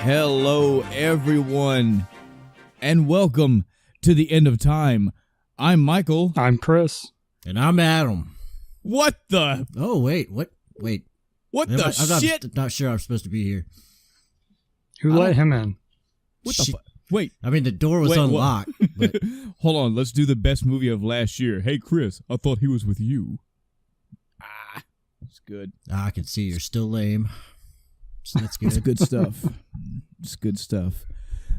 Hello, everyone, and welcome to the end of time. I'm Michael. I'm Chris. And I'm Adam. What the? Oh, wait. What the shit? I'm not sure I'm supposed to be here. Who let him in? What the fuck? Wait. I mean, the door was unlocked. But Hold on. Let's do the best movie of last year. Hey, Chris, I thought he was with you. That's good. I can see you're still lame. So that's good. It's good stuff. It's good stuff.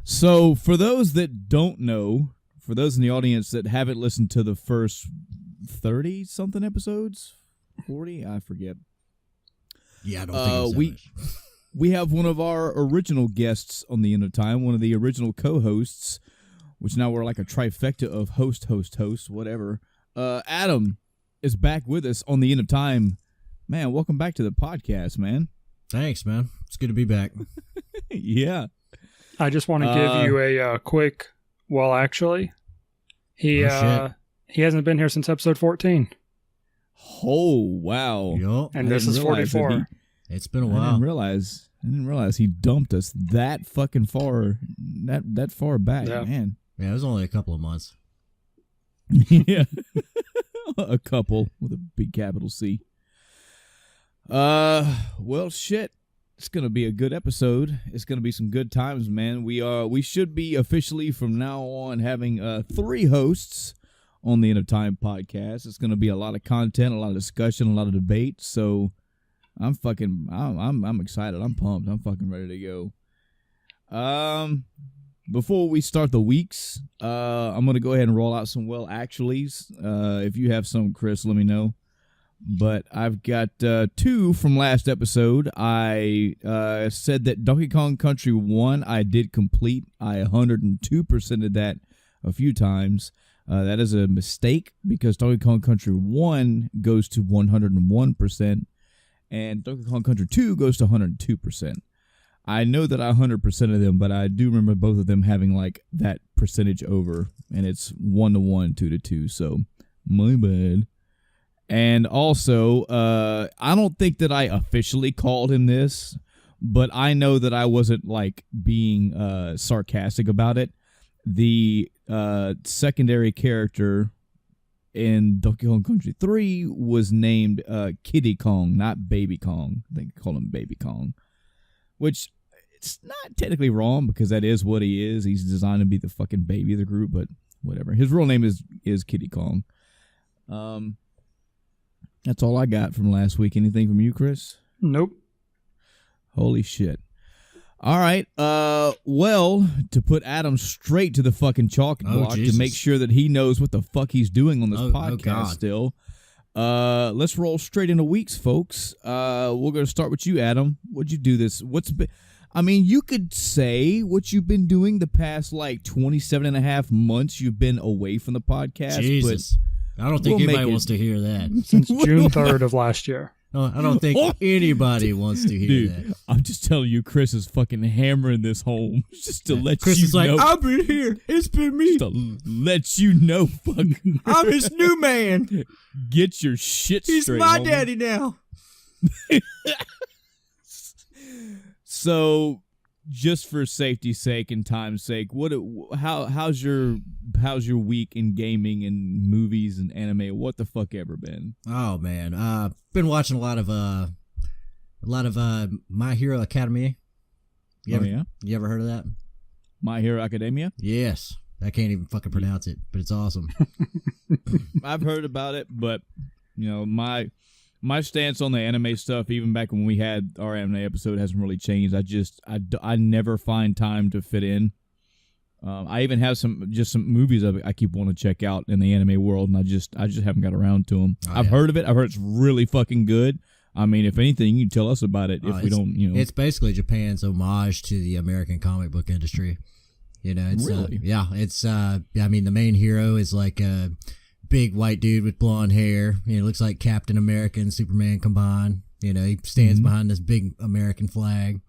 So, for those that don't know, for those in the audience that haven't listened to the first 30-something episodes, 40, I forget. Yeah, I don't think it was that much. We have one of our original guests on the end of time, one of the original co-hosts, which now we're like a trifecta of host, whatever. Adam is back with us on the end of time. Man, welcome back to the podcast, man. Thanks, man. It's good to be back. Yeah. I just want to give you a quick. Well, actually, he hasn't been here since episode 14, Oh, wow. Yup. and this is 44. It's been a I while. didn't realize he dumped us that fucking far, that far back, Yeah. man. Yeah, it was only a couple of months. Yeah. A couple with a big capital C. Well, shit. It's going to be a good episode. It's going to be some good times, man. We should be officially from now on having 3 hosts on the End of Time podcast. It's going to be a lot of content, a lot of discussion, a lot of debate. So I'm excited. I'm pumped. I'm fucking ready to go. Before we start the weeks, I'm going to go ahead and roll out some actuallys. If you have some, Chris, let me know. But I've got 2 from last episode. I said that Donkey Kong Country 1 I did complete. I 102%ed that a few times. That is a mistake because Donkey Kong Country 1 goes to 101% and Donkey Kong Country 2 goes to 102%. I know that I 100% of them, but I do remember both of them having like that percentage over, and it's 1-1, 2-2, so my bad. And also, I don't think that I officially called him this, but I know that I wasn't, like, being sarcastic about it. The secondary character in Donkey Kong Country 3 was named Kiddy Kong, not Baby Kong. I think they call him Baby Kong, which it's not technically wrong because that is what he is. He's designed to be the fucking baby of the group, but whatever. His real name is Kiddy Kong. That's all I got from last week. Anything from you, Chris? Nope. Holy shit. All right. Well, to put Adam straight to the fucking chalk block to make sure that he knows what the fuck he's doing on this podcast still. Let's roll straight into weeks, folks. We're going to start with you, Adam. What'd you do this? You could say what you've been doing the past, 27 and a half months you've been away from the podcast. Jesus. I don't think anybody wants to hear that. Since June 3rd of last year. No, I don't think anybody wants to hear that. I'm just telling you, Chris is fucking hammering this home just to let Chris you is like, know. I've been here. It's been me. Just to let you know, fucking. I'm his new man. Get your shit He's straight. He's my homie. daddy now. So, just for safety's sake and time's sake, how's your week in gaming and movies and anime? What the fuck ever been? Oh man, been watching a lot of My Hero Academia. You ever heard of that? My Hero Academia? Yes. I can't even fucking pronounce it, but it's awesome. I've heard about it, but my stance on the anime stuff, even back when we had our anime episode, hasn't really changed. I never find time to fit in. I even have some movies I keep wanting to check out in the anime world, and I just haven't got around to them. I've heard of it. I've heard it's really fucking good. I mean, if anything, you can tell us about it. If we don't, it's basically Japan's homage to the American comic book industry. It's really, it's I mean, the main hero is like a big white dude with blonde hair. Looks like Captain America and Superman combined. He stands behind this big American flag.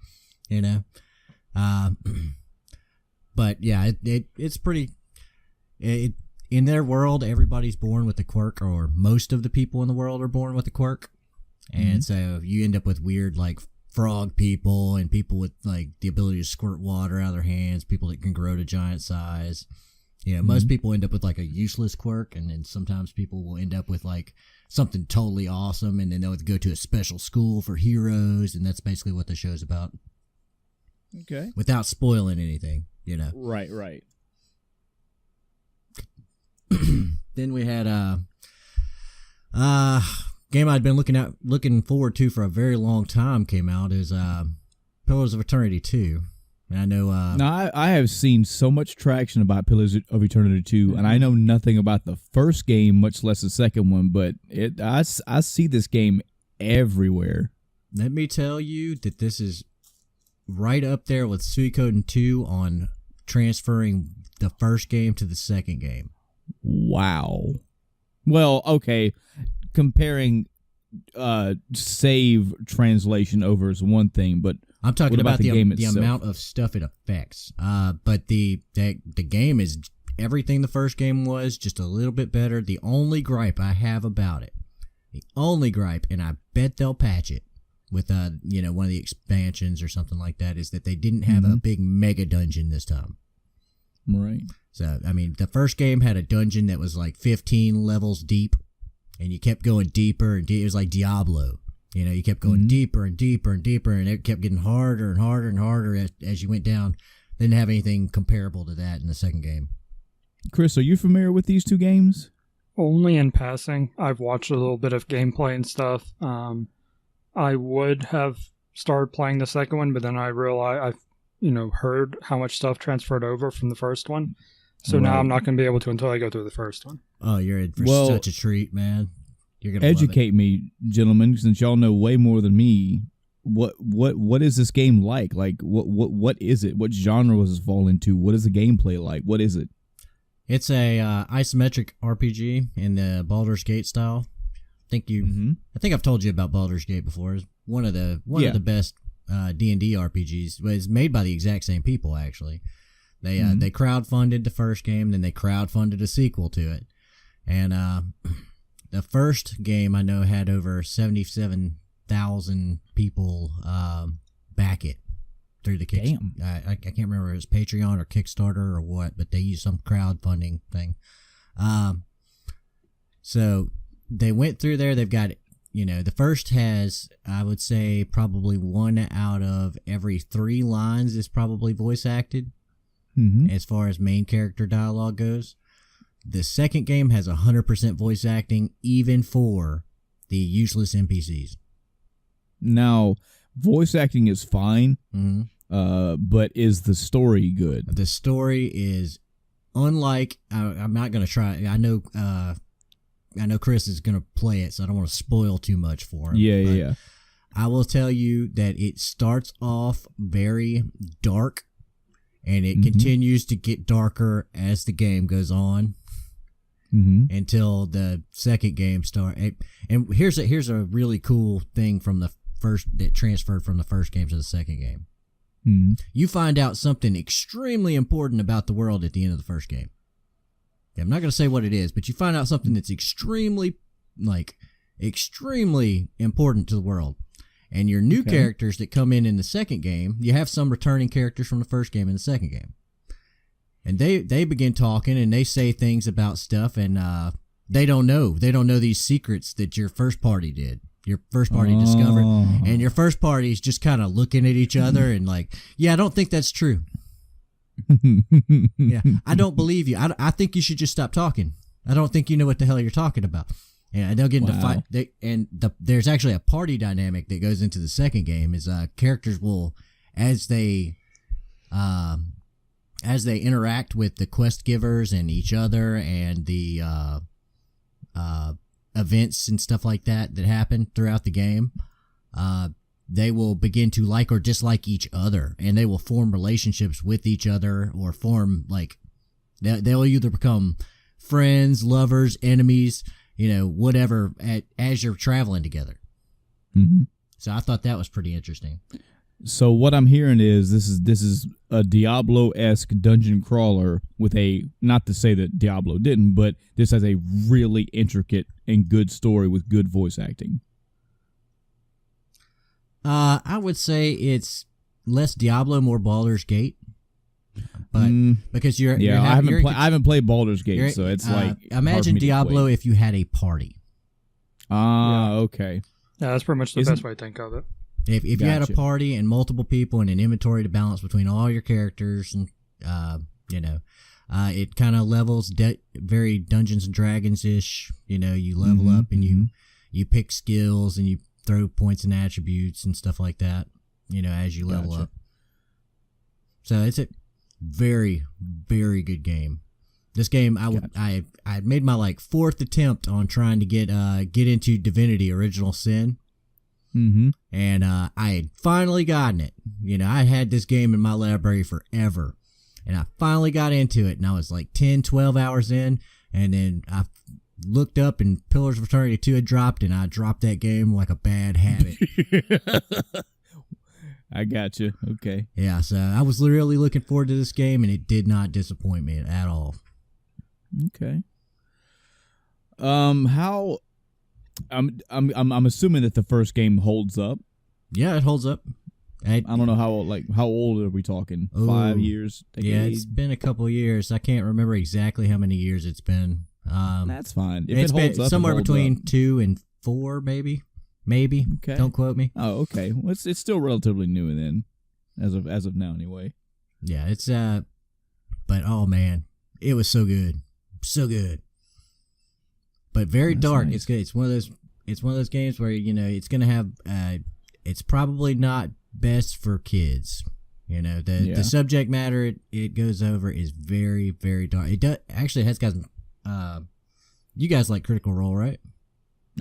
But yeah, it's pretty. In their world, everybody's born with a quirk, or most of the people in the world are born with a quirk. And so you end up with weird, like, frog people and people with like the ability to squirt water out of their hands, people that can grow to giant size. You know, most people end up with like a useless quirk, and then sometimes people will end up with like something totally awesome, and then they'll go to a special school for heroes, and that's basically what the show's about. Okay. Without spoiling anything, you know. Right. Then we had game I'd been looking forward to for a very long time came out is Pillars of Eternity 2. And I know now I have seen so much traction about Pillars of Eternity 2, and I know nothing about the first game, much less the second one, but I see this game everywhere. Let me tell you that this is right up there with Suikoden 2 on transferring the first game to the second game. Wow. Well, okay, comparing save translation over is one thing, but I'm talking about the game the amount of stuff it affects. But the game is everything the first game was, just a little bit better. The only gripe I have about it, and I bet they'll patch it with one of the expansions or something like that, is that they didn't have a big mega dungeon this time. Right. So, I mean, the first game had a dungeon that was like 15 levels deep, and you kept going deeper, and it was like Diablo. You know, you kept going deeper and deeper and deeper, and it kept getting harder and harder and harder as you went down. They didn't have anything comparable to that in the second game. Chris, are you familiar with these two games? Only in passing. I've watched a little bit of gameplay and stuff. I would have started playing the second one, but then I realized I've heard how much stuff transferred over from the first one. So now I'm not going to be able to until I go through the first one. Oh, you're in for such a treat, man. You're gonna educate me, gentlemen, since y'all know way more than me. What is this game like? Like what is it? What genre does it fall into? What is the gameplay like? What is it? It's a isometric RPG in the Baldur's Gate style. I think I've told you about Baldur's Gate before. It's one of the best D&D RPGs. But it's made by the exact same people, actually. They they crowdfunded the first game, then they crowdfunded a sequel to it, and the first game I know had over 77,000 people back it through the Kickstarter. I can't remember if it was Patreon or Kickstarter or what, but they used some crowdfunding thing. So they went through there. They've got, the first has, I would say, probably 1 out of every 3 lines is probably voice acted as far as main character dialogue goes. The second game has 100% voice acting, even for the useless NPCs. Now, Voice acting is fine, but is the story good? The story is unlike. I'm not going to try. I know Chris is going to play it, so I don't want to spoil too much for him. Yeah. I will tell you that it starts off very dark, and it continues to get darker as the game goes on. Until the second game starts. And here's a really cool thing from the first that transferred from the first game to the second game. You find out something extremely important about the world at the end of the first game. I'm not going to say what it is, but you find out something that's extremely important to the world. And your new characters that come in the second game, you have some returning characters from the first game in the second game. And they begin talking, and they say things about stuff, and they don't know these secrets that your first party did. Your first party discovered, and your first party is just kind of looking at each other and like, yeah, I don't think that's true. Yeah, I don't believe you. I think you should just stop talking. I don't think you know what the hell you're talking about. And they'll get into fight. There's actually a party dynamic that goes into the second game. Is characters will, as they interact with the quest givers and each other and the events and stuff like that happen throughout the game, they will begin to like or dislike each other, and they will form relationships with each other, or form they'll either become friends, lovers, enemies, whatever, as you're traveling together. So I thought that was pretty interesting. So what I'm hearing is this is a Diablo-esque dungeon crawler with not to say that Diablo didn't, but this has a really intricate and good story with good voice acting. I would say it's less Diablo, more Baldur's Gate. But because I haven't played Baldur's Gate, so it's like imagine Diablo if you had a party. Okay. Yeah, that's pretty much the best way to think of it. If you had a party and multiple people and an inventory to balance between all your characters, and it kind of levels very Dungeons and Dragons ish. You level up and you pick skills and you throw points and attributes and stuff like that. As you level up. So it's a very, very good game. This game, I made my fourth attempt on trying to get into Divinity: Original Sin. And I had finally gotten it. I had this game in my library forever, and I finally got into it, and I was 10, 12 hours in, and then I looked up and Pillars of Eternity 2 had dropped, and I dropped that game like a bad habit. I got you. Okay. Yeah, so I was really looking forward to this game, and it did not disappoint me at all. Okay. How? I'm assuming that the first game holds up. Yeah, it holds up. I don't know how old are we talking? 5 years? Yeah, it's been a couple years. I can't remember exactly how many years it's been. That's fine. If it's it holds been up, somewhere it holds between up. 2 and 4, maybe. Okay. Don't quote me. Oh, okay. Well, it's still relatively new then, as of now anyway. Yeah, it's but oh man, it was so good, but very dark. Nice. It's good. It's one of those games where it's gonna have. It's probably not best for kids. The subject matter it goes over is very, very dark. It has got. You guys like Critical Role, right?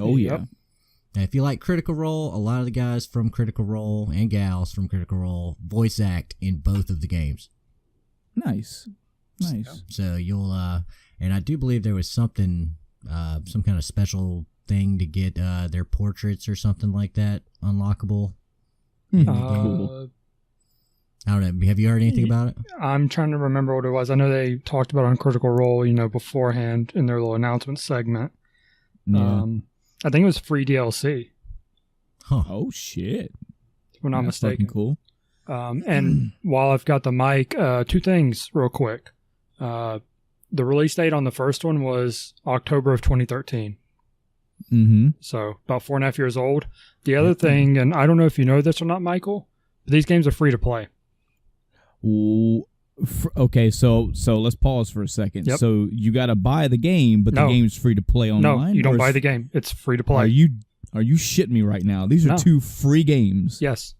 Oh yeah. Yep. Now, if you like Critical Role, a lot of the guys from Critical Role and gals from Critical Role voice act in both of the games. Nice. So you'll, and I do believe there was something, some kind of special thing to get their portraits or something like that unlockable. Cool. I don't know. Have you heard anything about it? I'm trying to remember what it was. I know they talked about it on Critical Role, beforehand in their little announcement segment. Yeah. I think it was free DLC. Huh. Oh shit! If I'm not mistaken. Cool. And while I've got the mic, 2 things real quick. The release date on the first one was October of 2013. So about 4.5 years old. The other thing, and I don't know if you know this or not, Michael, but these games are free to play. Ooh. Okay, so let's pause for a second. Yep. So you got to buy the game, but the game's free to play online? No, you don't buy the game. It's free to play. Are you shitting me right now? These are 2 free games. Yes.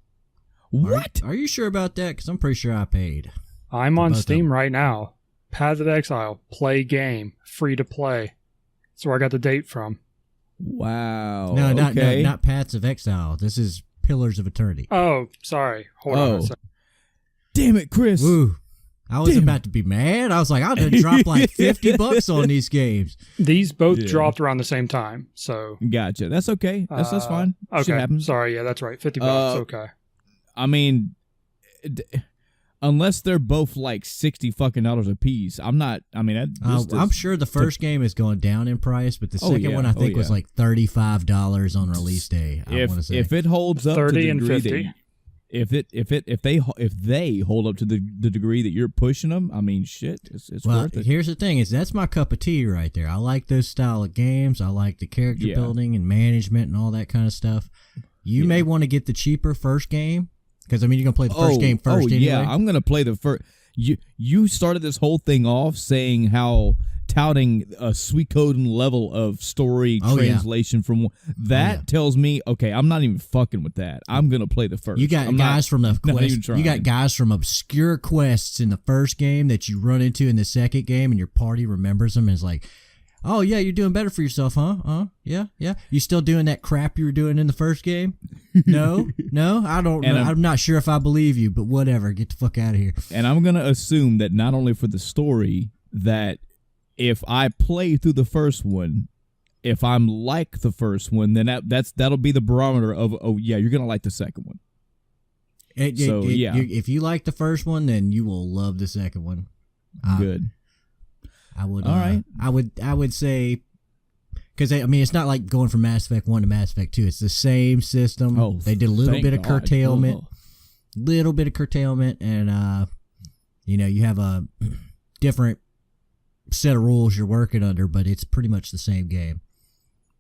What? Are you sure about that? Because I'm pretty sure I paid. I'm on Steam right now. Paths of Exile, play game, free to play. That's where I got the date from. Wow. No, okay. not Paths of Exile. This is Pillars of Eternity. Oh, sorry. Hold on a second. Damn it, Chris. Woo. I was about to be mad. I was like, I'll just drop $50 on these games. These both dropped around the same time, so. Gotcha. That's okay. That's fine. Okay. Shit happens. Sorry, yeah, that's right. $50, okay. I mean, unless they're both $60 fucking a piece, I'm not. I mean, I'm sure the first game is going down in price, but the second one I think was $35 on release day. I want to say if it holds up 30 to the and degree 50. If they hold up to the degree that you're pushing them, I mean, shit, it's worth it. Here's the thing: is that's my cup of tea right there. I like those style of games. I like the character building and management and all that kind of stuff. You may want to get the cheaper first game because you're gonna play the first game first. Anyway. Yeah, I'm gonna play the first. You started this whole thing off saying how touting a sweet coding level of story translation from that tells me, okay, I'm not even fucking with that. I'm gonna play the first. You got guys from the quest, you got guys from obscure quests in the first game that you run into in the second game, and your party remembers them and is like, oh yeah, you're doing better for yourself, huh? Yeah. You still doing that crap you were doing in the first game? No, I don't. I'm not sure if I believe you, but whatever. Get the fuck out of here. And I'm gonna assume that not only for the story, that if I play through the first one, if I'm like the first one, then that'll be the barometer of, oh yeah, you're gonna like the second one. If you like the first one, then you will love the second one. Good. I would. All right. I would say, Because it's not like going from Mass Effect 1 to Mass Effect 2. It's the same system. Oh, they did a little bit of curtailment, and you have a different set of rules you're working under, but it's pretty much the same game.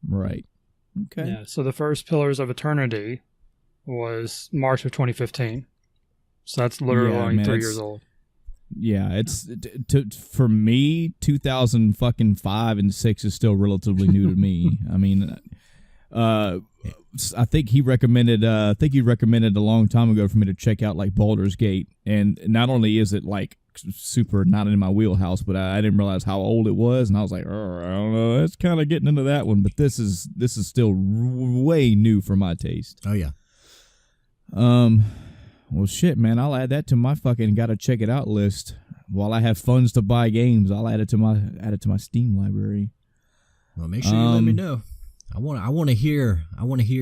Right. Okay. Yeah. So the first Pillars of Eternity was March of 2015. So that's literally only 3 years old. Yeah, it's for me. 2005 and 6 is still relatively new to me. I mean, I think he recommended. I think he recommended a long time ago for me to check out like Baldur's Gate, and not only is it like super not in my wheelhouse, but I didn't realize how old it was, and I was like, I don't know, it's kind of getting into that one. But this is still way new for my taste. Oh yeah. Well, shit, man, I'll add that to my fucking gotta check it out list. While I have funds to buy games, I'll add it to my Steam library. Well, make sure you let me know. I want to hear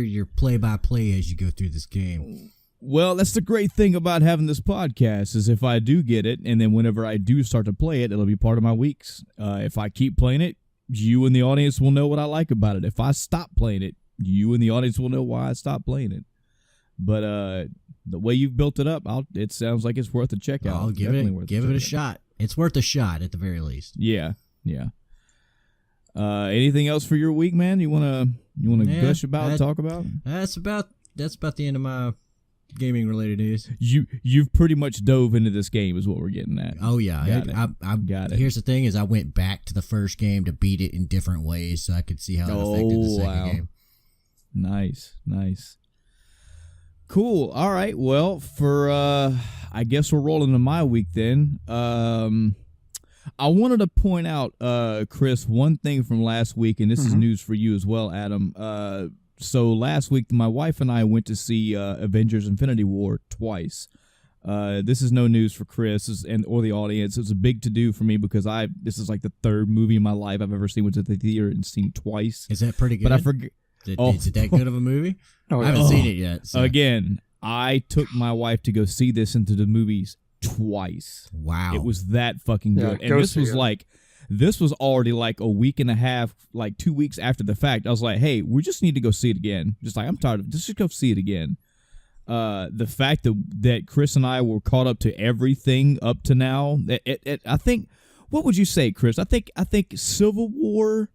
your play-by-play as you go through this game. Well, that's the great thing about having this podcast is if I do get it, and then whenever I do start to play it, it'll be part of my weeks. If I keep playing it, you and the audience will know what I like about it. If I stop playing it, you and the audience will know why I stopped playing it. But the way you've built it up, it sounds like it's worth a check out. I'll give it a shot. It's worth a shot at the very least. Yeah. Anything else for your week, man? You wanna gush about, talk about? That's about the end of my gaming related news. You've pretty much dove into this game, is what we're getting at. Oh yeah, I got it. Here's the thing: is I went back to the first game to beat it in different ways, so I could see how it affected the second game. Nice. Cool. All right. Well, for I guess we're rolling to my week then. I wanted to point out, Chris, one thing from last week, and this is news for you as well, Adam. So last week, my wife and I went to see Avengers: Infinity War twice. This is no news for Chris or the audience. It's a big to-do for me because this is like the third movie in my life I've ever seen went to the theater and seen twice. Is that pretty good? But I forget. Is it that good of a movie? I haven't seen it yet. So. Again, I took my wife to go see this into the movies twice. Wow. It was that fucking good. And this was already like a week and a half, like 2 weeks after the fact. I was like, hey, we just need to go see it again. Just like, I'm tired of it. Just go see it again. The fact that Chris and I were caught up to everything up to now, I think, what would you say, Chris? I think Civil War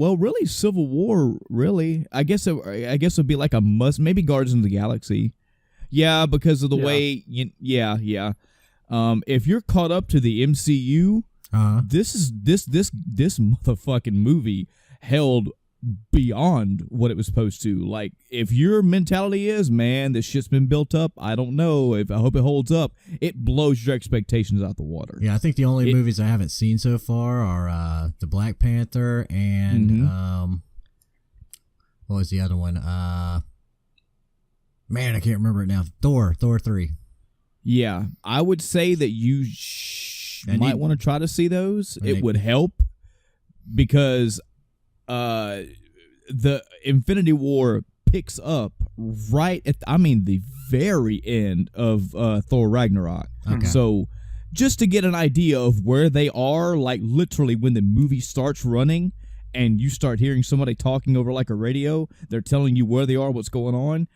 really Civil War, really. I guess it would be like a must. Maybe Guardians of the Galaxy. Yeah, because of the way. If you're caught up to the MCU, this motherfucking movie held beyond what it was supposed to. Like, if your mentality is, man, this shit's been built up, I don't know. I hope it holds up. It blows your expectations out the water. Yeah, I think the only movies I haven't seen so far are the Black Panther and what was the other one? Man, I can't remember it now. Thor 3. Yeah, I would say that you might want to try to see those. It would help because the Infinity War picks up right at the very end of Thor Ragnarok. Okay. So just to get an idea of where they are, like literally when the movie starts running and you start hearing somebody talking over like a radio, they're telling you where they are, what's going on.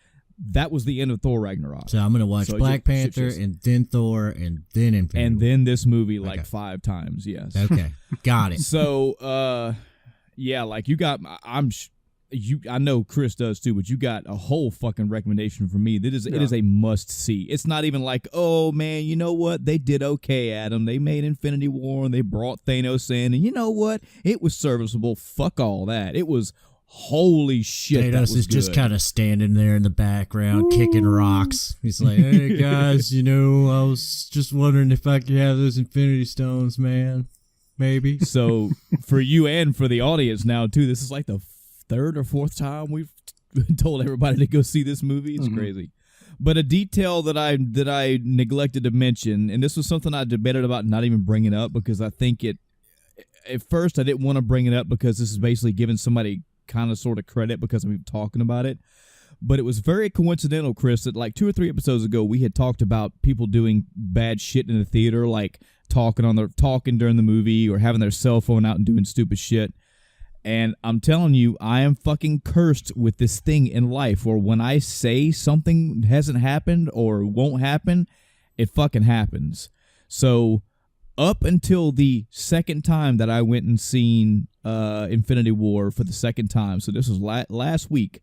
That was the end of Thor Ragnarok. So I'm going to watch Black Panther and then Thor and then Infinity War. And then this movie like 5 times, yes. Okay, got it. So, yeah, like you got, I know Chris does too, but you got a whole fucking recommendation for me. It is a must see. It's not even like, oh man, you know what? They did okay, Adam. They made Infinity War and they brought Thanos in, and you know what? It was serviceable. Fuck all that. It was holy shit. Thanos is just kind of standing there in the background, kicking rocks. He's like, hey guys, I was just wondering if I could have those Infinity Stones, man. Maybe. So for you and for the audience now too, this is like the 3rd or 4th time we've told everybody to go see this movie. It's crazy. But a detail that I neglected to mention, and this was something I debated about not even bringing up because I think at first I didn't want to bring it up because this is basically giving somebody kind of sort of credit because I'm even talking about it. But it was very coincidental, Chris, that like 2 or 3 episodes ago we had talked about people doing bad shit in the theater, like talking during the movie or having their cell phone out and doing stupid shit. And I'm telling you, I am fucking cursed with this thing in life where when I say something hasn't happened or won't happen, it fucking happens. So up until the second time that I went and seen Infinity War for the second time, so this was last week,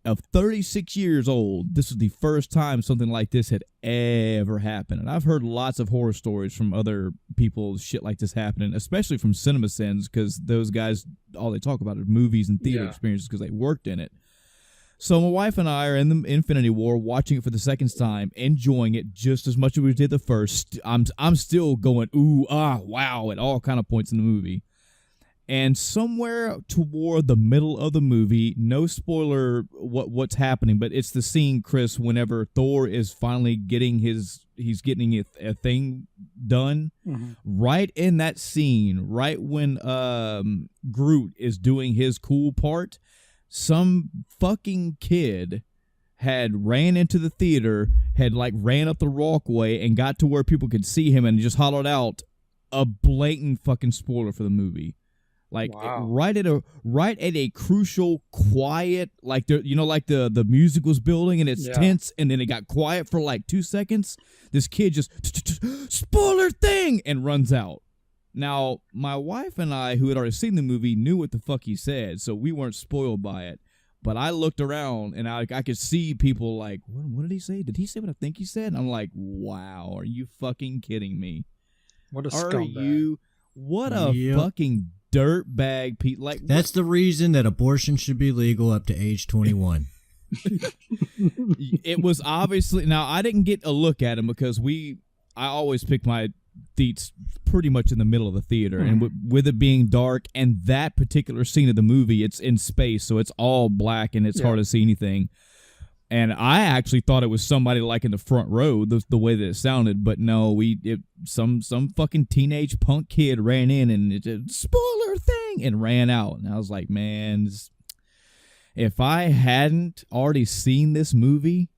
of 36 years old, this was the first time something like this had ever happened. And I've heard lots of horror stories from other people, shit like this happening, especially from CinemaSins, because those guys, all they talk about are movies and theater experiences because they worked in it. So my wife and I are in the Infinity War, watching it for the second time, enjoying it just as much as we did the first. I'm still going, ooh, ah, wow, at all kind of points in the movie. And somewhere toward the middle of the movie, no spoiler what's happening, but it's the scene, Chris, whenever Thor is finally getting he's getting a thing done. Mm-hmm. Right in that scene, right when Groot is doing his cool part, some fucking kid had ran into the theater, had ran up the walkway and got to where people could see him and just hollered out a blatant fucking spoiler for the movie. Wow. right at a crucial quiet, the music was building and it's tense and then it got quiet for 2 seconds. This kid just spoiler thing and runs out. Now, my wife and I, who had already seen the movie, knew what the fuck he said, so we weren't spoiled by it. But I looked around and I could see people what did he say? Did he say what I think he said? And I'm like, wow, are you fucking kidding me? What a scumbag. What a fucking dirtbag, Pete. That's the reason that abortion should be legal up to age 21. It was obviously, now I didn't get a look at him because I always pick my seats pretty much in the middle of the theater, and with it being dark and that particular scene of the movie, it's in space, so it's all black and it's hard to see anything. And I actually thought it was somebody in the front row, the way that it sounded, but no, some fucking teenage punk kid ran in and it just, spoiler thing, and ran out. And I was like, man, if I hadn't already seen this movie,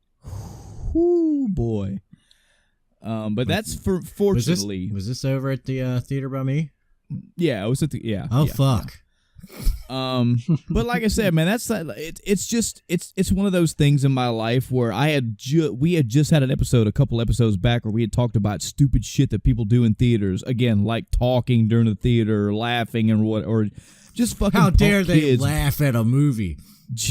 whoo boy. But that's fortunately. Was this over at the theater by me? Yeah, it was at the Oh fuck. But like I said, man, it's one of those things in my life where we had just had a couple episodes back where we had talked about stupid shit that people do in theaters. Again, like talking during the theater, laughing or just fucking. How dare they kids. Laugh at a movie?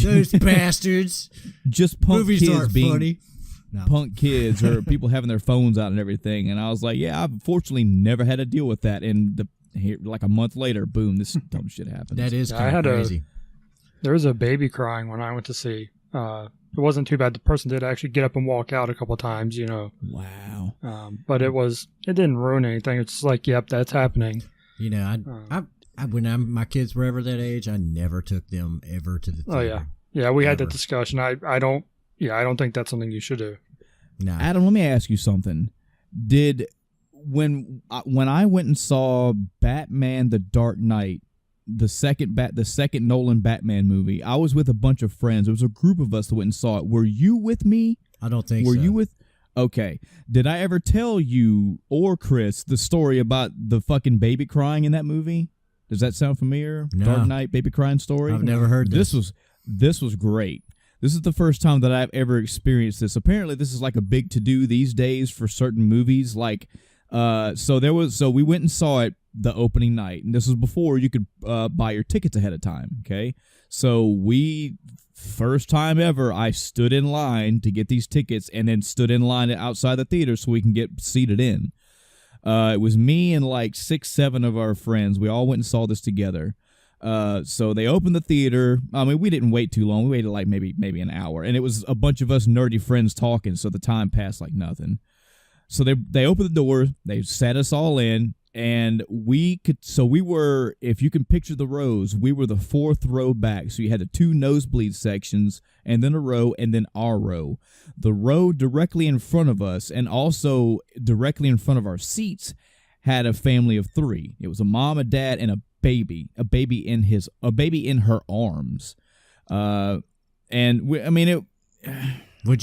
Those bastards. Just punk movies kids aren't being funny. No. Punk kids or people having their phones out and everything. And I was like, yeah, I've fortunately never had to deal with that. And a month later, boom, this dumb shit happened. That is kind of crazy. There was a baby crying when I went to see. It wasn't too bad. The person did actually get up and walk out a couple times, Wow. But it didn't ruin anything. It's just like, yep, that's happening. When my kids were ever that age, I never took them ever to the theater. Oh yeah. Yeah, we had that discussion. I don't think that's something you should do. No. Adam, let me ask you something. When I went and saw Batman: The Dark Knight, the second Nolan Batman movie, I was with a bunch of friends. There was a group of us that went and saw it. Were you with me? I don't think so. Were you with? Okay. Did I ever tell you or Chris the story about the fucking baby crying in that movie? Does that sound familiar? No. Dark Knight baby crying story? I've never heard this. This was great. This is the first time that I've ever experienced this. Apparently, this is a big to-do these days for certain movies. So we went and saw it the opening night, and this was before you could buy your tickets ahead of time. Okay, so first time ever, I stood in line to get these tickets, and then stood in line outside the theater so we can get seated in. It was me and 6-7 of our friends. We all went and saw this together. So they opened the theater. I mean, we didn't wait too long. We waited maybe an hour, and it was a bunch of us nerdy friends talking, so the time passed like nothing. So they opened the door, they sat us all in, and we were, if you can picture the rows, we were the fourth row back. So you had the two nosebleed sections, and then a row, and then our row. The row directly in front of us, and also directly in front of our seats, had a family of 3. It was a mom, a dad, and a baby in her arms. What'd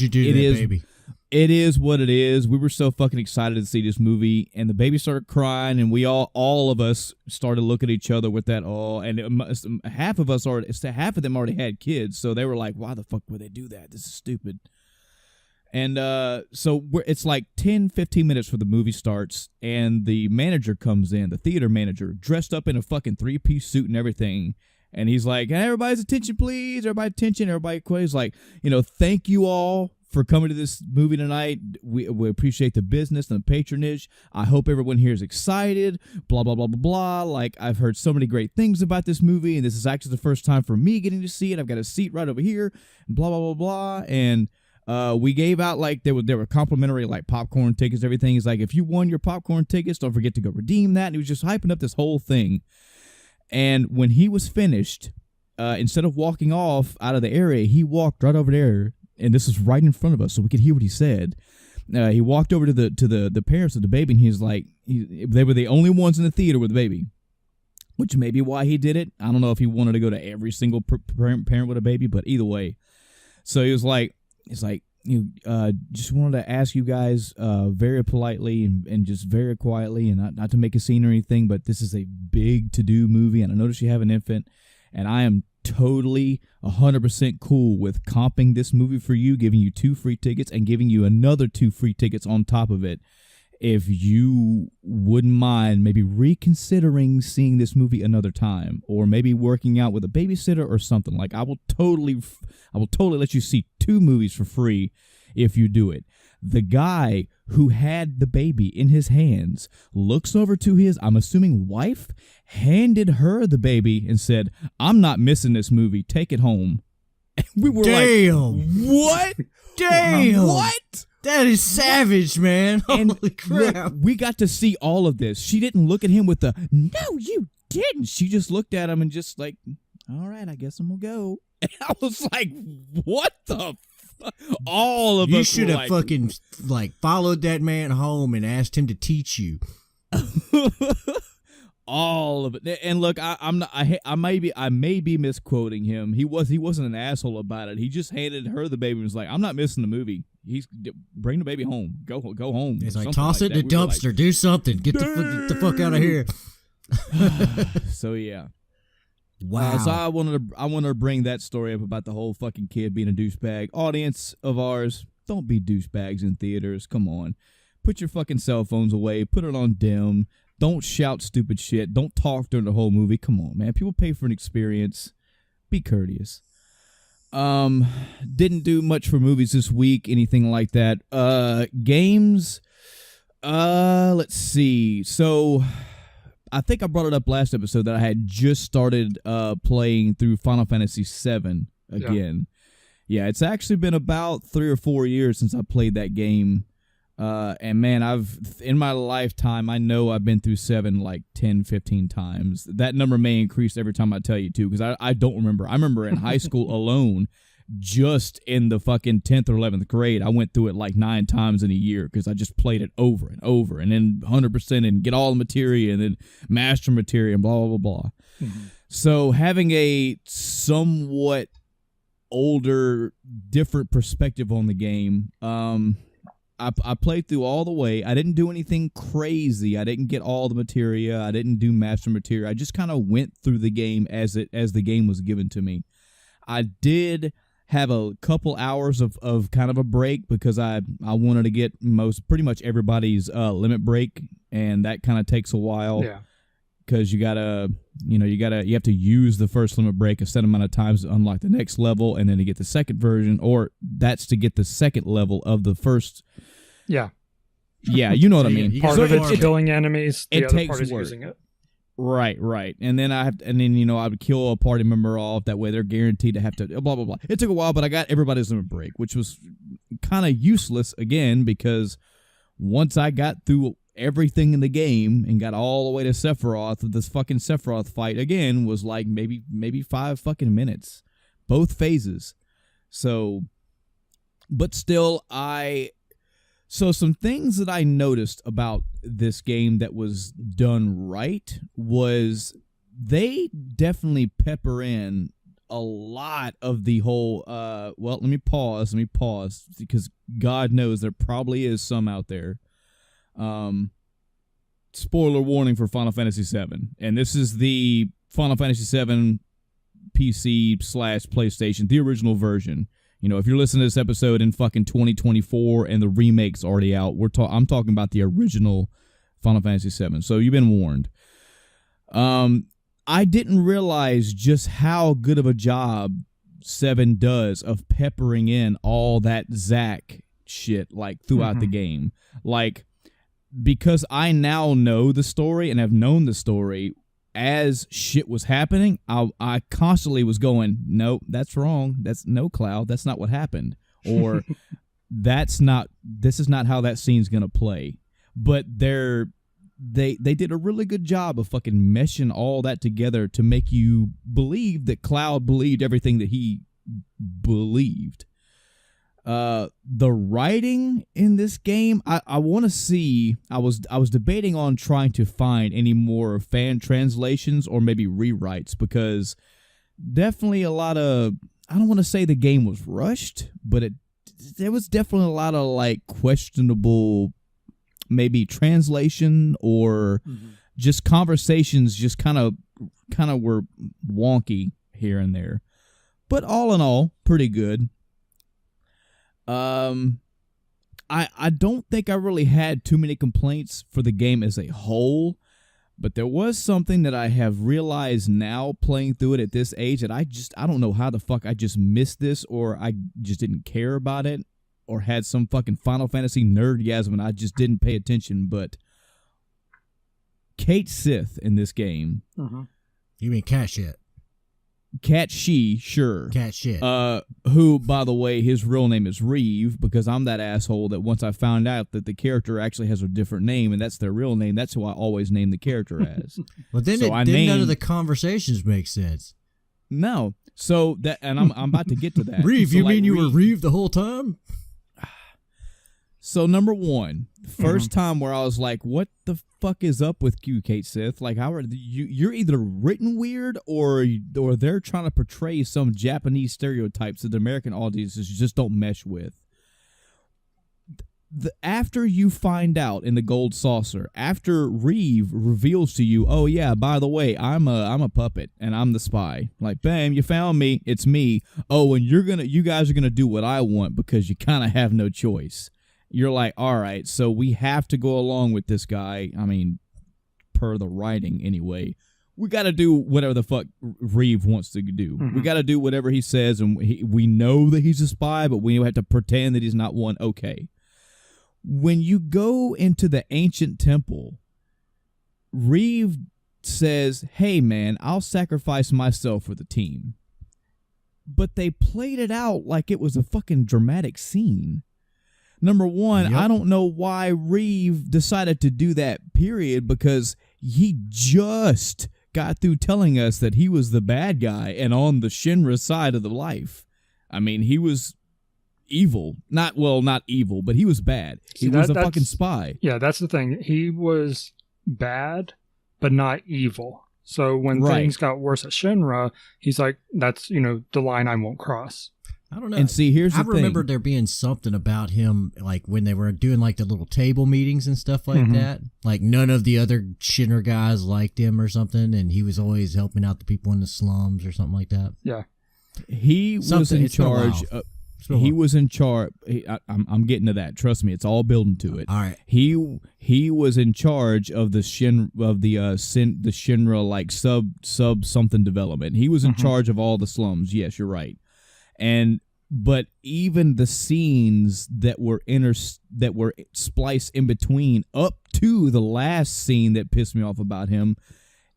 you do to that baby? It is what it is. We were so fucking excited to see this movie, and the baby started crying, and we all of us started looking at each other with that and half of them already had kids, so they were like, "Why the fuck would they do that? This is stupid." And so it's like 10, 15 minutes before the movie starts, and the manager comes in, the theater manager, dressed up in a fucking 3-piece suit and everything. And he's like, "Hey, everybody's attention, please. Everybody attention. Everybody quiet." He's like, "Thank you all for coming to this movie tonight. We appreciate the business and the patronage. I hope everyone here is excited. Blah, blah, blah, blah, blah. Like, I've heard so many great things about this movie, and this is actually the first time for me getting to see it. I've got a seat right over here. Blah, blah, blah, blah." And we gave out, like, there were complimentary, like, popcorn tickets, everything. He's like, "If you won your popcorn tickets, don't forget to go redeem that." And he was just hyping up this whole thing. And when he was finished, instead of walking off out of the area, he walked right over there, and this is right in front of us, so we could hear what he said. He walked over to the parents of the baby, and he's like, they were the only ones in the theater with the baby, which may be why he did it. I don't know if he wanted to go to every single parent with a baby, but either way. So he was like, just wanted to ask you guys very politely and just very quietly, and not to make a scene or anything, but this is a big to-do movie, and I noticed you have an infant, and I am totally 100% cool with comping this movie for you, giving you 2 free tickets and giving you another 2 free tickets on top of it. If you wouldn't mind maybe reconsidering seeing this movie another time, or maybe working out with a babysitter or something, like I will totally let you see 2 movies for free if you do it. The guy who had the baby in his hands looks over to his, I'm assuming, wife, handed her the baby and said, "I'm not missing this movie. Take it home." And we were like, "What? Damn. What? That is savage, man. And Holy crap. we got to see all of this. She didn't look at him with the, "No, you didn't." She just looked at him and just like, "All right, I guess I'm going to go." And I was like, what the fuck? All of us. You should have like, fucking followed that man home and asked him to teach you. All of it. And look, I may be misquoting him. He wasn't an asshole about it. He just handed her the baby and was like, "I'm not missing the movie. Bring the baby home. Go home." He's like, "Toss it in the dumpster. Like, do something. Get the fuck out of here." So yeah. Wow. So I wanted to bring that story up about the whole fucking kid being a douchebag. Audience of ours, don't be douchebags in theaters. Come on. Put your fucking cell phones away. Put it on dim. Don't shout stupid shit. Don't talk during the whole movie. Come on, man. People pay for an experience. Be courteous. Didn't do much for movies this week. Anything like that. Games. Let's see. So I think I brought it up last episode that I had just started playing through Final Fantasy VII again. Yeah, it's actually been about 3 or 4 years since I played that game. And man, in my lifetime, I know I've been through 7 like 10, 15 times. That number may increase every time I tell you to, because I don't remember. I remember in high school alone, just in the fucking 10th or 11th grade, I went through it like 9 times in a year because I just played it over and over, and then 100% and get all the materia and then master materia and blah, blah, blah, blah. Mm-hmm. So having a somewhat older, different perspective on the game, I played through all the way. I didn't do anything crazy. I didn't get all the materia. I didn't do master materia. I just kind of went through the game as the game was given to me. I did have a couple hours of kind of a break because I wanted to get pretty much everybody's limit break, and that kind of takes a while. Yeah. Because you have to use the first limit break a set amount of times to unlock the next level, and then to get the second version, or that's to get the second level of the first. Yeah. Yeah, you know what I mean. Part of it's killing enemies. The other part is work. using it. Right. And then I would kill a party member off. That way they're guaranteed to have to blah blah blah. It took a while, but I got everybody's limit break, which was kind of useless again because once I got through everything in the game and got all the way to Sephiroth, this fucking Sephiroth fight again was like maybe 5 fucking minutes, both phases. So, but still, so some things that I noticed about this game that was done right was they definitely pepper in a lot of the whole well, let me pause because God knows there probably is some out there. Spoiler warning for Final Fantasy VII, and this is the Final Fantasy VII PC/PlayStation, the original version. You know, if you're listening to this episode in fucking 2024 and the remake's already out, I'm talking about the original Final Fantasy VII. So you've been warned. I didn't realize just how good of a job 7 does of peppering in all that Zack shit like throughout the game. Like, because I now know the story and have known the story as shit was happening, I constantly was going, nope, that's wrong. That's no, Cloud. That's not what happened. Or this is not how that scene's going to play. But they did a really good job of fucking meshing all that together to make you believe that Cloud believed everything that he believed. The writing in this game, I want to see. I was debating on trying to find any more fan translations or maybe rewrites, because definitely a lot of, I don't want to say the game was rushed, but there was definitely a lot of like questionable maybe translation or just conversations just kind of were wonky here and there. But all in all, pretty good. I don't think I really had too many complaints for the game as a whole, but there was something that I have realized now playing through it at this age that I don't know how the fuck I just missed this, or I just didn't care about it, or had some fucking Final Fantasy nerdgasm and I just didn't pay attention. But Cait Sith in this game. You mean Cat Shit? Cat She, sure. Cat Shit. Who, by the way, his real name is Reeve, because I'm that asshole that once I found out that the character actually has a different name and that's their real name, that's who I always name the character as. Well, then none of the conversations make sense. No. So that, and I'm about to get to that. Reeve, so you mean you were Reeve the whole time? So number one, first time where I was like, what the fuck is up with you, Cait Sith? Like, how are you're either written weird or they're trying to portray some Japanese stereotypes that the American audiences just don't mesh with. After you find out in the Gold Saucer, after Reeve reveals to you, oh yeah, by the way, I'm a puppet and I'm the spy. Like, bam, you found me, it's me. Oh, and you guys are gonna do what I want because you kind of have no choice. You're like, all right, so we have to go along with this guy. I mean, per the writing anyway. We got to do whatever the fuck Reeve wants to do. We got to do whatever he says, and we know that he's a spy, but we have to pretend that he's not one. Okay. When you go into the ancient temple, Reeve says, hey, man, I'll sacrifice myself for the team. But they played it out like it was a fucking dramatic scene. Number one, I don't know why Reeve decided to do that, period, because he just got through telling us that he was the bad guy and on the Shinra side of the life. I mean, he was evil. Not evil, but he was bad. He was a fucking spy. Yeah, that's the thing. He was bad, but not evil. So when things got worse at Shinra, he's like, that's, the line I won't cross. I don't know. And see, here's the thing. I remember there being something about him, like when they were doing like the little table meetings and stuff like that. Like none of the other Shinra guys liked him or something, and he was always helping out the people in the slums or something like that. Yeah, he was in charge. He was in charge. I'm getting to that. Trust me, it's all building to it. All right. He was in charge of the Shinra like sub something development. He was in charge of all the slums. Yes, you're right. But even the scenes that were spliced in between up to the last scene that pissed me off about him,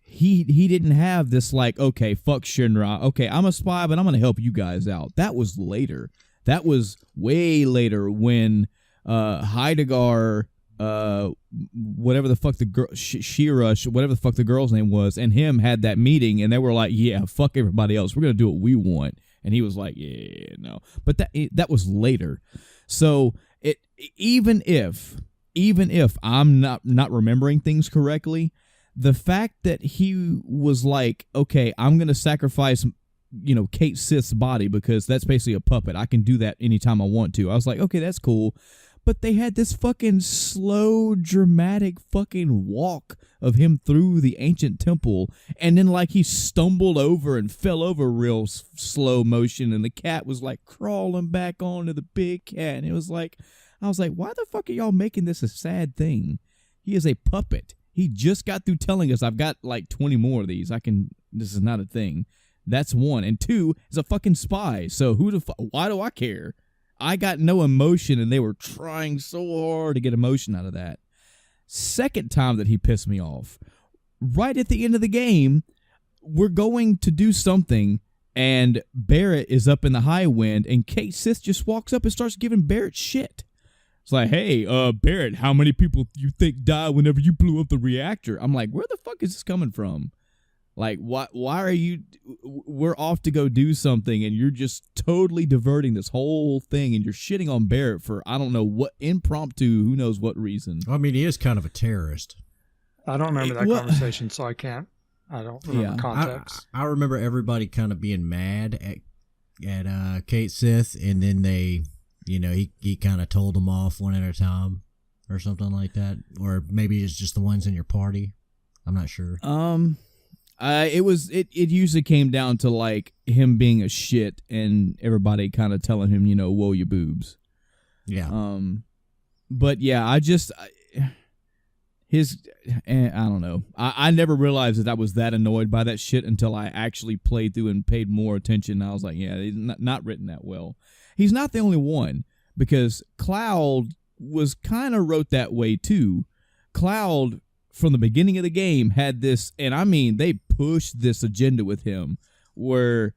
he didn't have this like, okay, fuck Shinra. Okay, I'm a spy, but I'm going to help you guys out. That was later. That was way later when Heidegger, whatever the fuck the girl, Shira, whatever the fuck the girl's name was, and him had that meeting, and they were like, yeah, fuck everybody else. We're going to do what we want. And he was like, yeah, no. But that was later. So even if I'm not remembering things correctly, the fact that he was like, okay, I'm going to sacrifice Kate Sith's body, because that's basically a puppet. I can do that anytime I want to. I was like, okay, that's cool. But they had this fucking slow, dramatic fucking walk of him through the ancient temple, and then like he stumbled over and fell over real slow motion, and the cat was like crawling back onto the big cat, and I was like, why the fuck are y'all making this a sad thing? He is a puppet. He just got through telling us I've got like 20 more of these. This is not a thing. That's one. And two, is a fucking spy. So why do I care? I got no emotion, and they were trying so hard to get emotion out of that. Second time that he pissed me off, right at the end of the game, we're going to do something, and Barrett is up in the high wind, and Kate Sith just walks up and starts giving Barrett shit. It's like, hey, Barrett, how many people you think died whenever you blew up the reactor? I'm like, where the fuck is this coming from? Like, why are you, we're off to go do something, and you're just totally diverting this whole thing, and you're shitting on Barrett for, I don't know what, impromptu, who knows what reason. I mean, he is kind of a terrorist. I don't remember that conversation, so I don't remember context. I remember everybody kind of being mad at Kate Sith, and then they, he kind of told them off one at a time or something like that. Or maybe it's just the ones in your party. I'm not sure. It usually came down to like him being a shit and everybody kind of telling him, whoa, you boobs. Yeah. But yeah, I don't know. I never realized that I was that annoyed by that shit until I actually played through and paid more attention. I was like, yeah, it's not written that well. He's not the only one, because Cloud was kind of wrote that way too. Cloud, from the beginning of the game, had this, and I mean, they pushed this agenda with him where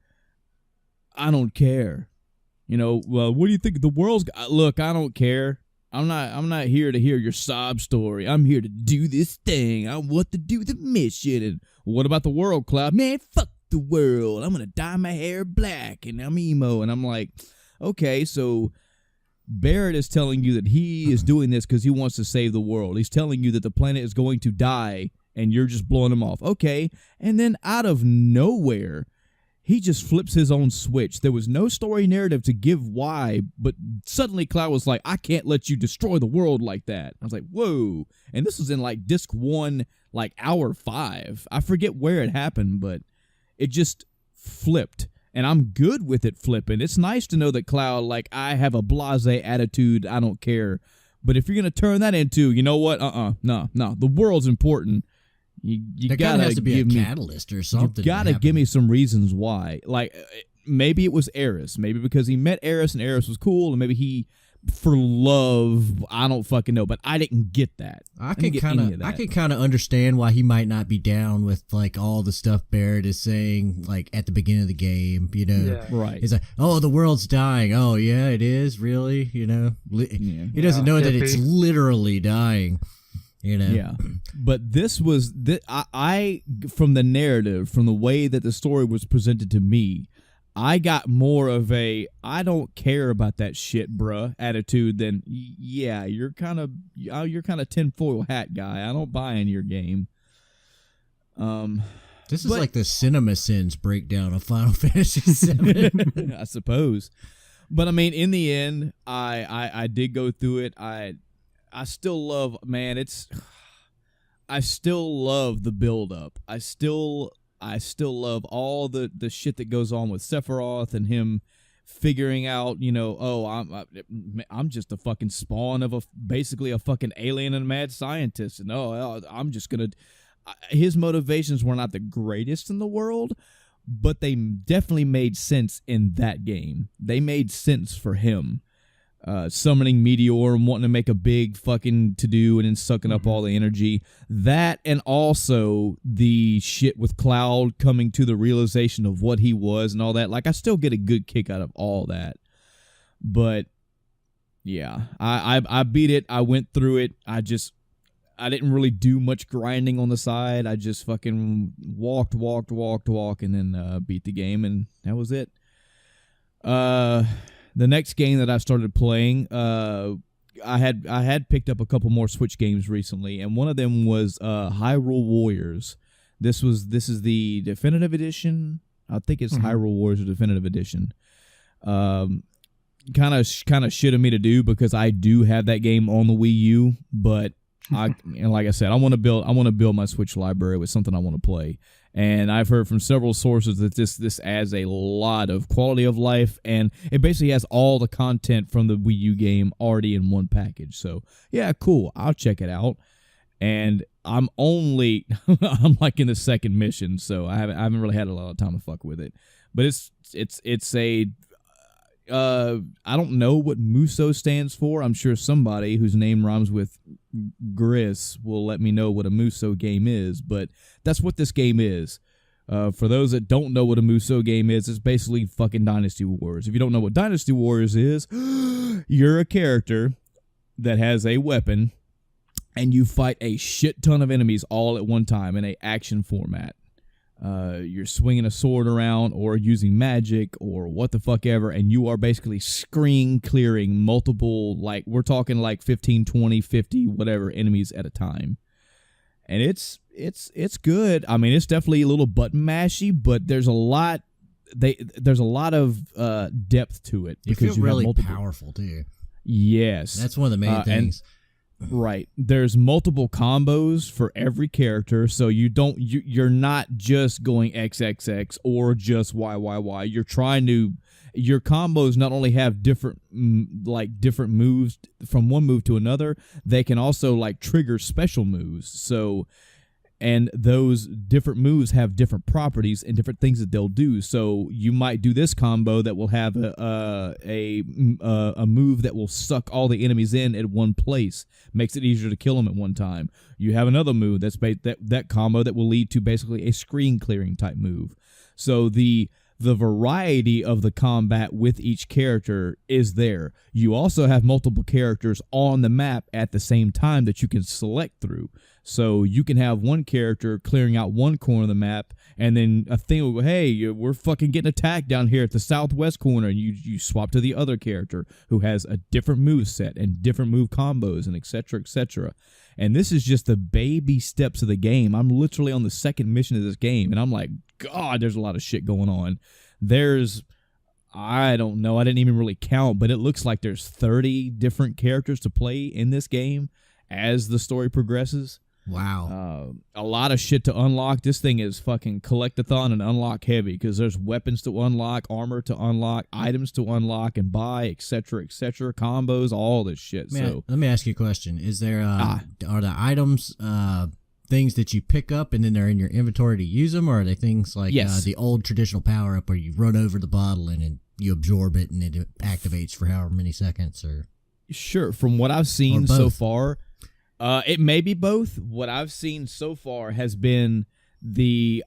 I don't care. Well, what do you think the world's look, I don't care. I'm not here to hear your sob story. I'm here to do this thing. I want to do the mission. And what about the world, Cloud? Man, fuck the world. I'm going to dye my hair black and I'm emo. And I'm like, okay, so Barrett is telling you that he is doing this because he wants to save the world. He's telling you that the planet is going to die, and you're just blowing him off. Okay, and then out of nowhere, he just flips his own switch. There was no story narrative to give why, but suddenly Cloud was like, I can't let you destroy the world like that. I was like, whoa. And this was in like disc 1, like hour 5. I forget where it happened, but it just flipped. And I'm good with it flipping. It's nice to know that Cloud, like, I have a blasé attitude. I don't care. But if you're going to turn that into, you know what? No. The world's important. You got to has to be a catalyst or something. You got to give me some reasons why. Like, maybe it was Eris. Maybe because he met Eris and Eris was cool. And maybe he, for love, I don't fucking know. But I didn't get that. I can kind of understand why he might not be down with like all the stuff Barrett is saying like at the beginning of the game. Yeah. Right? He's like, oh, the world's dying. Oh yeah, it is really. He doesn't know that it's literally dying. Yeah, but this was I from the narrative, from the way that the story was presented to me, I got more of a I don't care about that shit, bruh attitude than yeah, you're kind of tinfoil hat guy. I don't buy in your game. This is like the CinemaSins breakdown of Final Fantasy VII. I suppose, but I mean, in the end, I did go through it. I still love, man. I still love the build up. I still love all the shit that goes on with Sephiroth and him figuring out, I'm just a fucking spawn of basically a fucking alien and a mad scientist, and I'm just gonna. His motivations were not the greatest in the world, but they definitely made sense in that game. They made sense for him. Summoning Meteor and wanting to make a big fucking to-do and then sucking up all the energy. That, and also the shit with Cloud coming to the realization of what he was and all that. Like, I still get a good kick out of all that. But, yeah, I beat it. I went through it. I didn't really do much grinding on the side. I just fucking walked, and then beat the game, and that was it. The next game that I started playing, I had picked up a couple more Switch games recently, and one of them was Hyrule Warriors. This is the definitive edition. I think it's Hyrule Warriors Definitive Edition. Kind of shit of me to do because I do have that game on the Wii U, but and like I said, I want to build my Switch library with something I want to play. And I've heard from several sources that this adds a lot of quality of life, and it basically has all the content from the Wii U game already in one package. So yeah, cool. I'll check it out. And I'm like in the second mission, so I haven't really had a lot of time to fuck with it. But it's a I don't know what Muso stands for. I'm sure somebody whose name rhymes with Gris will let me know what a Muso game is, but that's what this game is. For those that don't know what a Muso game is, it's basically fucking Dynasty Warriors. If you don't know what Dynasty Warriors is, you're a character that has a weapon, and you fight a shit ton of enemies all at one time in a action format. You're swinging a sword around or using magic or what the fuck ever, and you are basically screen clearing multiple, like, we're talking like 15, 20, 50, whatever enemies at a time. And it's good. I mean, it's definitely a little button mashy, but there's a lot of depth to it. You feel really powerful too. Yes. That's one of the main things. Right. There's multiple combos for every character, so you're not just going XXX or just YYY. You're trying to, your combos not only have different moves from one move to another, they can also like trigger special moves. So, and those different moves have different properties and different things that they'll do. So you might do this combo that will have a move that will suck all the enemies in at one place, makes it easier to kill them at one time. You have another move that combo that will lead to basically a screen clearing type move. So the variety of the combat with each character is there. You also have multiple characters on the map at the same time that you can select through. So you can have one character clearing out one corner of the map, and then a thing will go, hey, we're fucking getting attacked down here at the southwest corner, and you swap to the other character who has a different move set and different move combos and et cetera, et cetera. And this is just the baby steps of the game. I'm literally on the second mission of this game, and I'm like, God, there's a lot of shit going on. I don't know, I didn't even really count, but it looks like there's 30 different characters to play in this game as the story progresses. Wow. A lot of shit to unlock. This thing is fucking collect-a-thon and unlock heavy because there's weapons to unlock, armor to unlock, items to unlock and buy, etc., combos, all this shit. Let me ask you a question. Is there are the items things that you pick up and then they're in your inventory to use them, or are they things like the old traditional power-up where you run over the bottle and then you absorb it and it activates for however many seconds? Or sure, from what I've seen so far, it may be both. What I've seen so far has been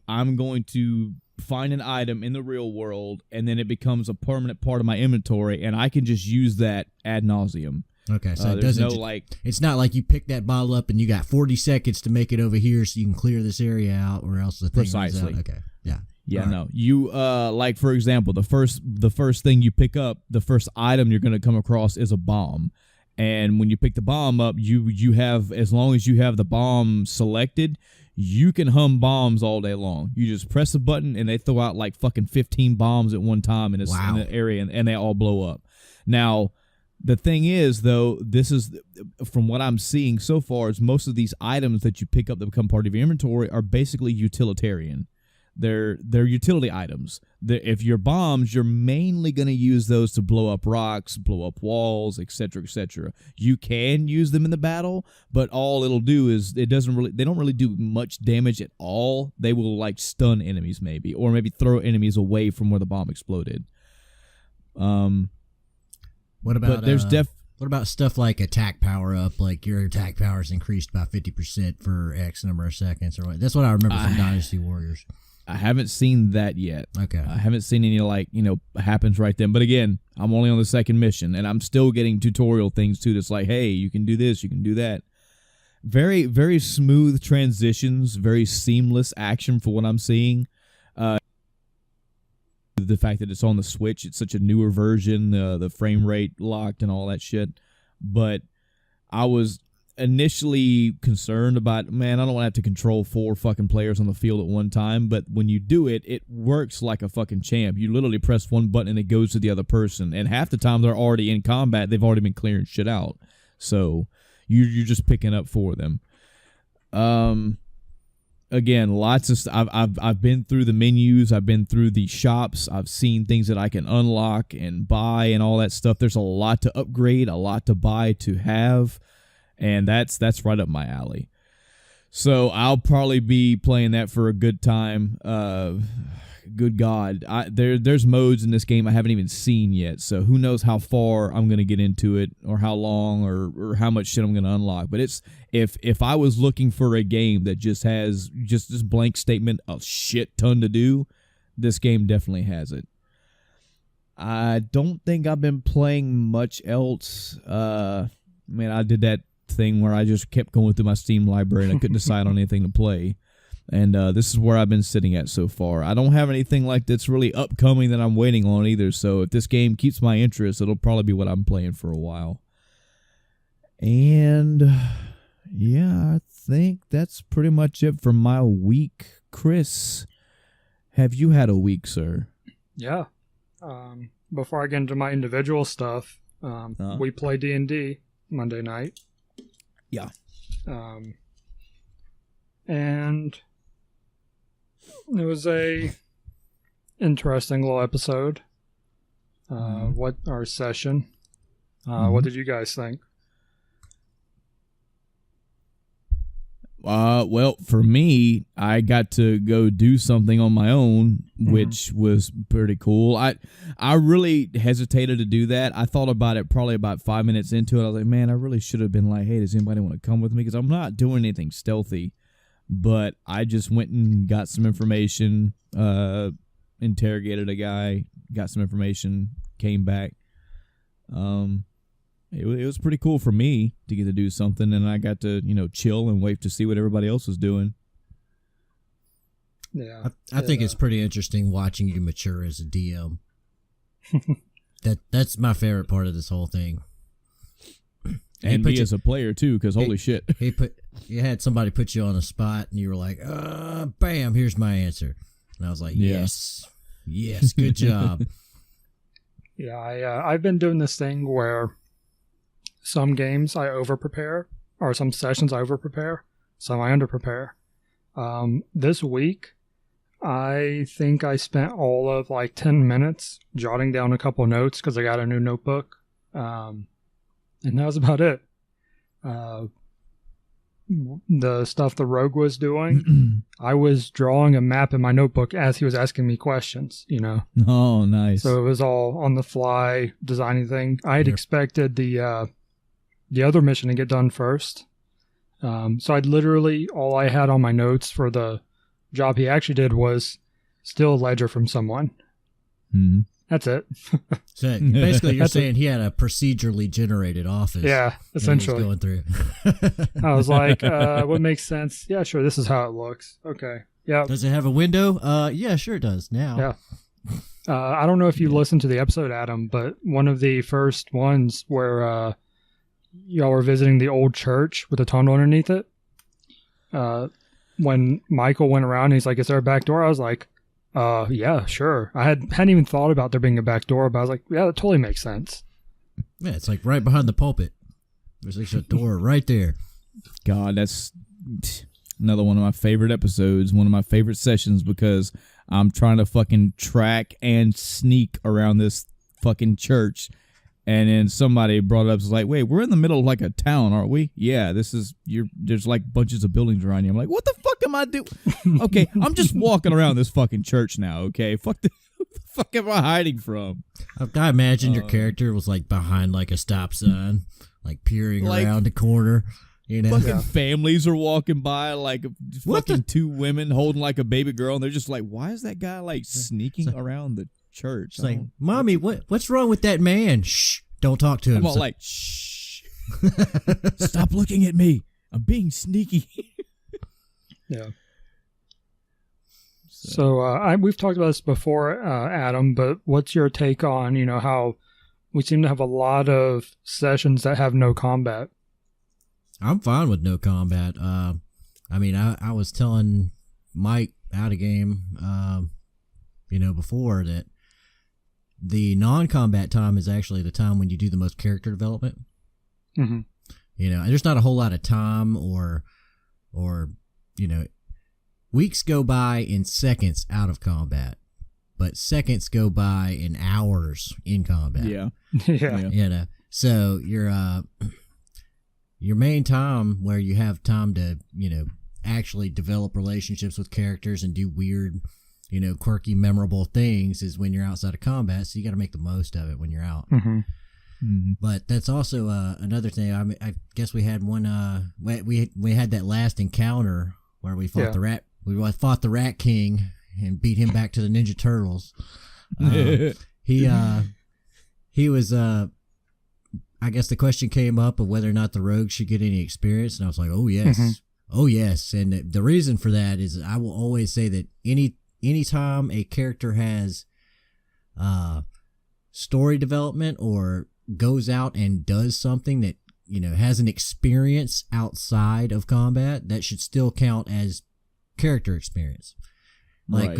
I'm going to find an item in the real world, and then it becomes a permanent part of my inventory, and I can just use that ad nauseum. Okay, so it doesn't. It's not like you pick that bottle up and you got 40 seconds to make it over here, so you can clear this area out, or else the thing runs out. Okay, yeah. Yeah, no. You like, for example, the first thing you pick up, the first item you're going to come across is a bomb. And when you pick the bomb up, you have, as long as you have the bomb selected, you can hum bombs all day long. You just press a button and they throw out like fucking 15 bombs at one time in an area, and they all blow up. Now, the thing is, though, this is, from what I'm seeing so far, is most of these items that you pick up that become part of your inventory are basically utilitarian. They're utility items. If you're bombs, you're mainly going to use those to blow up rocks, blow up walls, etc., etc. You can use them in the battle, but all it'll do is they don't really do much damage at all. They will like stun enemies maybe, or maybe throw enemies away from where the bomb exploded. What about stuff like attack power up? Like your attack power is increased by 50% for X number of seconds, or what? That's what I remember from Dynasty Warriors. I haven't seen that yet. Okay. I haven't seen any happens right then. But again, I'm only on the second mission, and I'm still getting tutorial things too. That's like, hey, you can do this, you can do that. Very, very smooth transitions, very seamless action for what I'm seeing. The fact that it's on the Switch, it's such a newer version, the frame rate locked and all that shit. But initially concerned about, man, I don't want to have to control 4 fucking players on the field at one time, but when you do it, it works like a fucking champ. You literally press one button and it goes to the other person, and half the time they're already in combat. They've already been clearing shit out, so you're just picking up for them. Again, lots of I've been through the menus, I've been through the shops, I've seen things that I can unlock and buy and all that stuff. There's a lot to upgrade, a lot to buy, to have, and that's right up my alley. So I'll probably be playing that for a good time. Good God, there's modes in this game I haven't even seen yet, so who knows how far I'm gonna get into it, or how long, or how much shit I'm gonna unlock. But it's if I was looking for a game that just has just this blank statement, a shit ton to do, this game definitely has it. I don't think I've been playing much else. Man, I did that thing where I just kept going through my Steam library and I couldn't decide on anything to play. And this is where I've been sitting at so far. I don't have anything like that's really upcoming that I'm waiting on either. So if this game keeps my interest, it'll probably be what I'm playing for a while. And yeah, I think that's pretty much it for my week. Chris, have you had a week, sir? Yeah. Before I get into my individual stuff, we play D&D Monday night. Yeah. And it was a interesting little episode. What our session? What did you guys think? Well, for me, I got to go do something on my own, which was pretty cool. I really hesitated to do that. I thought about it probably about 5 minutes into it. I was like, man, I really should have been like, hey, does anybody want to come with me? Because I'm not doing anything stealthy. But I just went and got some information, interrogated a guy, got some information, came back. It was pretty cool for me to get to do something, and I got to, chill and wait to see what everybody else was doing. Yeah, I think it's pretty interesting watching you mature as a DM. That's my favorite part of this whole thing. And me as a player too, because holy shit, you had somebody put you on a spot, and you were like, "Bam, here's my answer," and I was like, "Yes, good job." Yeah, I've been doing this thing where some games I over-prepare, or some sessions I over-prepare, some I under-prepare. This week, I think I spent all of like 10 minutes jotting down a couple notes because I got a new notebook. And that was about it. The stuff the rogue was doing, I was drawing a map in my notebook as he was asking me questions, Oh, nice. So it was all on the fly, designing thing. I had expected the other mission to get done first. So I'd literally, all I had on my notes for the job he actually did was steal a ledger from someone. Mm-hmm. That's it. So basically, you're saying he had a procedurally generated office. Yeah, essentially. Going through. I was like, what makes sense? Yeah, sure. This is how it looks. Okay. Yeah. Does it have a window? Yeah, sure it does now. Yeah. I don't know if you listened to the episode, Adam, but one of the first ones where y'all were visiting the old church with a tunnel underneath it. When Michael went around and he's like, is there a back door? I was like, yeah, sure. I hadn't even thought about there being a back door, but I was like, yeah, that totally makes sense. Yeah, it's like right behind the pulpit. There's like a door right there. God, that's another one of my favorite episodes, one of my favorite sessions, because I'm trying to fucking track and sneak around this fucking church. And then somebody brought it up, was like, wait, we're in the middle of like a town, aren't we? Yeah, there's like bunches of buildings around you. I'm like, what the fuck am I doing? Okay, I'm just walking around this fucking church now, okay? What the fuck am I hiding from? I imagine your character was like behind like a stop sign, like peering around the corner. Fucking families are walking by, like fucking two women holding like a baby girl, and they're just like, why is that guy like sneaking around the church? It's like, Mommy, what's wrong with that man? Shh, don't talk to him. I'm all like, shh, stop looking at me. I'm being sneaky. Yeah. So we've talked about this before, Adam, but what's your take on, how we seem to have a lot of sessions that have no combat? I'm fine with no combat. I mean, I was telling Mike out of game, before that the non-combat time is actually the time when you do the most character development. Mm-hmm. There's not a whole lot of time or weeks go by in seconds out of combat, but seconds go by in hours in combat. Yeah. Yeah. So your main time where you have time to, actually develop relationships with characters and do weird, quirky, memorable things is when you're outside of combat. So you got to make the most of it when you're out. Mm-hmm. Mm-hmm. But that's also another thing. I guess we had one. We had that last encounter where we fought the rat. We fought the Rat King and beat him back to the Ninja Turtles. He was. I guess the question came up of whether or not the rogue should get any experience, and I was like, "Oh yes, oh yes." And the reason for that is I will always say that anytime a character has story development or goes out and does something that has an experience outside of combat, that should still count as character experience. Like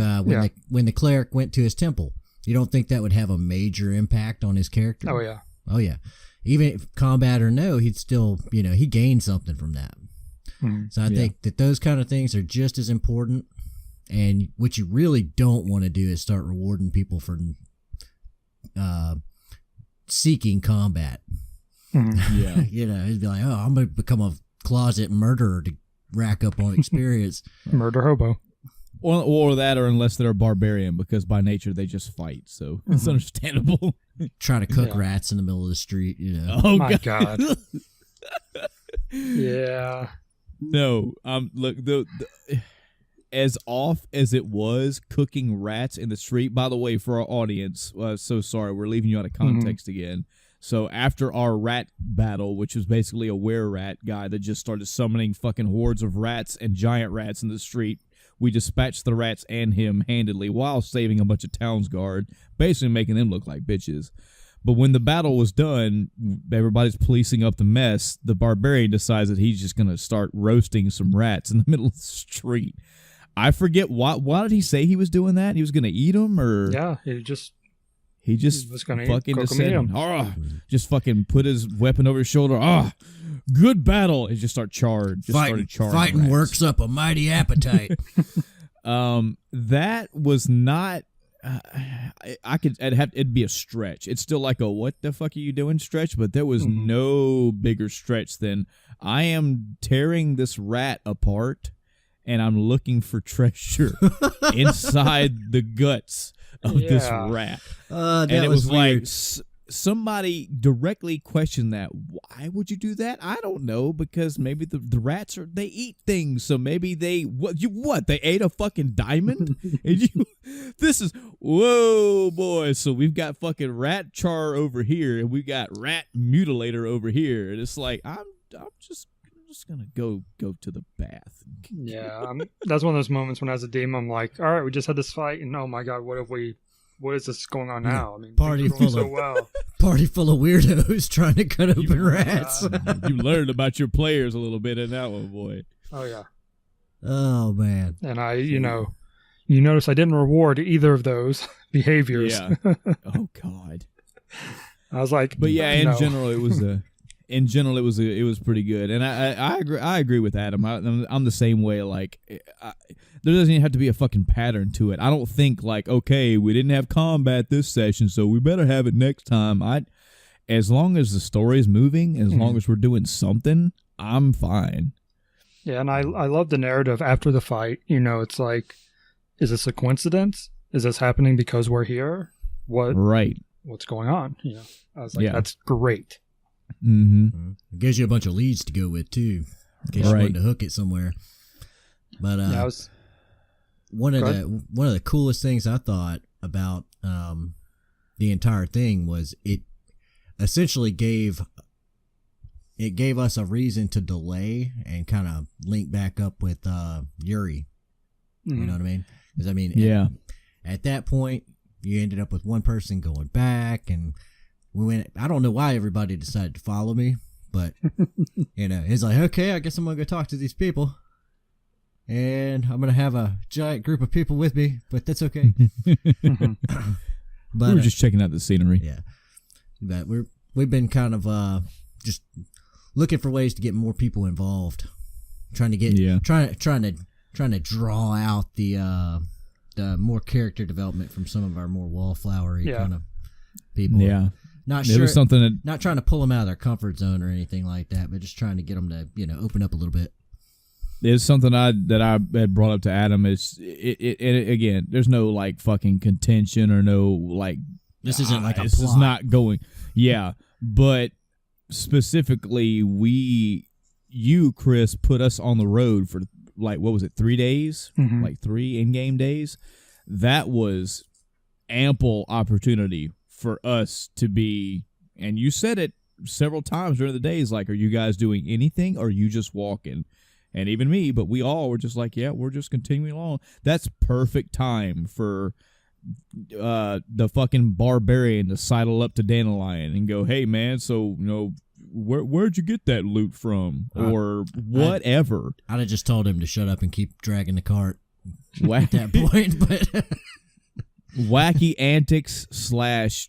when the cleric went to his temple, you don't think that would have a major impact on his character? Oh yeah. Even if combat or no, he'd still, he gained something from that. Mm-hmm. So I think that those kind of things are just as important. And what you really don't want to do is start rewarding people for seeking combat. Yeah. It'd be like, oh, I'm going to become a closet murderer to rack up on experience. Murder hobo. Or that, or unless they're a barbarian, because by nature they just fight, so it's understandable. Try to cook rats in the middle of the street, Oh my God. Yeah. No, look, the as off as it was cooking rats in the street. By the way, for our audience, so sorry, we're leaving you out of context again. So after our rat battle, which was basically a were-rat guy that just started summoning fucking hordes of rats and giant rats in the street, we dispatched the rats and him handedly while saving a bunch of townsguard, basically making them look like bitches. But when the battle was done, everybody's policing up the mess. The barbarian decides that he's just going to start roasting some rats in the middle of the street. I forget why did he say he was doing that? He was going to eat them, or yeah, he just was going to fucking just said, just fucking put his weapon over his shoulder. Good battle. It just started charring. Fighting rats. Works up a mighty appetite. That was not. It'd be a stretch. It's still like a what the fuck are you doing stretch, but there was no bigger stretch than I am tearing this rat apart and I'm looking for treasure inside the guts of this rat. And it was weird. like somebody directly questioned that. Why would you do that? I don't know, because maybe the rats they eat things, so maybe they they ate a fucking diamond. And this is whoa boy. So we've got fucking rat char over here, and we got rat mutilator over here, and it's like I'm just gonna go to the bath. Yeah, that's one of those moments when as a DM I'm like, all right, we just had this fight, and oh my God, what is this going on now? I mean, party full of weirdos trying to cut open rats. You learned about your players a little bit in that one, boy. Oh yeah. Oh man. And you notice I didn't reward either of those behaviors. Yeah. Oh God. I was like, but yeah, in general, it was pretty good, and I agree with Adam. I'm the same way. Like, there doesn't even have to be a fucking pattern to it. I don't think like, okay, we didn't have combat this session, so we better have it next time. As long as the story's moving, as long as we're doing something, I'm fine. Yeah, and I love the narrative after the fight. It's like, is this a coincidence? Is this happening because we're here? What's going on? I was like, that's great. Mm-hmm. It gives you a bunch of leads to go with too, in case you wanted to hook it somewhere. But one of the coolest things I thought about the entire thing was it essentially gave us a reason to delay and kind of link back up with Yuri. You know what I mean? Because at that point you ended up with one person going back, and we went. I don't know why everybody decided to follow me, But, he's like, okay, I guess I'm going to go talk to these people. And I'm going to have a giant group of people with me, but that's okay. But we were just checking out the scenery. Yeah. But we've been kind of just looking for ways to get more people involved. Trying to draw out the more character development from some of our more wallflowery kind of people. Yeah. Not sure. It was something that, not trying to pull them out of their comfort zone or anything like that, but just trying to get them to, open up a little bit. It's something that I had brought up to Adam. Again, there's no like fucking contention or no like. This isn't like a this plot. is not going. Yeah, but specifically, you, Chris, put us on the road for like, what was it, 3 days? Mm-hmm. Like 3 in-game days. That was ample opportunity for us to be, and you said it several times during the days, like, are you guys doing anything or are you just walking? And even me, but we all were just like, yeah, we're just continuing along. That's perfect time for the fucking barbarian to sidle up to Dandelion and go, hey, man, so, where'd you get that loot from? Or whatever. I'd have just told him to shut up and keep dragging the cart at that point, but... Wacky antics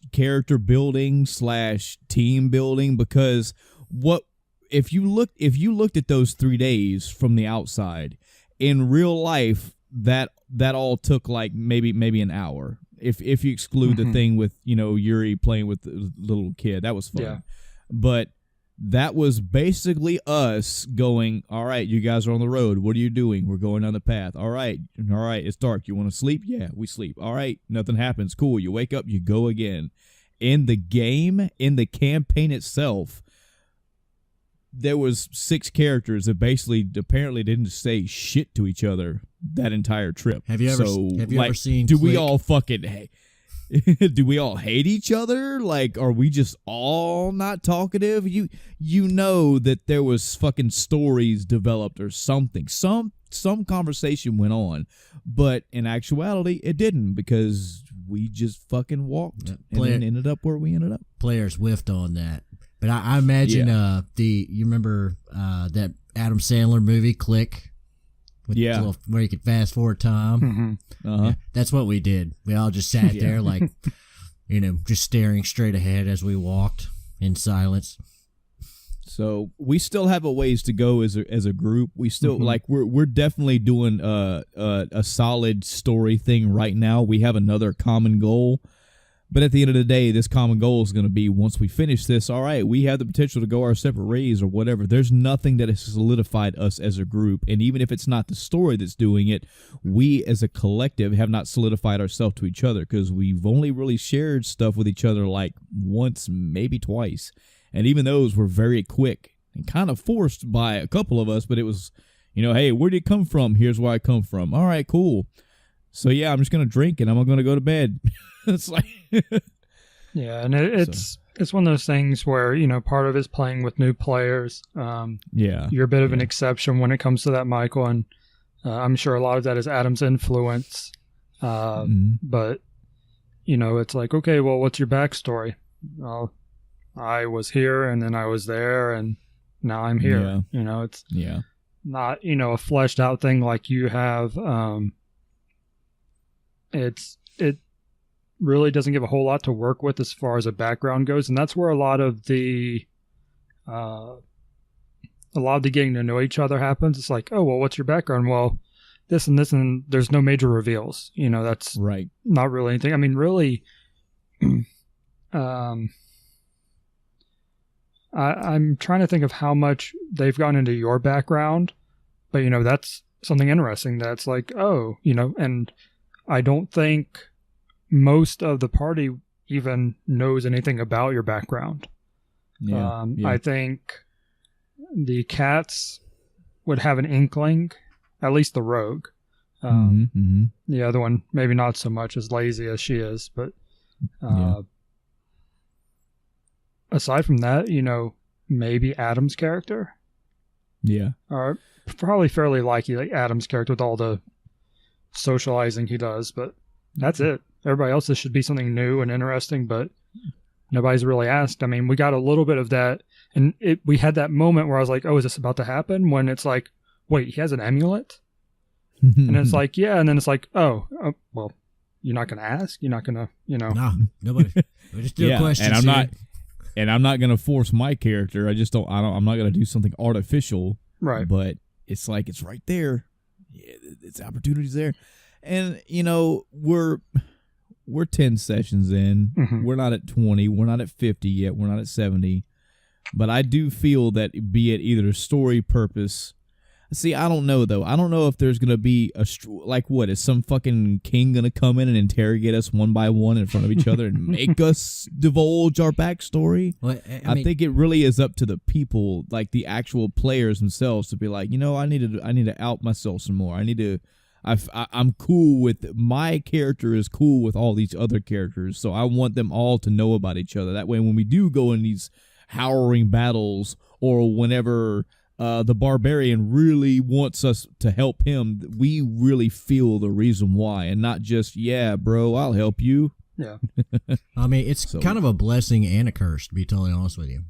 / character building / team building, because if you looked at those 3 days from the outside, in real life that all took like maybe an hour, if you exclude the thing with Yuri playing with the little kid. That was fun. Yeah. But that was basically us going, all right, you guys are on the road. What are you doing? We're going down the path. All right, it's dark. You want to sleep? Yeah, we sleep. All right, nothing happens. Cool. You wake up, you go again. In the game, in the campaign itself, there was 6 characters that basically apparently didn't say shit to each other that entire trip. Have you ever seen? Do we all fucking? Do we all hate each other? Like, are we just all not talkative? You know that there was fucking stories developed or something. Some conversation went on, but in actuality, it didn't, because we just fucking walked and then ended up where we ended up. Players whiffed on that, but I imagine you remember that Adam Sandler movie Click. Where you could fast forward time. Mm-hmm. Uh-huh. Yeah, that's what we did. We all just sat there like, just staring straight ahead as we walked in silence. So we still have a ways to go as a group. We still we're definitely doing a solid story thing right now. We have another common goal. But at the end of the day, this common goal is going to be, once we finish this, all right, we have the potential to go our separate ways or whatever. There's nothing that has solidified us as a group. And even if it's not the story that's doing it, we as a collective have not solidified ourselves to each other, because we've only really shared stuff with each other like once, maybe twice. And even those were very quick and kind of forced by a couple of us. But it was, hey, where did it come from? Here's where I come from. All right, cool. So, yeah, I'm just going to drink and I'm going to go to bed. It's like... Yeah, and it's one of those things where, part of it's playing with new players. You're a bit of an exception when it comes to that, Michael, and I'm sure a lot of that is Adam's influence. But, it's like, okay, well, what's your backstory? Well, I was here, and then I was there, and now I'm here. Yeah. It's not, a fleshed out thing like you have. It really doesn't give a whole lot to work with as far as a background goes, and that's where a lot of the getting to know each other happens. It's like, oh, well, what's your background? Well, this and this, and there's no major reveals. That's right. Not really anything. I mean, really, I'm trying to think of how much they've gone into your background, but that's something interesting. That's like, oh, and I don't think most of the party even knows anything about your background. I think the cats would have an inkling, at least the rogue. The other one, maybe not so much, as lazy as she is, but aside from that, maybe Adam's character. Yeah. Or probably fairly likely like Adam's character with all the socializing he does, but that's it. Everybody else's should be something new and interesting, but nobody's really asked. I mean, we got a little bit of that, and we had that moment where I was like, oh, is this about to happen? When it's like, wait, he has an amulet? And it's like, yeah, and then it's like, oh well, you're not going to ask? You're not going to, No, nobody. We just do questions. And I'm not going to force my character. I'm not going to do something artificial. Right. But it's like, it's right there. Yeah, it's opportunities there. And, we're 10 sessions in. Mm-hmm. We're not at 20. We're not at 50 yet. We're not at 70. But I do feel that be it either story purpose. See, I don't know, though. I don't know if there's going to be is some fucking king going to come in and interrogate us one by one in front of each other and make us divulge our backstory? Well, I think it really is up to the people, like the actual players themselves, to be like, I need to out myself some more. I'm cool with, my character is cool with all these other characters, so I want them all to know about each other. That way, when we do go in these harrowing battles, or whenever the barbarian really wants us to help him, we really feel the reason why, and not just, yeah, bro, I'll help you. Yeah. I mean, it's kind of a blessing and a curse, to be totally honest with you.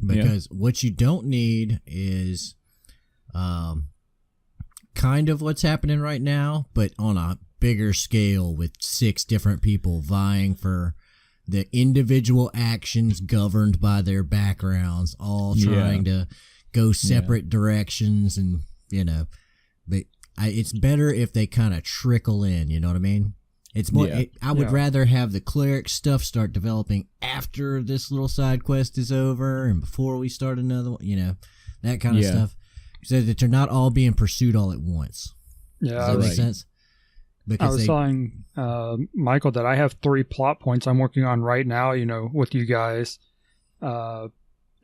Because what you don't need is kind of what's happening right now, but on a bigger scale with 6 different people vying for the individual actions governed by their backgrounds, all trying to go separate directions, and but it's better if they kind of trickle in. You know what I mean? It's more. I would rather have the cleric stuff start developing after this little side quest is over and before we start another one. That kind of stuff, so that they're not all being pursued all at once. Yeah, does that make sense? Because I was telling Michael that I have 3 plot points I'm working on right now. With you guys, and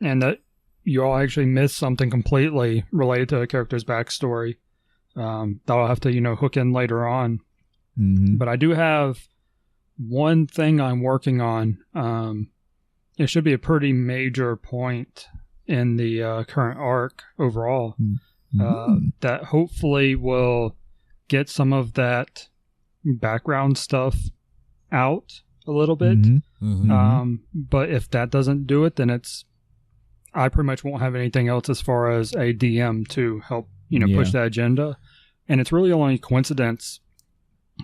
that you all actually missed something completely related to a character's backstory that I'll have to, hook in later on. Mm-hmm. But I do have one thing I'm working on. It should be a pretty major point in the current arc overall that hopefully will get some of that background stuff out a little bit. Mm-hmm. Mm-hmm. But if that doesn't do it, then I pretty much won't have anything else as far as a DM to help, push that agenda. And it's really only coincidence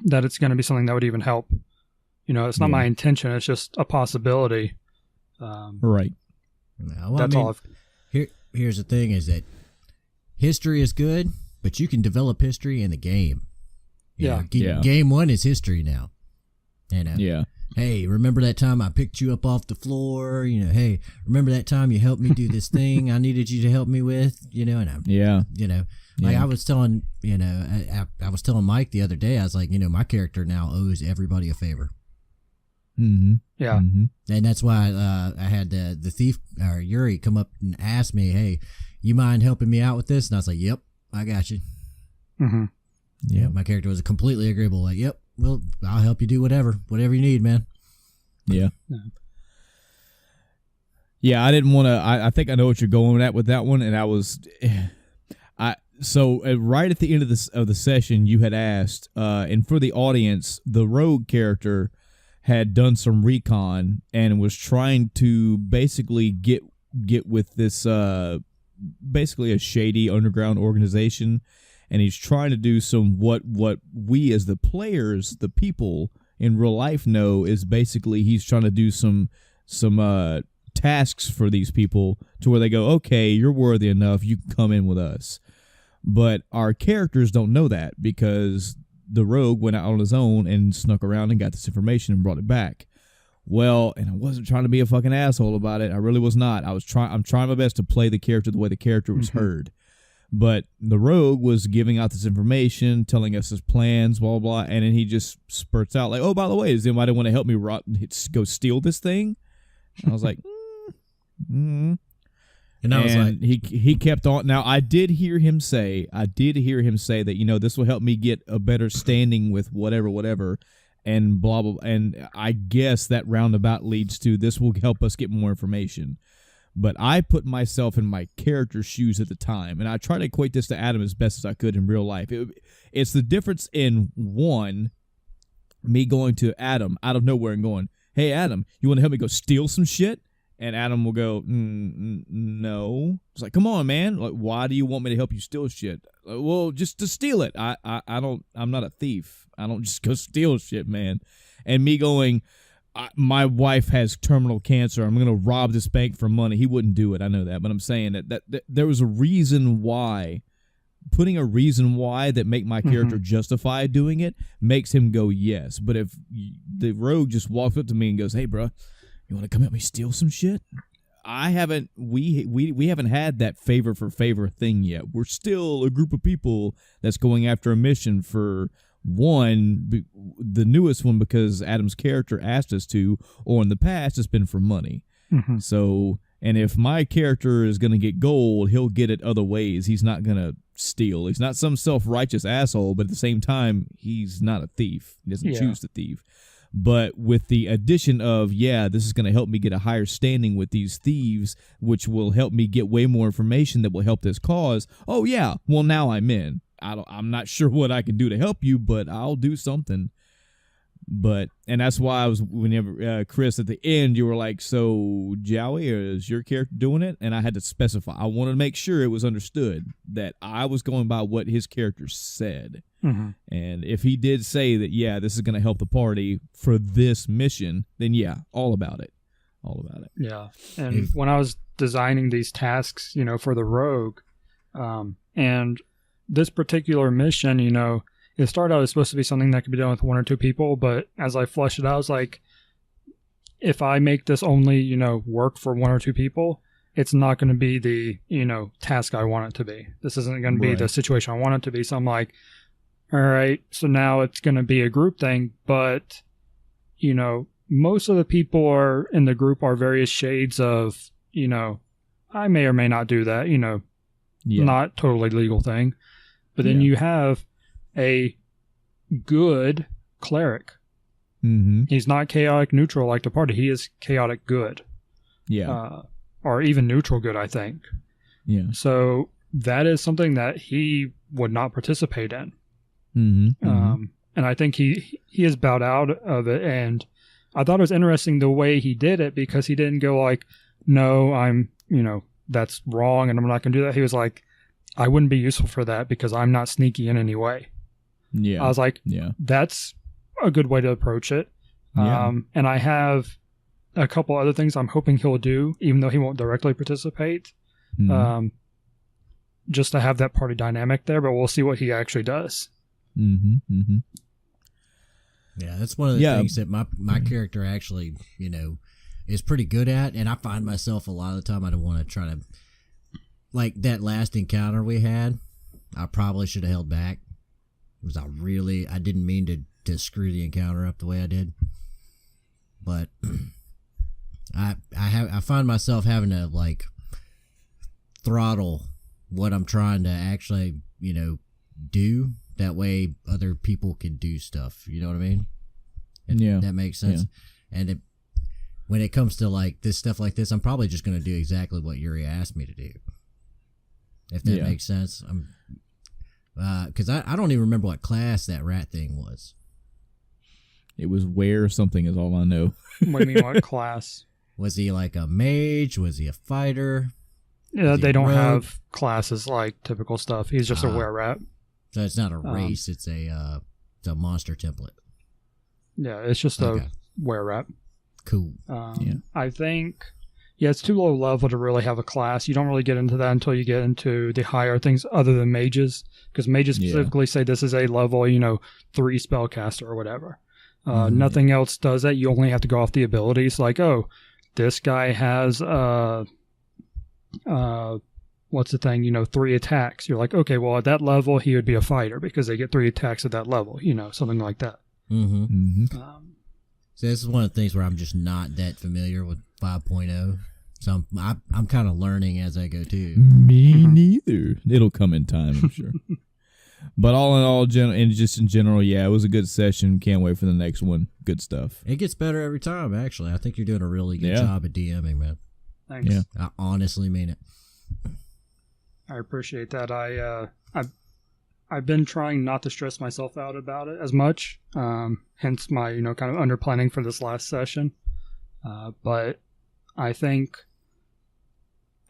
that it's going to be something that would even help. It's not my intention. It's just a possibility. Right. Well, that's all. Here's the thing: is that history is good, but you can develop history in the game. Game 1 is history now. Yeah. Hey, remember that time I picked you up off the floor? Hey, remember that time you helped me do this thing I needed you to help me with? Like I was telling, I was telling Mike the other day, I was like, my character now owes everybody a favor. Mm-hmm. Yeah. Mm-hmm. And that's why I had the thief, or Yuri, come up and ask me, hey, you mind helping me out with this? And I was like, yep, I got you. Mm-hmm. Yeah, my character was completely agreeable. Like, yep, well, I'll help you do whatever you need, man. Yeah. Yeah, I didn't want to. I think I know what you're going at with that one, and right at the end of the session, you had asked, and for the audience, the rogue character had done some recon and was trying to basically get with this basically a shady underground organization. And he's trying to do some what we as the players, the people in real life know is basically he's trying to do some tasks for these people to where they go, okay, you're worthy enough, you can come in with us. But our characters don't know that because the rogue went out on his own and snuck around and got this information and brought it back. Well, and I wasn't trying to be a fucking asshole about it. I really was not. I'm trying my best to play the character the way the character was heard. But the rogue was giving out this information, telling us his plans, blah, blah, blah, and then he just spurts out like, oh, by the way, does anybody want to help me go steal this thing? And I was like, And I was like, he kept on. Now, I did hear him say that, this will help me get a better standing with whatever, and blah, blah, blah. And I guess that roundabout leads to this will help us get more information. But I put myself in my character's shoes at the time, and I try to equate this to Adam as best as I could in real life. It's the difference in, one, me going to Adam out of nowhere and going, hey, Adam, you want to help me go steal some shit? And Adam will go, no. It's like, come on, man. Like, why do you want me to help you steal shit? Like, well, just to steal it. I'm not a thief. I don't just go steal shit, man. And me going, my wife has terminal cancer. I'm going to rob this bank for money. He wouldn't do it. I know that. But I'm saying that there was a reason why. Putting a reason why that make my character justify doing it makes him go yes. But if the rogue just walks up to me and goes, hey, bro, you want to come help me steal some shit? We haven't had that favor for favor thing yet. We're still a group of people that's going after a mission for one, the newest one because Adam's character asked us to, or in the past it's been for money. So, and if my character is going to get gold, he'll get it other ways. He's not going to steal. He's not some self-righteous asshole, but at the same time, he's not a thief. He doesn't choose to thieve. But with the addition of, this is going to help me get a higher standing with these thieves, which will help me get way more information that will help this cause. Oh, yeah. Well, now I'm in. I'm not sure what I can do to help you, but I'll do something. And that's why I was, whenever, Chris, at the end, you were like, so, Joey, is your character doing it? And I had to specify. I wanted to make sure it was understood that I was going by what his character said. And if he did say that, this is going to help the party for this mission, then all about it. All about it. Yeah. And when I was designing these tasks, for the rogue, and this particular mission, it started out as supposed to be something that could be done with one or two people, but as I fleshed it out, I was like, if I make this only, work for one or two people, it's not going to be the, task I want it to be. This isn't going to be the situation I want it to be. So I'm like, all right, so now it's going to be a group thing, but, most of the people are in the group are various shades of, I may or may not do that, not totally legal thing. But then you have a good cleric. He's not chaotic neutral like the party. He is chaotic good. Or even neutral good, I think. So that is something that he would not participate in. And I think he has bowed out of it. And I thought it was interesting the way he did it, because he didn't go like, no, I'm, that's wrong and I'm not going to do that. He was like, I wouldn't be useful for that because I'm not sneaky in any way. I was like, that's a good way to approach it. And I have a couple other things I'm hoping he'll do, even though he won't directly participate, just to have that party dynamic there, but we'll see what he actually does. Yeah, that's one of the things that my character actually, is pretty good at, and I find myself a lot of the time I don't want to try to, like that last encounter we had, I probably should have held back. Because I didn't mean to screw the encounter up the way I did. But I find myself having to like throttle what I'm trying to actually, do. That way other people can do stuff. You know what I mean? That makes sense. And when it comes to like this stuff like this, I'm probably just going to do exactly what Yuri asked me to do. If that makes sense. Because I don't even remember what class that rat thing was. It was where something is all I know. What do you mean, what class? Was he like a mage? Was he a fighter? Yeah, they don't have classes like typical stuff. He's just a were-rat. So it's not a race. It's a monster template. Yeah, it's just a were-rat. Cool. I think... Yeah, it's too low level to really have a class. You don't really get into that until you get into the higher things other than mages. Because mages specifically say this is a level, 3 spellcaster or whatever. Nothing else does that. You only have to go off the abilities. Like, this guy has, what's the thing? 3 attacks. You're like, okay, well, at that level, he would be a fighter because they get 3 attacks at that level. Something like that. So this is one of the things where I'm just not that familiar with 5.0. So I'm kind of learning as I go too. Me neither. It'll come in time, I'm sure. But all in all, in general, it was a good session. Can't wait for the next one. Good stuff. It gets better every time, actually. I think you're doing a really good job at DMing, man. Thanks. Yeah. I honestly mean it. I appreciate that. I've been trying not to stress myself out about it as much. Hence my, kind of under planning for this last session. But I think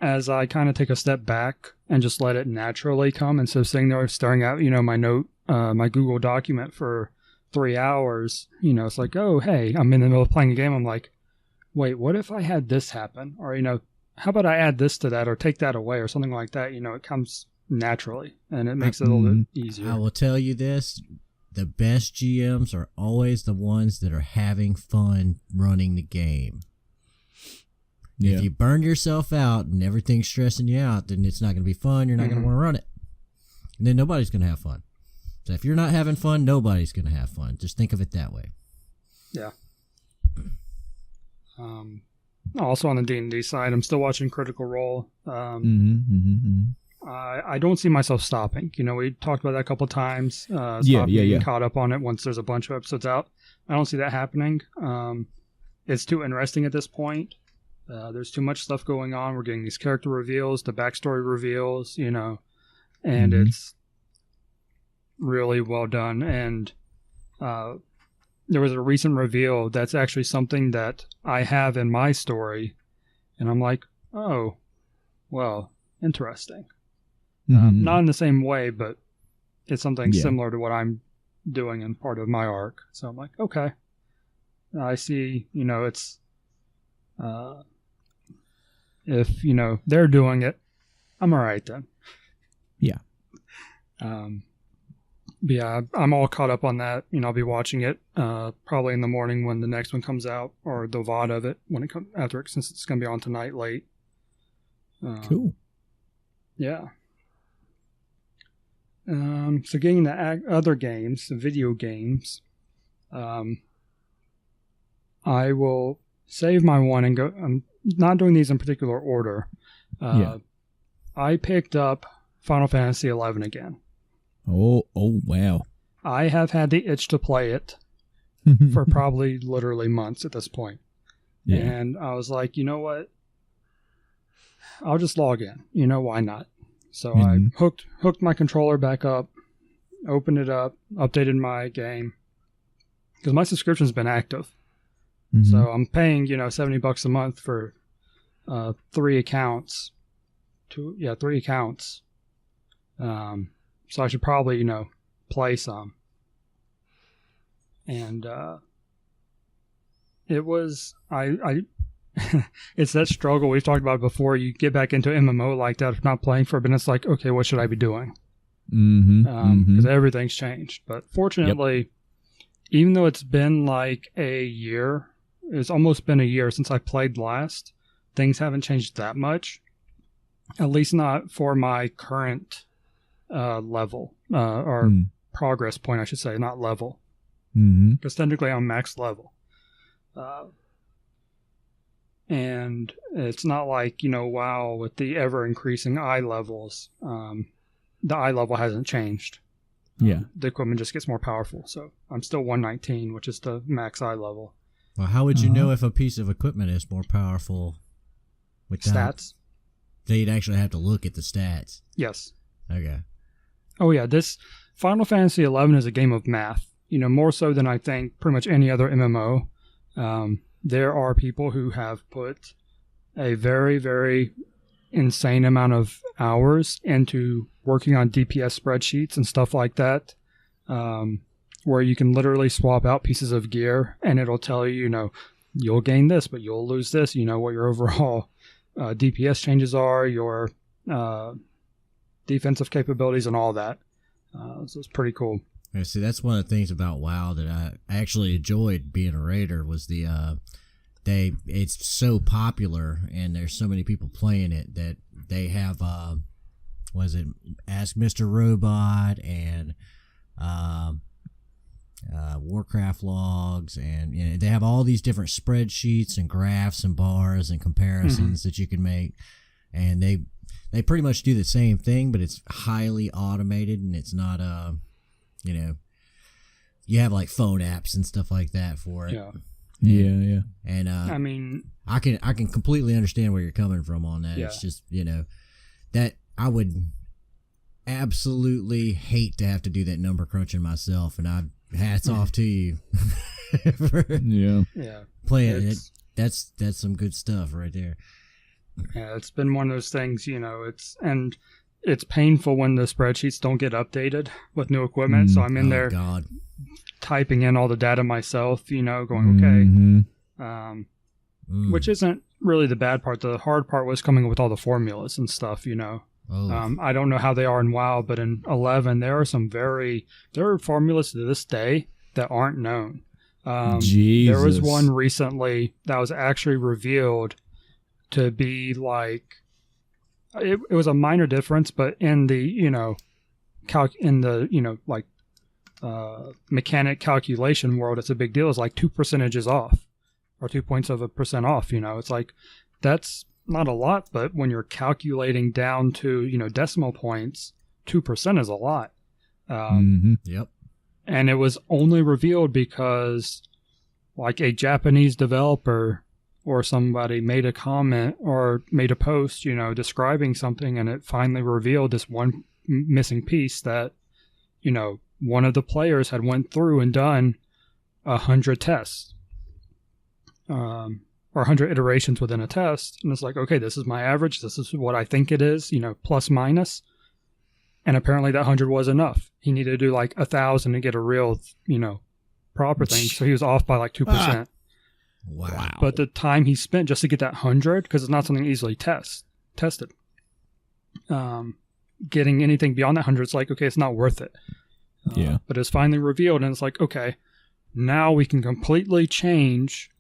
as I kind of take a step back and just let it naturally come instead of sitting there staring at, my Google document for 3 hours, it's like, oh, hey, I'm in the middle of playing a game. I'm like, wait, what if I had this happen? Or, how about I add this to that or take that away or something like that? It comes naturally and it makes it a little bit easier. I will tell you this. The best GMs are always the ones that are having fun running the game. Yeah. If you burn yourself out and everything's stressing you out, then it's not going to be fun. You're not going to want to run it. And then nobody's going to have fun. So if you're not having fun, nobody's going to have fun. Just think of it that way. Yeah. Also on the D&D side, I'm still watching Critical Role. I don't see myself stopping. We talked about that a couple of times. Getting caught up on it once there's a bunch of episodes out. I don't see that happening. It's too interesting at this point. There's too much stuff going on. We're getting these character reveals, the backstory reveals, and it's really well done. And there was a recent reveal that's actually something that I have in my story, and I'm like, oh, well, interesting. Not in the same way, but it's something similar to what I'm doing in part of my arc. So I'm like, okay, I see. It's if they're doing it, I'm all right then. Yeah. But yeah, I'm all caught up on that. I'll be watching it probably in the morning when the next one comes out, or the VOD of it when it comes after it, since it's going to be on tonight late. Cool. Yeah. So getting into other games, video games, I will save my one and go. I'm not doing these in particular order. I picked up Final Fantasy XI again. Oh, wow. I have had the itch to play it for probably literally months at this point. Yeah. And I was like, you know what? I'll just log in. Why not? So I hooked my controller back up, opened it up, updated my game, because my subscription's been active. So I'm paying, $70 a month for 3 accounts. 3 accounts. So I should probably, play some. And it was it's that struggle we've talked about before. You get back into MMO like that, if not playing for a bit, it's like, okay, what should I be doing? Because everything's changed. But fortunately, even though it's been like a year, it's almost been a year since I played last, things haven't changed that much. At least not for my current level, or progress point, I should say, not level. Because technically I'm max level. And it's not like, WoW with the ever-increasing eye levels. The eye level hasn't changed. Yeah. The equipment just gets more powerful. So I'm still 119, which is the max eye level. Well, how would you know if a piece of equipment is more powerful? Stats? So you'd actually have to look at the stats. Yes. Okay. Oh, yeah. This Final Fantasy XI is a game of math. More so than I think pretty much any other MMO. There are people who have put a very, very insane amount of hours into working on DPS spreadsheets and stuff like that, where you can literally swap out pieces of gear and it'll tell you, you'll gain this, but you'll lose this, what your overall DPS changes are, your defensive capabilities and all that. So it's pretty cool. Yeah, see, that's one of the things about WoW that I actually enjoyed being a raider was it's so popular and there's so many people playing it that they have Ask Mr. Robot and Warcraft logs, and they have all these different spreadsheets and graphs and bars and comparisons that you can make, and they pretty much do the same thing, but it's highly automated and it's not you have like phone apps and stuff like that for it. Yeah. And I mean, I can completely understand where you're coming from on that. Yeah. It's just, that I would absolutely hate to have to do that number crunching myself, and hats off to you for yeah. playing it. That's some good stuff right there. Yeah, it's been one of those things, it's painful when the spreadsheets don't get updated with new equipment. So I'm in there typing in all the data myself, going, okay. Which isn't really the bad part. The hard part was coming up with all the formulas and stuff, I don't know how they are in WoW, but in 11, there are formulas to this day that aren't known. Jesus. There was one recently that was actually revealed to be like, it was a minor difference, but in the, mechanic calculation world, it's a big deal. It's like 2% off, or 2 points of a percent off. It's like, that's not a lot, but when you're calculating down to, decimal points, 2% is a lot. Yep. And it was only revealed because like a Japanese developer or somebody made a comment or made a post, describing something, and it finally revealed this one missing piece that, one of the players had went through and done 100 tests, or 100 iterations within a test. And it's like, okay, this is my average. This is what I think it is, plus minus. And apparently that 100 was enough. He needed to do like 1,000 to get a real, proper thing. So he was off by like 2%. Wow. But the time he spent just to get that 100, because it's not something easily tested. Getting anything beyond that 100, it's like, okay, it's not worth it. Yeah. But it's finally revealed, and it's like, okay, now we can completely change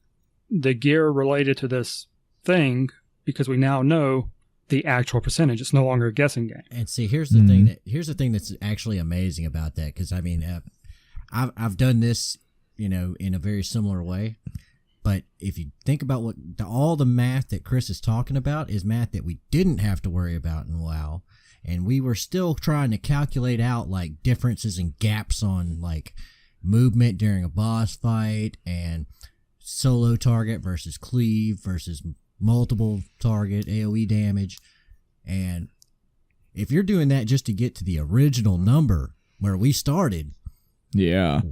the gear related to this thing because we now know the actual percentage. It's no longer a guessing game. And see, here's the thing that's actually amazing about that, because I mean, I've done this, in a very similar way. But if you think about all the math that Chris is talking about is math that we didn't have to worry about in WoW, and we were still trying to calculate out like differences and gaps on like movement during a boss fight and solo target versus cleave versus multiple target AoE damage. And if you're doing that just to get to the original number where we started, yeah,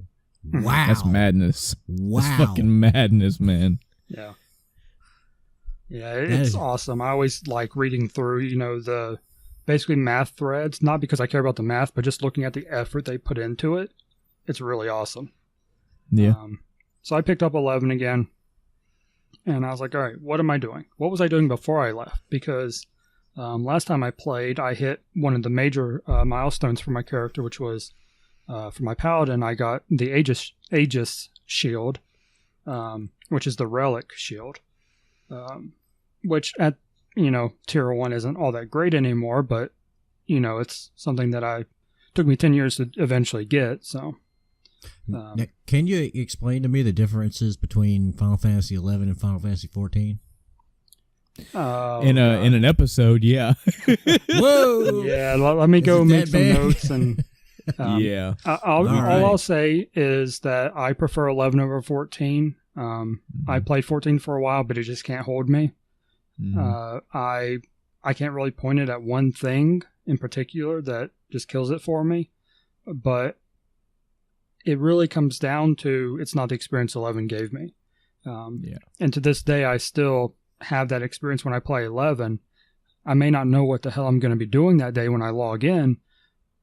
wow, that's madness. Wow, that's fucking madness, man. Yeah, it's awesome. I always like reading through, the basically math threads, not because I care about the math, but just looking at the effort they put into it. It's really awesome. Yeah. So I picked up 11 again, and I was like, all right, what am I doing? What was I doing before I left? Because last time I played, I hit one of the major milestones for my character, which was for my paladin, I got the Aegis shield, which is the relic shield, which at, tier 1 isn't all that great anymore, but, it's something that took me 10 years to eventually get, so... Now, can you explain to me the differences between Final Fantasy 11 and Final Fantasy 14? In an episode, yeah. Whoa! Yeah, let me go make some notes and... yeah. All I'll say is that I prefer 11 over 14. I played 14 for a while, but it just can't hold me. I can't really point it at one thing in particular that just kills it for me, but it really comes down to it's not the experience 11 gave me. And to this day, I still have that experience when I play 11. I may not know what the hell I'm going to be doing that day when I log in,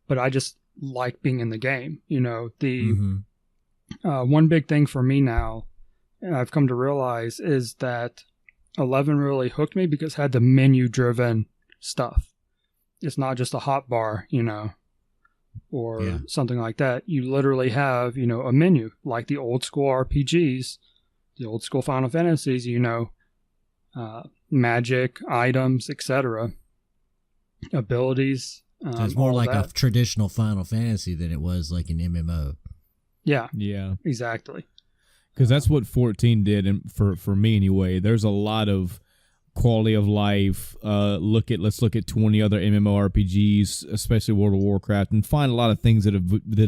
but I just like being in the game. One big thing for me now, and I've come to realize, is that 11 really hooked me because it had the menu-driven stuff. It's not just a hotbar, or something like that. You literally have, a menu, like the old school RPGs, the old school Final Fantasies, magic, items, etc., abilities. It's more like a traditional Final Fantasy than it was like an MMO. Yeah, exactly. Because that's what 14 did, and for me anyway. There's a lot of quality of life. Let's look at 20 other MMORPGs, especially World of Warcraft, and find a lot of things that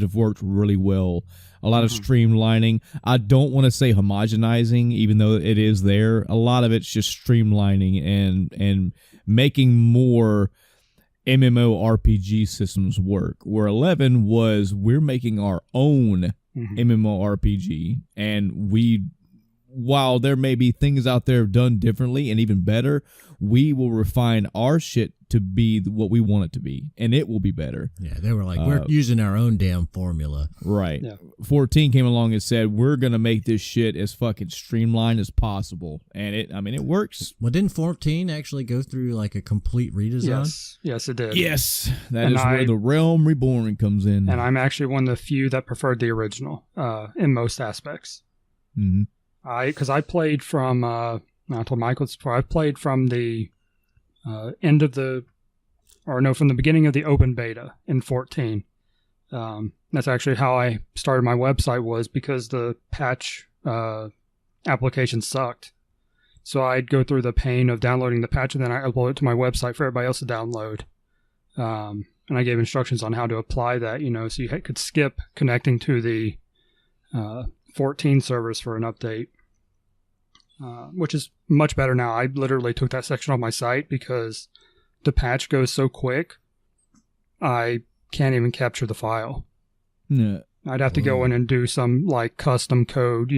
have worked really well. A lot of streamlining. I don't want to say homogenizing, even though it is there. A lot of it's just streamlining and making more MMORPG systems work. Where 11 was, we're making our own MMORPG, and we while there may be things out there done differently and even better, we will refine our shit to be what we want it to be, and it will be better. Yeah, they were like, we're using our own damn formula. Right. Yeah. 14 came along and said, we're going to make this shit as fucking streamlined as possible. And it works. Well, didn't 14 actually go through like a complete redesign? Yes, it did. Yes, that is where the Realm Reborn comes in. And I'm actually one of the few that preferred the original in most aspects. Mm-hmm. Because I played from, I told Michael this before, I played from the from the beginning of the open beta in 14. That's actually how I started my website, was because the patch application sucked. So I'd go through the pain of downloading the patch, and then I upload it to my website for everybody else to download. And I gave instructions on how to apply that, so you could skip connecting to the 14 servers for an update, which is much better now. I literally took that section off my site because the patch goes so quick, I can't even capture the file. Yeah. I'd have to go in and do some like custom code,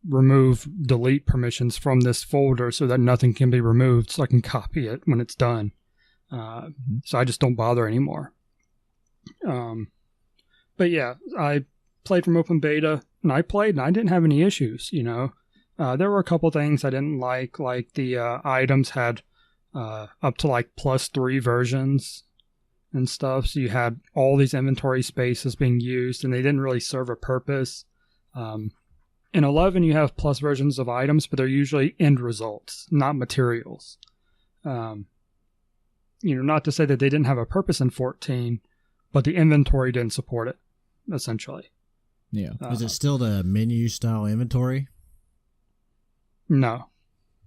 remove delete permissions from this folder so that nothing can be removed so I can copy it when it's done. So I just don't bother anymore. But yeah, I played from open beta, and I didn't have any issues, There were a couple things I didn't like the items had up to like +3 versions and stuff, so you had all these inventory spaces being used, and they didn't really serve a purpose. In 11, you have plus versions of items, but they're usually end results, not materials. Not to say that they didn't have a purpose in 14, but the inventory didn't support it, essentially. Yeah. Was it still the menu style inventory? No.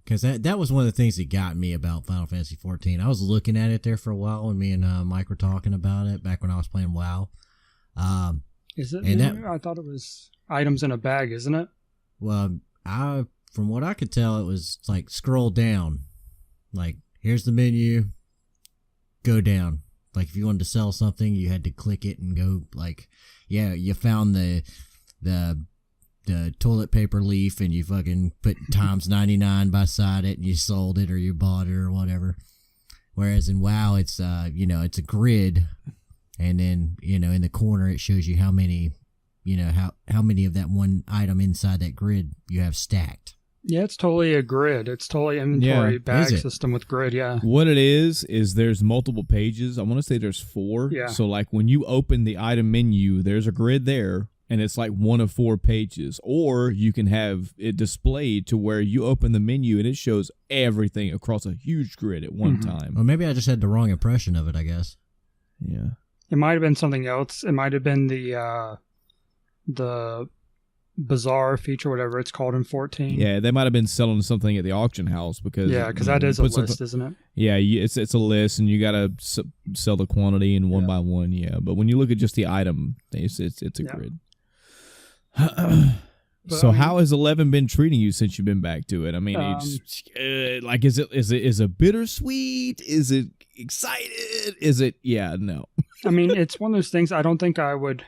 Because that was one of the things that got me about Final Fantasy 14. I was looking at it there for a while when me and Mike were talking about it back when I was playing WoW. Is it menu? I thought it was items in a bag, isn't it? Well, from what I could tell, it was like scroll down. Like, here's the menu, go down. Like, if you wanted to sell something, you had to click it and go, like, yeah, you found the toilet paper leaf and you fucking put times 99 beside it and you sold it or you bought it or whatever. Whereas in WoW, it's, it's a grid, and then, in the corner, it shows you how many, how many of that one item inside that grid you have stacked. Yeah, it's totally a grid. It's totally inventory bag system with grid, yeah. What it is there's multiple pages. I want to say there's 4. Yeah. So, like, when you open the item menu, there's a grid there, and it's like one of 4 pages. Or you can have it displayed to where you open the menu, and it shows everything across a huge grid at one time. Or maybe I just had the wrong impression of it, I guess. Yeah. It might have been something else. It might have been the Bazaar feature, whatever it's called in 14. Yeah, they might have been selling something at the auction house because that is a list, isn't it? Yeah, it's a list, and you got to sell the quantity in one by one. Yeah, but when you look at just the item, it's a grid. So how has 11 been treating you since you've been back to it? I mean, is it bittersweet? Is it excited? Is it no? I mean, it's one of those things I don't think I would.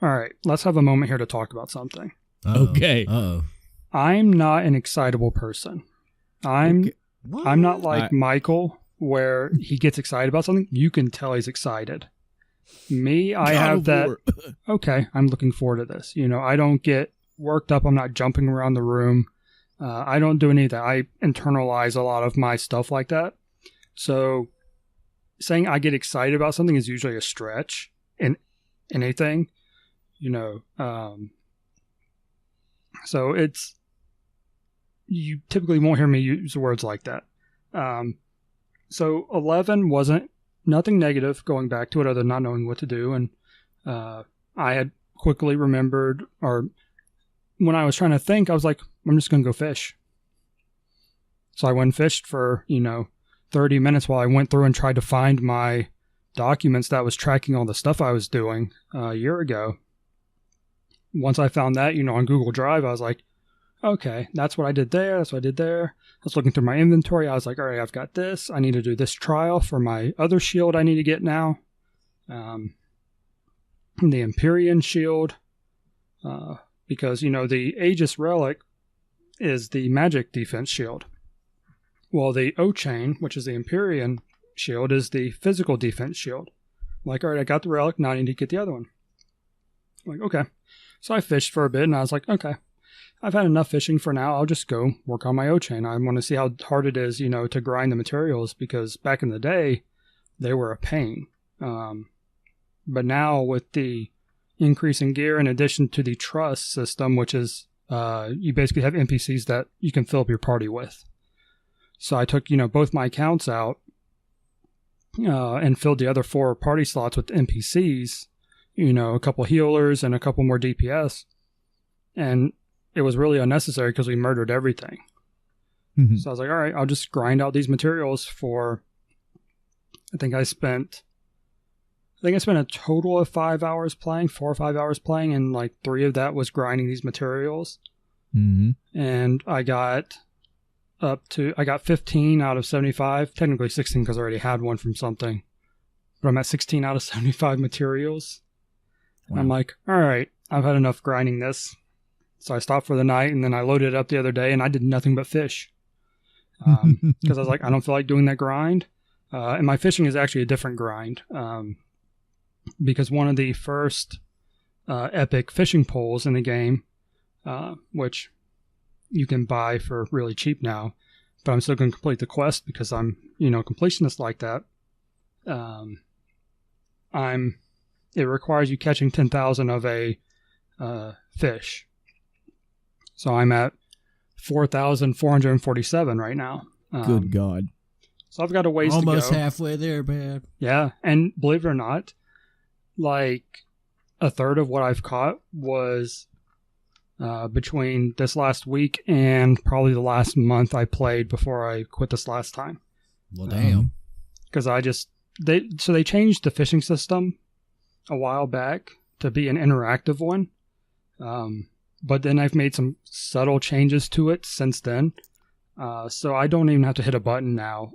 All right, let's have a moment here to talk about something. Uh-oh. Okay. Uh-oh. I'm not an excitable person. I'm not like Michael, where he gets excited about something. You can tell he's excited. Me, I have that. Okay, I'm looking forward to this. I don't get worked up. I'm not jumping around the room. I don't do any of that. I internalize a lot of my stuff like that. So saying I get excited about something is usually a stretch in anything. So it's, you typically won't hear me use words like that. So 11 wasn't nothing negative going back to it other than not knowing what to do. And I had quickly remembered, or when I was trying to think, I was like, I'm just going to go fish. So I went and fished for, 30 minutes while I went through and tried to find my documents that was tracking all the stuff I was doing a year ago. Once I found that, on Google Drive, I was like, okay, that's what I did there. That's what I did there. I was looking through my inventory. I was like, all right, I've got this. I need to do this trial for my other shield I need to get now. The Empyrean shield. because, the Aegis Relic is the magic defense shield. Well, the O-Chain, which is the Empyrean shield, is the physical defense shield. I'm like, all right, I got the Relic, now I need to get the other one. I'm like, okay. So I fished for a bit, and I was like, okay, I've had enough fishing for now. I'll just go work on my O-Chain. I want to see how hard it is, to grind the materials, because back in the day, they were a pain. But now with the increase in gear, in addition to the trust system, which is you basically have NPCs that you can fill up your party with. So I took, both my accounts out and filled the other 4 party slots with NPCs, a couple healers and a couple more DPS. And it was really unnecessary because we murdered everything. Mm-hmm. So I was like, all right, I'll just grind out these materials for, I think I spent a total of 5 hours playing, 4 or 5 hours playing, and like 3 of that was grinding these materials. Mm-hmm. And I got 15 out of 75, technically 16 because I already had one from something, but I'm at 16 out of 75 materials. Wow. I'm like, all right, I've had enough grinding this. So I stopped for the night, and then I loaded it up the other day, and I did nothing but fish. Because I was like, I don't feel like doing that grind. And my fishing is actually a different grind. Because one of the first epic fishing poles in the game, which you can buy for really cheap now, but I'm still going to complete the quest because I'm, completionist like that. It requires you catching 10,000 of a fish. So I'm at 4,447 right now. Good God. So I've got a ways to go. Almost halfway there, man. Yeah, and believe it or not, like a third of what I've caught was between this last week and probably the last month I played before I quit this last time. Well, damn. Because they changed the fishing system a while back to be an interactive one. But then I've made some subtle changes to it since then. So I don't even have to hit a button now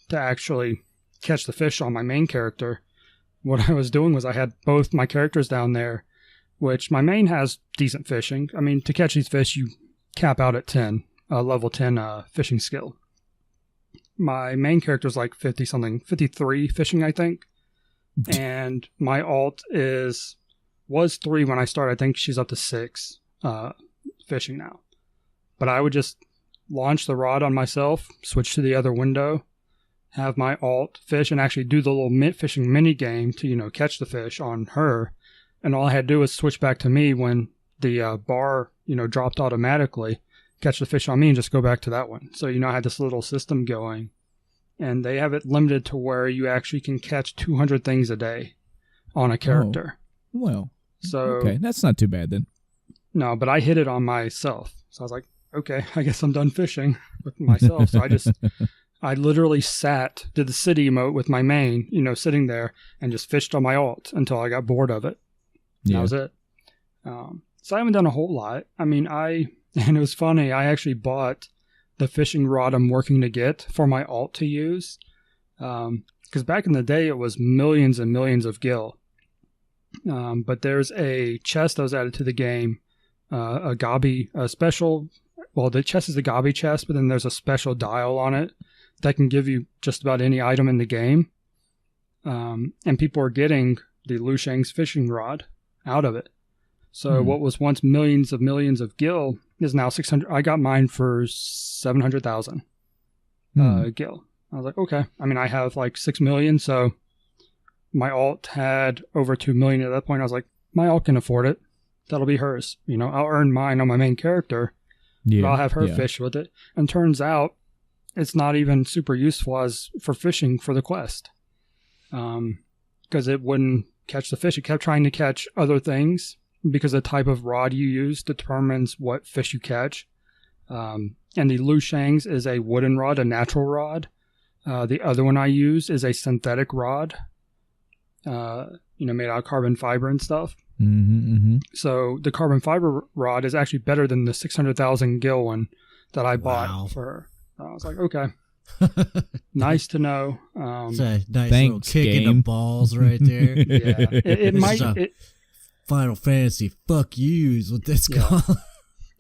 to actually catch the fish on my main character. What I was doing was I had both my characters down there, which my main has decent fishing. I mean, to catch these fish, you cap out at 10, level 10 fishing skill. My main character is like 53 fishing, I think. And my alt was 3 when I started. I think she's up to 6 fishing now. But I would just launch the rod on myself, switch to the other window, have my alt fish, and actually do the little fishing mini game to, catch the fish on her. And all I had to do was switch back to me when the bar, dropped automatically, catch the fish on me and just go back to that one. So, I had this little system going. And they have it limited to where you actually can catch 200 things a day on a character. Oh, well, so okay, that's not too bad then. No, but I hit it on myself. So I was like, okay, I guess I'm done fishing with myself. So I literally did the city emote with my main, sitting there and just fished on my alt until I got bored of it. Yeah. That was it. So I haven't done a whole lot. I mean, and it was funny, I actually bought the fishing rod I'm working to get for my alt to use. Because back in the day, it was millions and millions of gil. But there's a chest that was added to the game, a special, well, the chest is a Gabi chest, but then there's a special dial on it that can give you just about any item in the game. And people are getting the Lu Shang's fishing rod out of it. So what was once millions of gil is now 600. I got mine for 700,000 gil. I was like, okay. I mean, I have like 6 million, so my alt had over 2 million at that point. I was like, my alt can afford it. That'll be hers. I'll earn mine on my main character, but I'll have her fish with it. And turns out it's not even super useful as for fishing for the quest. Because it wouldn't catch the fish. It kept trying to catch other things because the type of rod you use determines what fish you catch. And the Lu Shang's is a wooden rod, a natural rod. The other one I use is a synthetic rod, made out of carbon fiber and stuff. So the carbon fiber rod is actually better than the 600,000 gil one that I bought for her. I was like, okay. Nice to know. It's a nice little kick in the balls right there. Yeah. It might... Final Fantasy. Fuck yous with this called.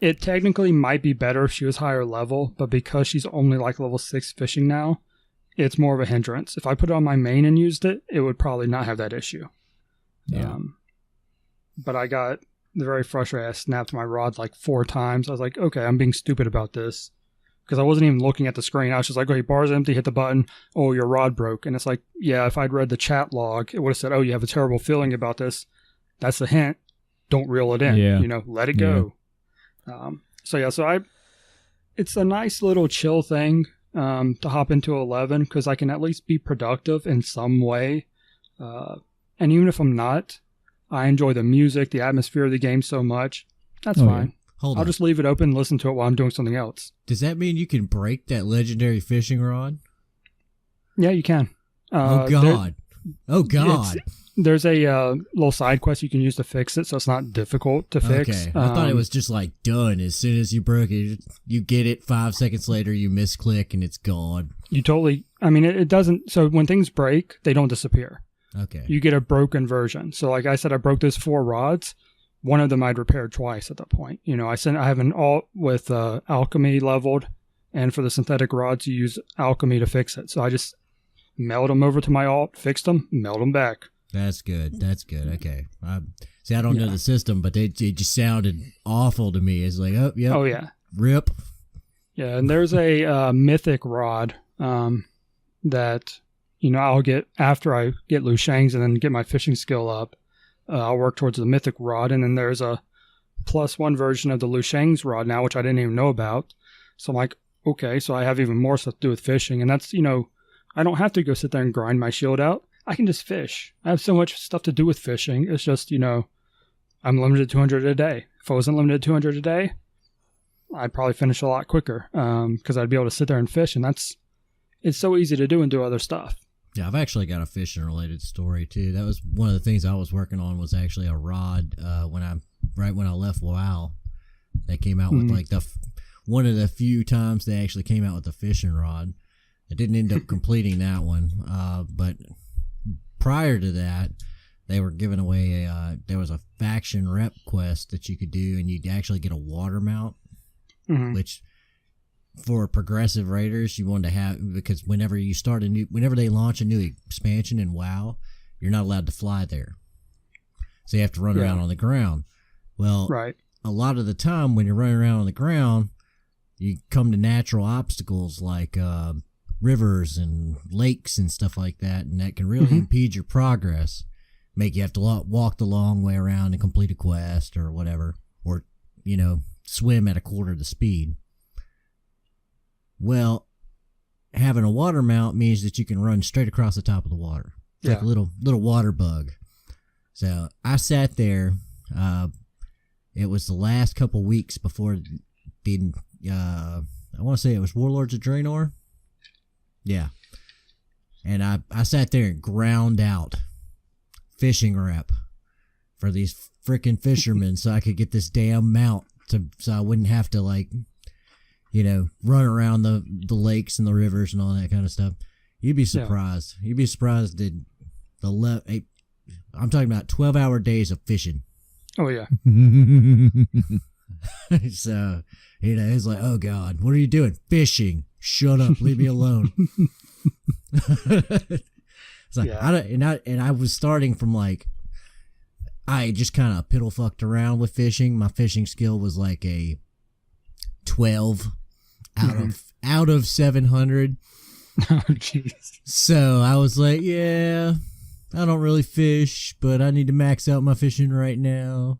It technically might be better if she was higher level, but because she's only like level 6 fishing now, it's more of a hindrance. If I put it on my main and used it, it would probably not have that issue. Yeah. But I got very frustrated. I snapped my rod like 4 times. I was like, okay, I'm being stupid about this. Because I wasn't even looking at the screen. I was just like, okay, bar's empty, hit the button. Oh, your rod broke. And it's like, yeah, if I'd read the chat log, it would have said, oh, you have a terrible feeling about this. That's the hint. Don't reel it in. Yeah. Let it go. It's a nice little chill thing to hop into 11 because I can at least be productive in some way. And even if I'm not, I enjoy the music, the atmosphere of the game so much. That's fine. Yeah. I'll just leave it open and listen to it while I'm doing something else. Does that mean you can break that legendary fishing rod? Yeah, you can. Oh, God. There's a little side quest you can use to fix it, so it's not difficult to fix. Okay. I thought it was just like done. As soon as you broke it, you get it 5 seconds later, you misclick, and it's gone. It doesn't. So when things break, they don't disappear. Okay. You get a broken version. So like I said, I broke those 4 rods. One of them I'd repaired twice at that point. I have an alt with alchemy leveled, and for the synthetic rods, you use alchemy to fix it. So I just meld them over to my alt, fixed them, meld them back. That's good. Okay. I don't know the system, but it just sounded awful to me. It's like, oh, yeah. Oh, yeah. Rip. Yeah, and there's a mythic rod that, I'll get after I get Liu Shang's and then get my fishing skill up. I'll work towards the mythic rod, and then there's a +1 version of the Liu Shang's rod now, which I didn't even know about. So I'm like, okay, so I have even more stuff to do with fishing, and that's, I don't have to go sit there and grind my shield out. I can just fish. I have so much stuff to do with fishing. It's just, I'm limited to 200 a day. If I wasn't limited to 200 a day, I'd probably finish a lot quicker because I'd be able to sit there and fish, and it's so easy to do and do other stuff. Yeah, I've actually got a fishing related story too. That was one of the things I was working on was actually a rod when I left WoW. They came out with like one of the few times they actually came out with a fishing rod. I didn't end up completing that one, but prior to that, they were giving away there was a faction rep quest that you could do, and you'd actually get a water mount, which for progressive raiders you wanted to have, because whenever they launch a new expansion in WoW, you're not allowed to fly there, so you have to run around on the ground. Well, a lot of the time when you're running around on the ground, you come to natural obstacles like rivers and lakes and stuff like that, and that can really impede your progress, make you have to walk the long way around and complete a quest or whatever, or swim at a quarter the speed. Well, having a water mount means that you can run straight across the top of the water. It's like a little water bug. So I sat there. It was the last couple weeks before the I want to say it was Warlords of Draenor. Yeah. And I sat there and ground out fishing rep for these freaking fishermen so I could get this damn mount so I wouldn't have to run around the lakes and the rivers and all that kind of stuff. You'd be surprised. You'd be surprised that I'm talking about 12-hour days of fishing. Oh, yeah. So, it's like, oh, God, what are you doing? Fishing. Shut up. Leave me alone. It's like, I was starting from I just kind of piddle fucked around with fishing. My fishing skill was like a 12 out of 700. Oh, jeez. So I was like, yeah, I don't really fish, but I need to max out my fishing right now.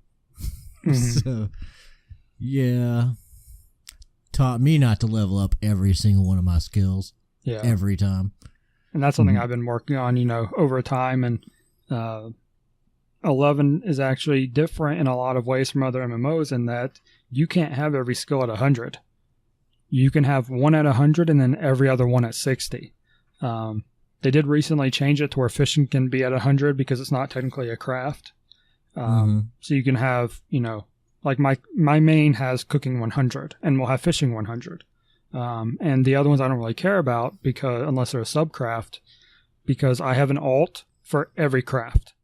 So, yeah, taught me not to level up every single one of my skills. Yeah, every time. And that's something I've been working on, over time. And 11 is actually different in a lot of ways from other MMOs in that you can't have every skill at 100. You can have one at 100 and then every other one at 60. They did recently change it to where fishing can be at 100 because it's not technically a craft. So you can have, like my main has cooking 100 and we'll have fishing 100. And the other ones I don't really care about because unless they're a subcraft, because I have an alt for every craft,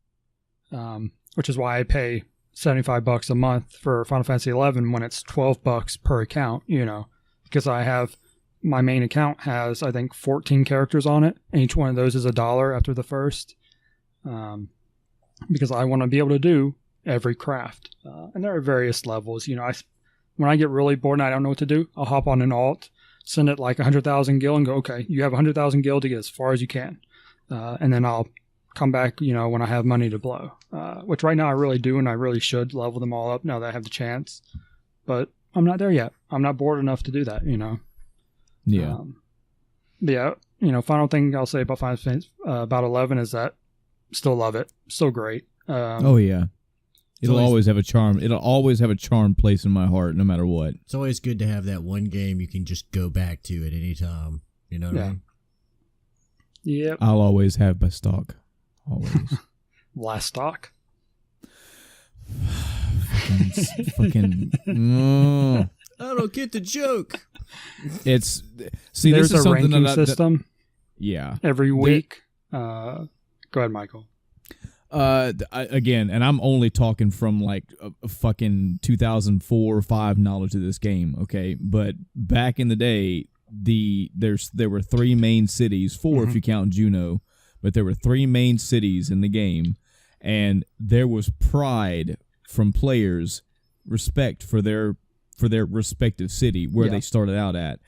which is why I pay $75 a month for Final Fantasy 11 when it's $12 per account, because I have my main account has, I think, 14 characters on it, and each one of those is $1 after the first, because I want to be able to do every craft, and there are various levels. When I get really bored and I don't know what to do, I'll hop on an alt, send it like 100,000 gil, and go, okay, you have 100,000 gil to get as far as you can, and then I'll come back, when I have money to blow, which right now I really do, and I really should level them all up now that I have the chance, but I'm not there yet. I'm not bored enough to do that, Yeah. Final thing I'll say about Final Fantasy, about 11 is that still love it. Still great. Oh yeah. It'll always have a charm. It'll always have a charmed place in my heart, no matter what. It's always good to have that one game you can just go back to at any time. You know what I mean? Yep. I'll always have my stock. Always. Last stock. fucking. Oh. I don't get the joke. There's a ranking system. Yeah. Every week. Go ahead, Michael. Again, and I'm only talking from like a fucking 2004 or 5 knowledge of this game, okay? But back in the day, there were 3 main cities, 4 if you count Juneau, but there were 3 main cities in the game, and there was pride from players, respect for their respective city where they started out at,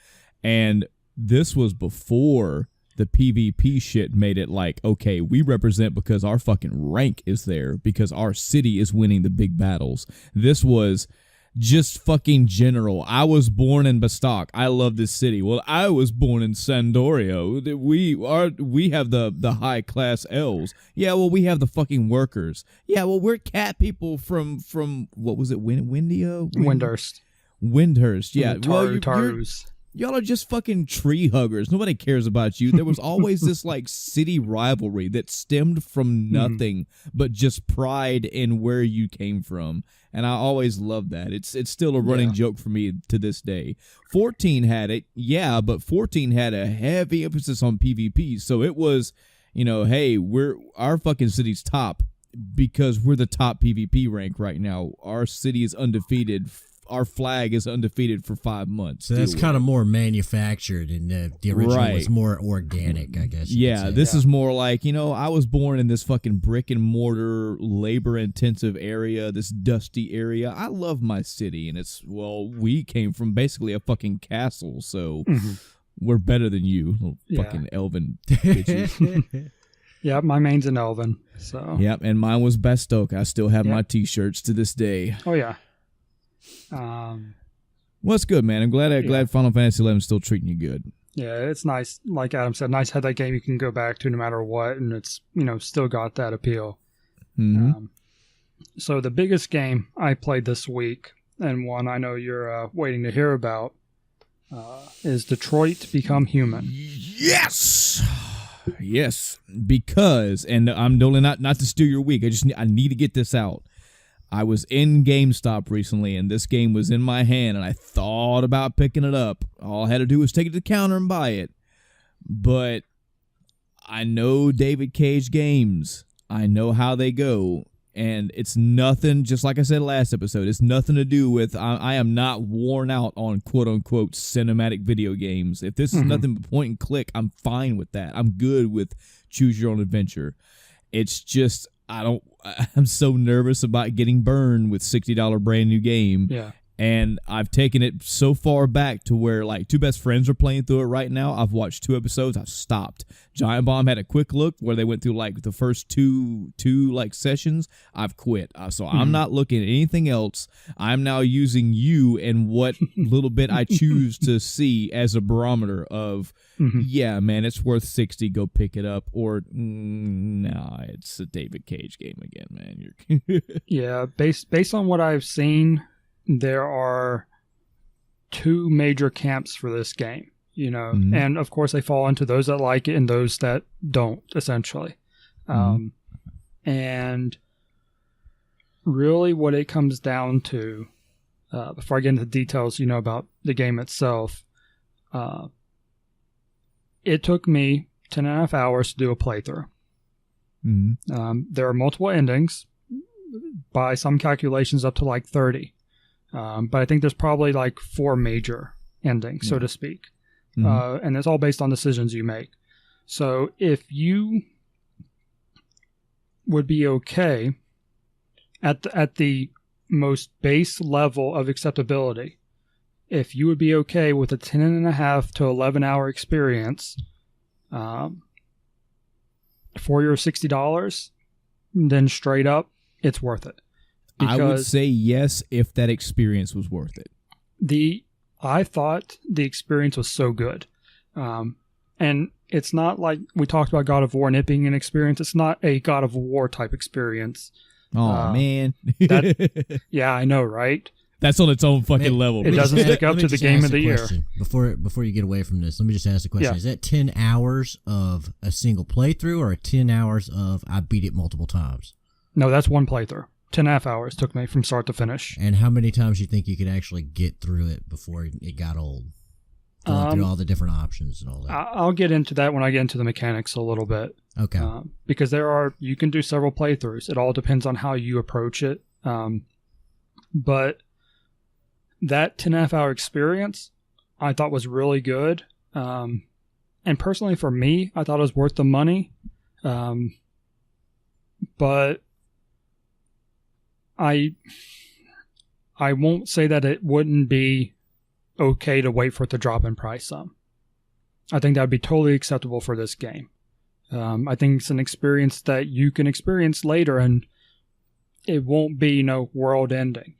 and this was before the PvP shit made it like, okay, we represent because our fucking rank is there, because our city is winning the big battles. This was just fucking general. I was born in Bastok. I love this city. Well, I was born in Sandorio. We have the high class elves. Yeah, well, we have the fucking workers. Yeah, well, we're cat people from what was it? Windhurst. Windhurst. Yeah. Tarus. Y'all are just fucking tree huggers. Nobody cares about you. There was always this like city rivalry that stemmed from nothing but just pride in where you came from. And I always loved that. It's still a running joke for me to this day. 14 had it, yeah, but 14 had a heavy emphasis on PvP. So it was, hey, our fucking city's top because we're the top PvP rank right now. Our city is undefeated. Our flag is undefeated for 5 months. So that's kind of more manufactured, and the original was more organic, I guess. This is more like, I was born in this fucking brick and mortar, labor-intensive area, this dusty area. I love my city, and we came from basically a fucking castle, so we're better than you, little fucking elven bitches. Yeah, my main's an elven, so. Yep, and mine was Bastok. I still have my t-shirts to this day. Oh, yeah. Well, it's good, man. I'm glad Final Fantasy 11 is still treating you good. Yeah, it's nice. Like Adam said, nice to have that game you can go back to no matter what, and it's still got that appeal. So the biggest game I played this week, and one I know you're waiting to hear about, is Detroit Become Human. Yes, because, and I'm only not to steal your week. I need to get this out. I was in GameStop recently, and this game was in my hand, and I thought about picking it up. All I had to do was take it to the counter and buy it. But I know David Cage games. I know how they go. And it's nothing, just like I said last episode, it's nothing to do with, I am not worn out on quote-unquote cinematic video games. If this is nothing but point and click, I'm fine with that. I'm good with choose your own adventure. It's just, I'm so nervous about getting burned with $60 brand new game. Yeah. And I've taken it so far back to where like 2 best friends are playing through it right now. I've watched 2 episodes. I've stopped. Giant Bomb had a quick look where they went through like the first two like sessions. I've quit. So I'm not looking at anything else. I'm now using you and what little bit I choose to see as a barometer of, yeah, man, it's worth 60. Go pick it up. Or nah, it's a David Cage game again, man. Yeah, based on what I've seen, there are 2 major camps for this game, and of course they fall into those that like it and those that don't, essentially. And really what it comes down to, before I get into the details, about the game itself, it took me 10.5 hours to do a playthrough. There are multiple endings. by some calculations up to like 30. But I think there's probably like 4 major endings, so to speak. And it's all based on decisions you make. So if you would be okay at the most base level of acceptability, if you would be okay with a 10.5 to 11 hour experience for your $60, then straight up, it's worth it. I would say yes if that experience was worth it. I thought the experience was so good. And it's not like we talked about God of War and it being an experience. It's not a God of War type experience. Oh, man. Yeah, I know, right? That's on its own fucking level. It doesn't stick up to the game of the year. Before you get away from this, let me just ask the question. Yeah. Is that 10 hours of a single playthrough or 10 hours of I beat it multiple times? No, that's one playthrough. 10.5 hours took me from start to finish. And how many times do you think you could actually get through it before it got old? Going through all the different options and all that. I'll get into that when I get into the mechanics a little bit. Okay. Because you can do several playthroughs. It all depends on how you approach it. But that 10.5 hour experience I thought was really good. And personally for me, I thought it was worth the money. But I won't say that it wouldn't be okay to wait for it to drop in price some. I think that would be totally acceptable for this game. I think it's an experience that you can experience later and it won't be world ending.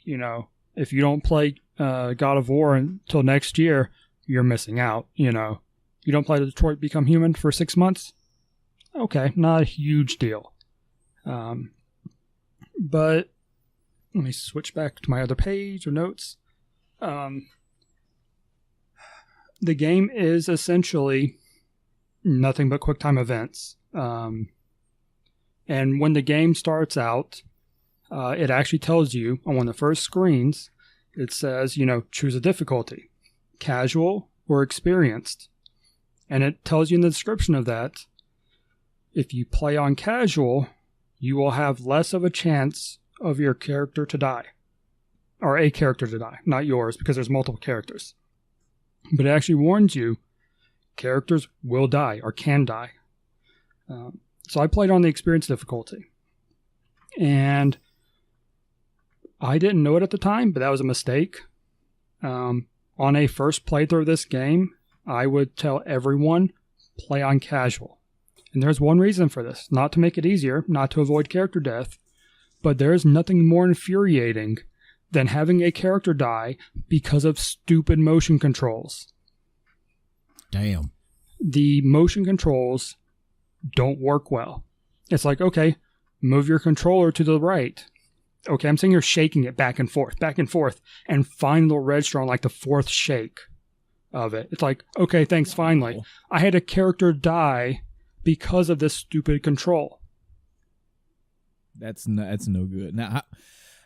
If you don't play God of War until next year, you're missing out. You don't play Detroit Become Human for 6 months? Okay, not a huge deal. But let me switch back to my other page or notes. The game is essentially nothing but QuickTime events. And when the game starts out, it actually tells you on one of the first screens, it says, choose a difficulty, casual or experienced. And it tells you in the description of that, if you play on casual, you will have less of a chance of your character to die. Or a character to die, not yours, because there's multiple characters. But it actually warns you, characters will die or can die. So I played on the experience difficulty. And I didn't know it at the time, but that was a mistake. On a first playthrough of this game, I would tell everyone, play on casual. And there's one reason for this. Not to make it easier, not to avoid character death, but there's nothing more infuriating than having a character die because of stupid motion controls. Damn. The motion controls don't work well. It's like, okay, move your controller to the right. Okay, I'm saying you're shaking it back and forth, and find the register on like the 4th shake of it. It's like, okay, thanks, finally. I had a character die because of this stupid control. That's no good. Now,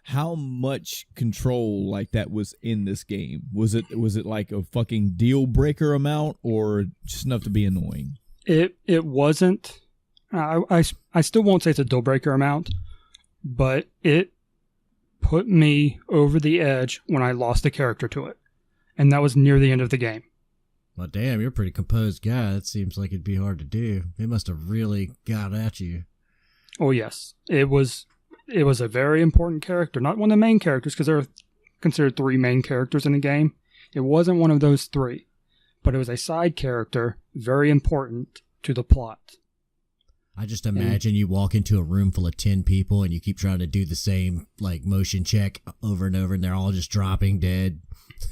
how much control like that was in this game? Was it like a fucking deal breaker amount or just enough to be annoying? It wasn't. I still won't say it's a deal breaker amount, but it put me over the edge when I lost a character to it, and that was near the end of the game. Well, damn, you're a pretty composed guy. That seems like it'd be hard to do. It must have really got at you. Oh yes, it was a very important character, not one of the main characters, because there are considered 3 main characters in the game. It wasn't one of those 3, but it was a side character, very important to the plot. I just imagine you walk into a room full of 10 people and you keep trying to do the same motion check over and over, and they're all just dropping dead.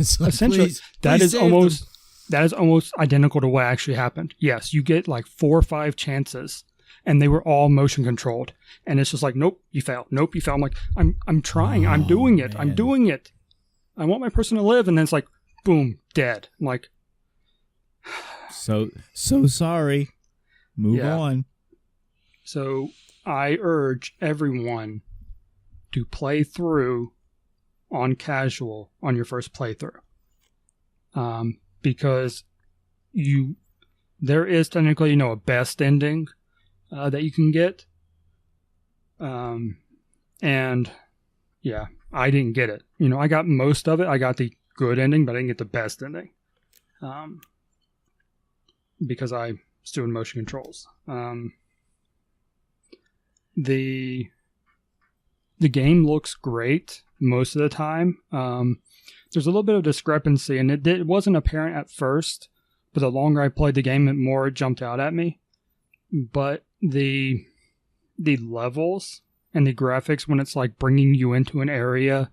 It's like, essentially, that is almost identical to what actually happened. Yes, you get 4 or 5 chances. And they were all motion controlled. And it's just like, nope, you fail. Nope, you fail. I'm like, I'm trying. I'm doing it. Man. I'm doing it. I want my person to live. And then it's like, boom, dead. I'm like, so sorry. Move on. So I urge everyone to play through on casual on your first playthrough. Because there is technically, a best ending that you can get. And And yeah, I didn't get it. You know, I got most of it. I got the good ending, but I didn't get the best ending. Because I was doing motion controls. The game looks great most of the time. There's a little bit of discrepancy, and it wasn't apparent at first, but the longer I played the game, the more it jumped out at me. But the levels and the graphics, when it's like bringing you into an area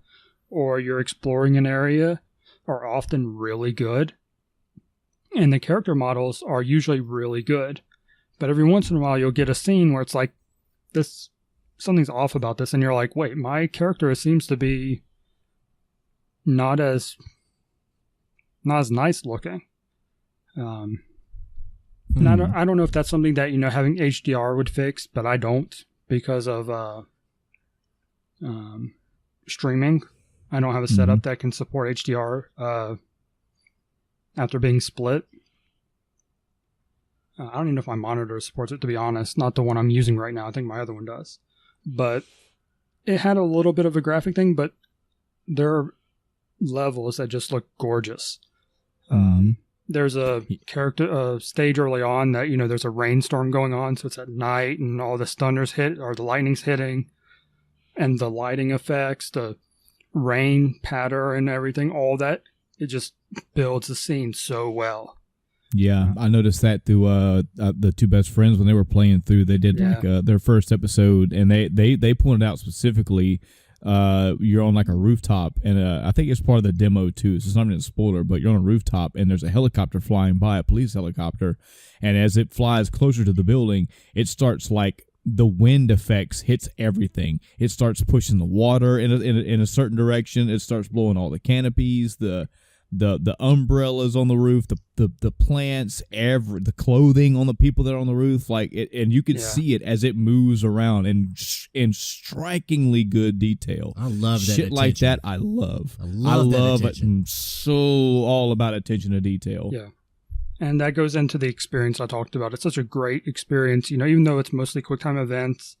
or you're exploring an area, are often really good. And the character models are usually really good. But every once in a while, you'll get a scene where it's like, something's off about this, and you're like, wait, my character seems to be not as nice looking. And I don't know if that's something that, you know, having HDR would fix, but I don't, because of streaming. I don't have a setup that can support HDR after being split. I don't even know if my monitor supports it, to be honest. Not the one I'm using right now. I think my other one does. But it had a little bit of a graphic thing, but there are levels that just look gorgeous. There's a stage early on that, you know, there's a rainstorm going on, so it's at night and all the thunders hit, or the lightning's hitting, and the lighting effects, the rain patter and everything, all that, it just builds the scene so well. Yeah, I noticed that through the two best friends when they were playing through. They did like their first episode, and they pointed out specifically you're on like a rooftop, and I think it's part of the demo too. So it's not even a spoiler, but you're on a rooftop, and there's a helicopter flying by, a police helicopter, and as it flies closer to the building, it starts like the wind effects hits everything. It starts pushing the water in a certain direction. It starts blowing all the canopies, the umbrellas on the roof, the plants, the clothing on the people that are on the roof, like it, and you can see it as it moves around in strikingly good detail. I love that shit attention. Like that. I love it. I'm so all about attention to detail. Yeah, and that goes into the experience I talked about. It's such a great experience. You know, even though it's mostly QuickTime events,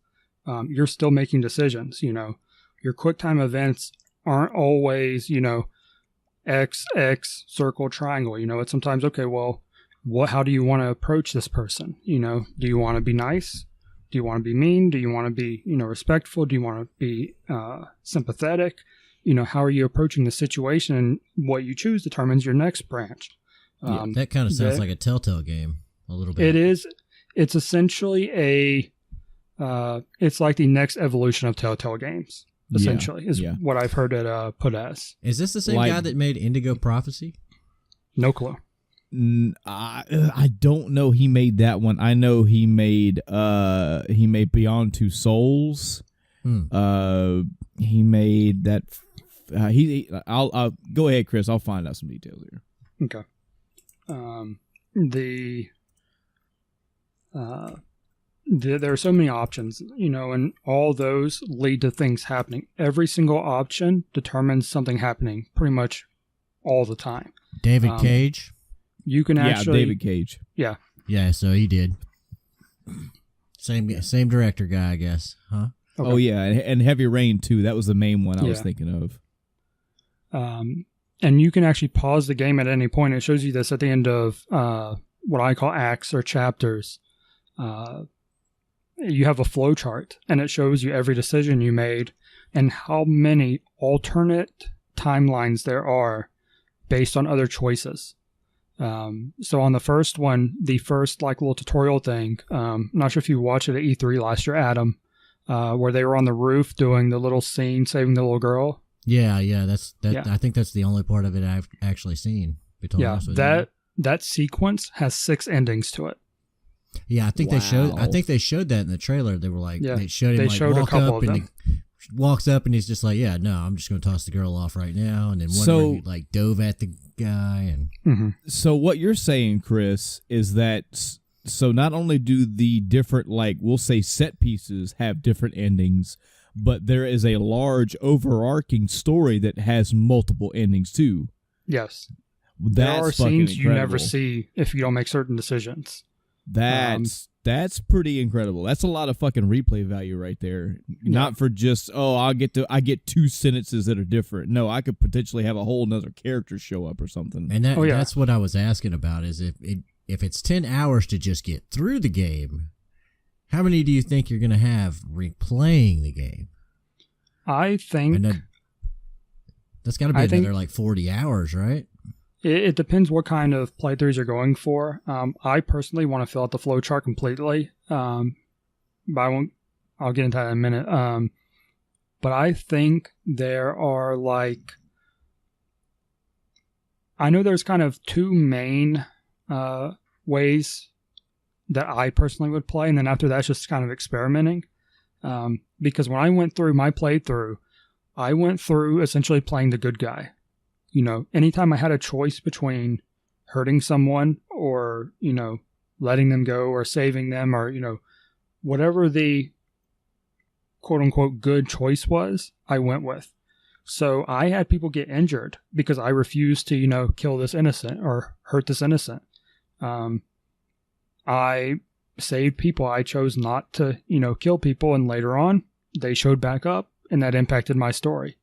you're still making decisions. You know, your QuickTime events aren't always, you know, X, circle, triangle. You know, it's sometimes, okay, well, how do you want to approach this person? You know, do you want to be nice? Do you want to be mean? Do you want to be, you know, respectful? Do you want to be sympathetic? You know, how are you approaching the situation? And what you choose determines your next branch. That kind of sounds like a Telltale game a little bit. It is. It's essentially it's like the next evolution of Telltale games. Essentially, is what I've heard it put as. Is this the same guy that made Indigo Prophecy? No clue. I don't know. He made that one. I know he made Beyond Two Souls. He made that. I'll go ahead, Chris. I'll find out some details here. Okay. There are so many options, you know, and all those lead to things happening. Every single option determines something happening pretty much all the time. David Cage? You can actually... Yeah, David Cage. Yeah. Yeah, so he did. Same director guy, I guess, huh? Okay. Oh, yeah, and Heavy Rain, too. That was the main one I was thinking of. And you can actually pause the game at any point. It shows you this at the end of what I call acts or chapters. You have a flow chart, and it shows you every decision you made and how many alternate timelines there are based on other choices. So on the first one, the first like little tutorial thing, I'm not sure if you watched it at E3 last year, Adam, where they were on the roof doing the little scene, saving the little girl. Yeah. I think that's the only part of it I've actually seen. That sequence has 6 endings to it. Yeah, I think they showed that in the trailer. They were like, they showed him they like showed walk a couple up of and them. he walks up and he's just like, yeah, no, I'm just going to toss the girl off right now. And then one where he like dove at the guy. And So what you're saying, Chris, is that so not only do the different, like we'll say set pieces have different endings, but there is a large overarching story that has multiple endings too. Yes. That's there are scenes incredible. You never see if you don't make certain decisions. That's That's pretty incredible. That's a lot of fucking replay value right there. Yeah. Not for just, I get 2 sentences that are different. No, I could potentially have a whole nother character show up or something. And that's what I was asking about, is if it's 10 hours to just get through the game, how many do you think you're going to have replaying the game? I think... that's got to be another like 40 hours, right? It depends what kind of playthroughs you're going for. I personally want to fill out the flowchart completely, but I'll get into that in a minute. But I think there are I know there's kind of 2 main ways that I personally would play, and then after that, it's just kind of experimenting. Because when I went through my playthrough, I went through essentially playing the good guy. Anytime I had a choice between hurting someone or, letting them go or saving them or, whatever the quote unquote good choice was, I went with. So I had people get injured because I refused to, kill this innocent or hurt this innocent. I saved people. I chose not to, kill people. And later on, they showed back up and that impacted my story.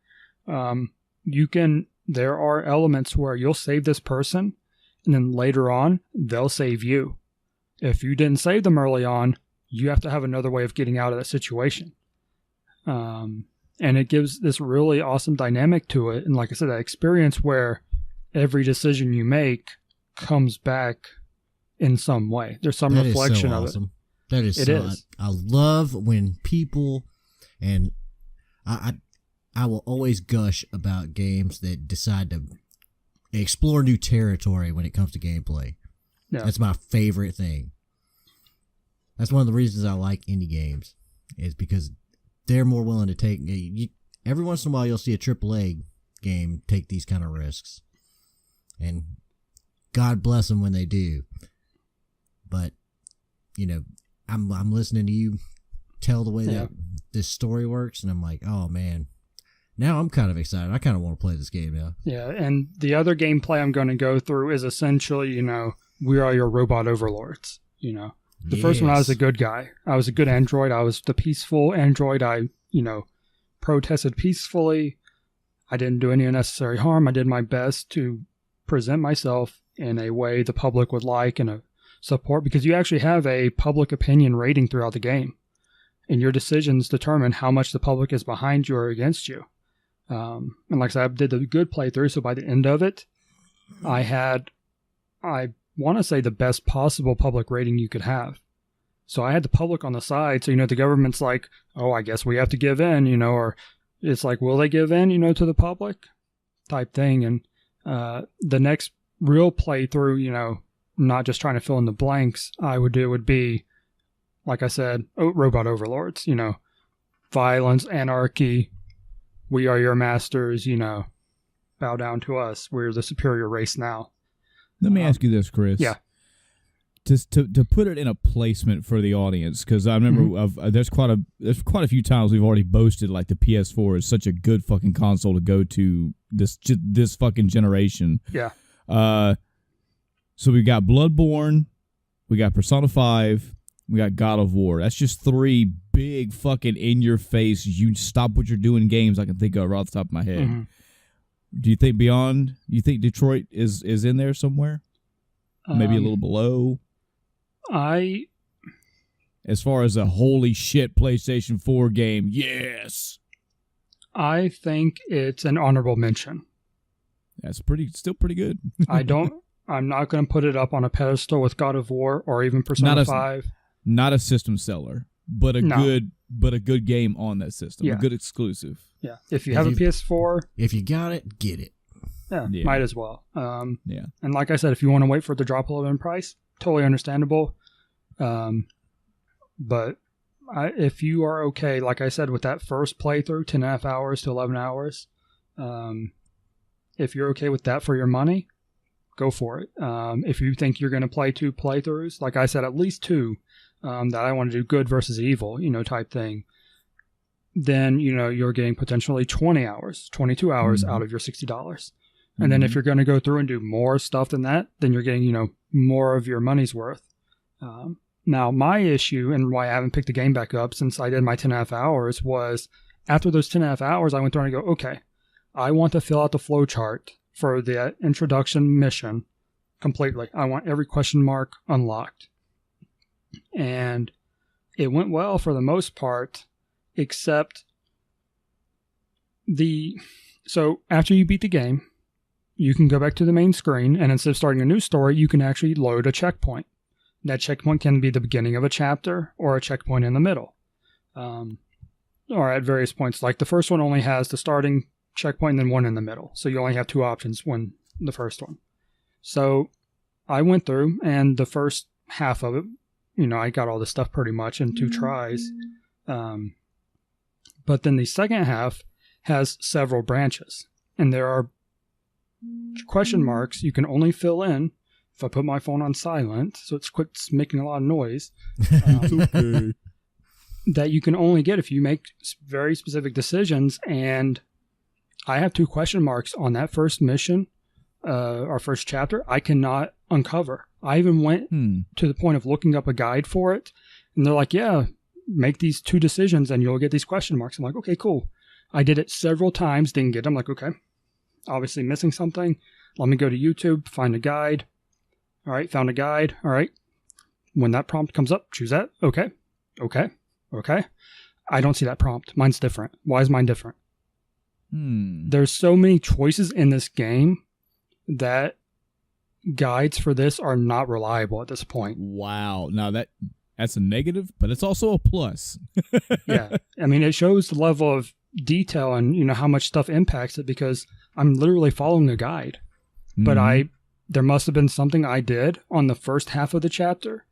There are elements where you'll save this person, and then later on, they'll save you. If you didn't save them early on, you have to have another way of getting out of that situation. And it gives this really awesome dynamic to it. And like I said, that experience where every decision you make comes back in some way. There's some reflection of it. That is so awesome. I love when people, and I will always gush about games that decide to explore new territory when it comes to gameplay. Yeah. That's my favorite thing. That's one of the reasons I like indie games, is because they're more willing to take... every once in a while, you'll see a AAA game take these kind of risks. And God bless them when they do. But, I'm listening to you tell the way that this story works, and I'm like, oh, man. Now I'm kind of excited. I kind of want to play this game now. Yeah, and the other gameplay I'm going to go through is essentially, we are your robot overlords. The first one, I was a good guy. I was a good android. I was the peaceful android. I, protested peacefully. I didn't do any unnecessary harm. I did my best to present myself in a way the public would like and support, because you actually have a public opinion rating throughout the game. And your decisions determine how much the public is behind you or against you. And like I said, I did the good playthrough, so by the end of it, I want to say the best possible public rating you could have. So I had the public on the side, so, the government's like, oh, I guess we have to give in, or it's like, will they give in, to the public type thing. And the next real playthrough, not just trying to fill in the blanks, I would do would be, like I said, robot overlords, violence, anarchy. We are your masters, bow down to us. We're the superior race now. Let me ask you this, Chris. Yeah. Just to put it in a placement for the audience, because I remember there's quite a few times we've already boasted like the PS4 is such a good fucking console to go to this fucking generation. Yeah. So we got Bloodborne, we got Persona 5, we got God of War. That's just 3 big fucking in-your-face, you stop what you're doing games I can think of right off the top of my head. Mm-hmm. Do you think you think Detroit is in there somewhere? Maybe a little below? As far as a holy shit PlayStation 4 game, yes! I think it's an honorable mention. That's still pretty good. I'm not going to put it up on a pedestal with God of War or even Persona 5. Not a system seller, but a good game on that system. Yeah. A good exclusive. Yeah. If you have a PS4, if you got it, get it. Yeah. Might as well. Yeah. And like I said, if you want to wait for it to drop a little bit in price, totally understandable. But if you are okay, like I said, with that first playthrough, 10.5 hours to 11 hours, if you're okay with that for your money, go for it. If you think you're going to play 2 playthroughs, like I said, at least 2, that I want to do good versus evil, type thing, then, you're getting potentially 20 hours, 22 hours out of your $60. And then if you're going to go through and do more stuff than that, then you're getting, more of your money's worth. Now, my issue and why I haven't picked the game back up since I did my 10.5 hours was after those 10.5 hours, I went through and I go, okay, I want to fill out the flow chart for the introduction mission completely. I want every question mark unlocked. And it went well for the most part, except so after you beat the game, you can go back to the main screen, and instead of starting a new story, you can actually load a checkpoint. That checkpoint can be the beginning of a chapter or a checkpoint in the middle, or at various points. Like the first one only has the starting checkpoint and then one in the middle. So you only have 2 options when the first one. So I went through, and the first half of it, I got all this stuff pretty much in 2 tries. But then the second half has several branches, and there are question marks you can only fill in. If I put my phone on silent, so it quits making a lot of noise, Okay. that you can only get if you make very specific decisions. And I have 2 question marks on that first mission, our first chapter. I cannot uncover. I even went to the point of looking up a guide for it, and they're like, yeah, make these 2 decisions and you'll get these question marks. I'm like, okay, cool. I did it several times, didn't get them. I'm like, okay, obviously missing something. Let me go to YouTube, find a guide. All right, found a guide. All right. When that prompt comes up, choose that. Okay. I don't see that prompt. Mine's different. Why is mine different? There's so many choices in this game that guides for this are not reliable at this point. Wow. Now that's a negative, but it's also a plus. Yeah. I mean, it shows the level of detail and, how much stuff impacts it, because I'm literally following a guide. But there must have been something I did on the first half of the chapter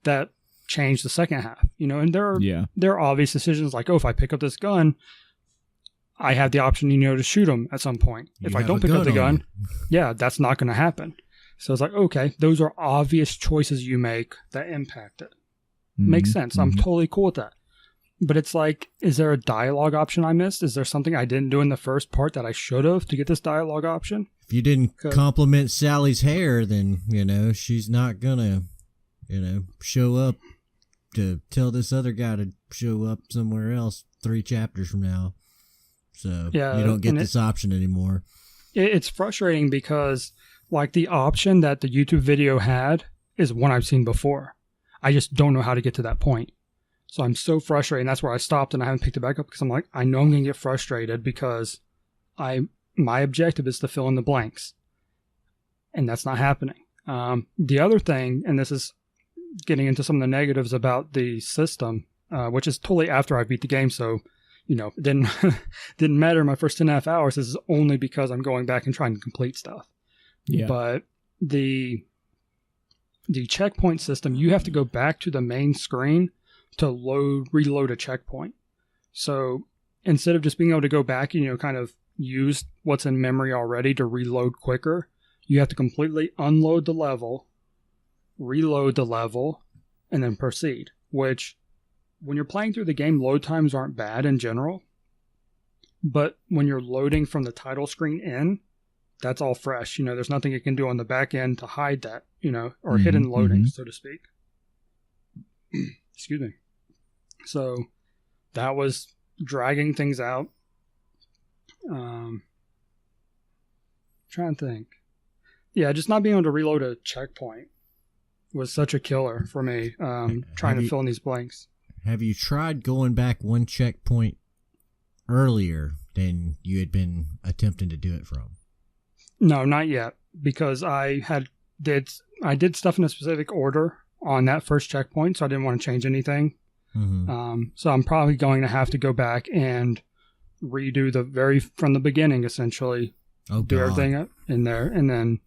that changed the second half, and there are obvious decisions like, if I pick up this gun, I have the option, to shoot him at some point. If I don't pick up the gun, that's not going to happen. So it's like, okay, those are obvious choices you make that impact it. Makes sense. I'm totally cool with that. But it's like, is there a dialogue option I missed? Is there something I didn't do in the first part that I should have to get this dialogue option? If you didn't compliment Sally's hair, then, she's not gonna, show up to tell this other guy to show up somewhere else 3 chapters from now. So you don't get this option anymore. It's frustrating because, like, the option that the YouTube video had is one I've seen before. I just don't know how to get to that point. So I'm so frustrated, and that's where I stopped, and I haven't picked it back up because I'm like, I know I'm going to get frustrated because my objective is to fill in the blanks, and that's not happening. The other thing, and this is getting into some of the negatives about the system, which is totally after I beat the game, so it didn't matter my first 10.5 hours. This is only because I'm going back and trying to complete stuff. Yeah. But the checkpoint system, you have to go back to the main screen to reload a checkpoint. So instead of just being able to go back and, kind of use what's in memory already to reload quicker, you have to completely unload the level, reload the level, and then proceed. Which, when you're playing through the game, load times aren't bad in general. But when you're loading from the title screen in, that's all fresh. There's nothing it can do on the back end to hide that, or hidden loading, so to speak. Excuse me. So that was dragging things out. Trying to think. Yeah, just not being able to reload a checkpoint was such a killer for me, trying to fill in these blanks. Have you tried going back one checkpoint earlier than you had been attempting to do it from? No, not yet, because I did stuff in a specific order on that first checkpoint, so I didn't want to change anything. So I'm probably going to have to go back and redo from the beginning, essentially. Do everything in there, and then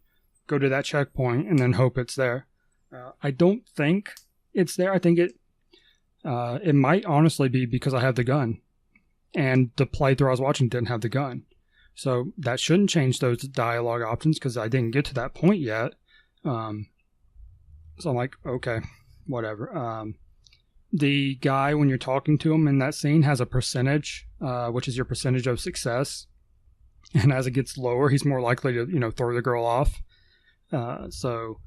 go to that checkpoint, and then hope it's there. I don't think it's there. I think it might honestly be because I have the gun, and the playthrough I was watching didn't have the gun. So that shouldn't change those dialogue options because I didn't get to that point yet. So I'm like, okay, whatever. The guy, when you're talking to him in that scene, has a percentage, which is your percentage of success. And as it gets lower, he's more likely to, throw the girl off. So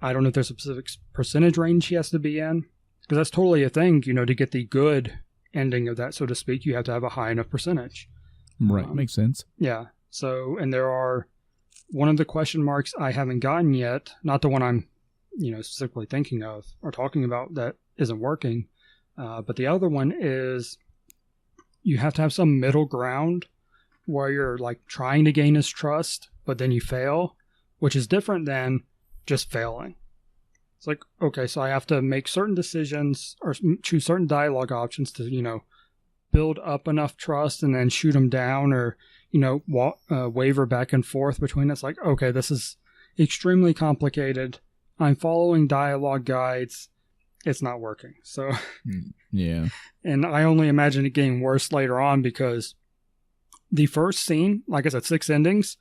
I don't know if there's a specific percentage range he has to be in, because that's totally a thing. You know, to get the good ending of that, so to speak, you have to have a high enough percentage. Right, makes sense. Yeah. So, and there are one of the question marks I haven't gotten yet, not the one I'm, you know, specifically thinking of or talking about that isn't working, but the other one is you have to have some middle ground where you're like trying to gain his trust, but then you fail, which is different than just failing. It's like, okay, so I have to make certain decisions or choose certain dialogue options to, you know, build up enough trust and then shoot him down, or, you know, waver back and forth between. It's like, okay, this is extremely complicated. I'm following dialogue guides. It's not working. So, yeah. And I only imagine it getting worse later on, because the first scene, like I said, 6 endings,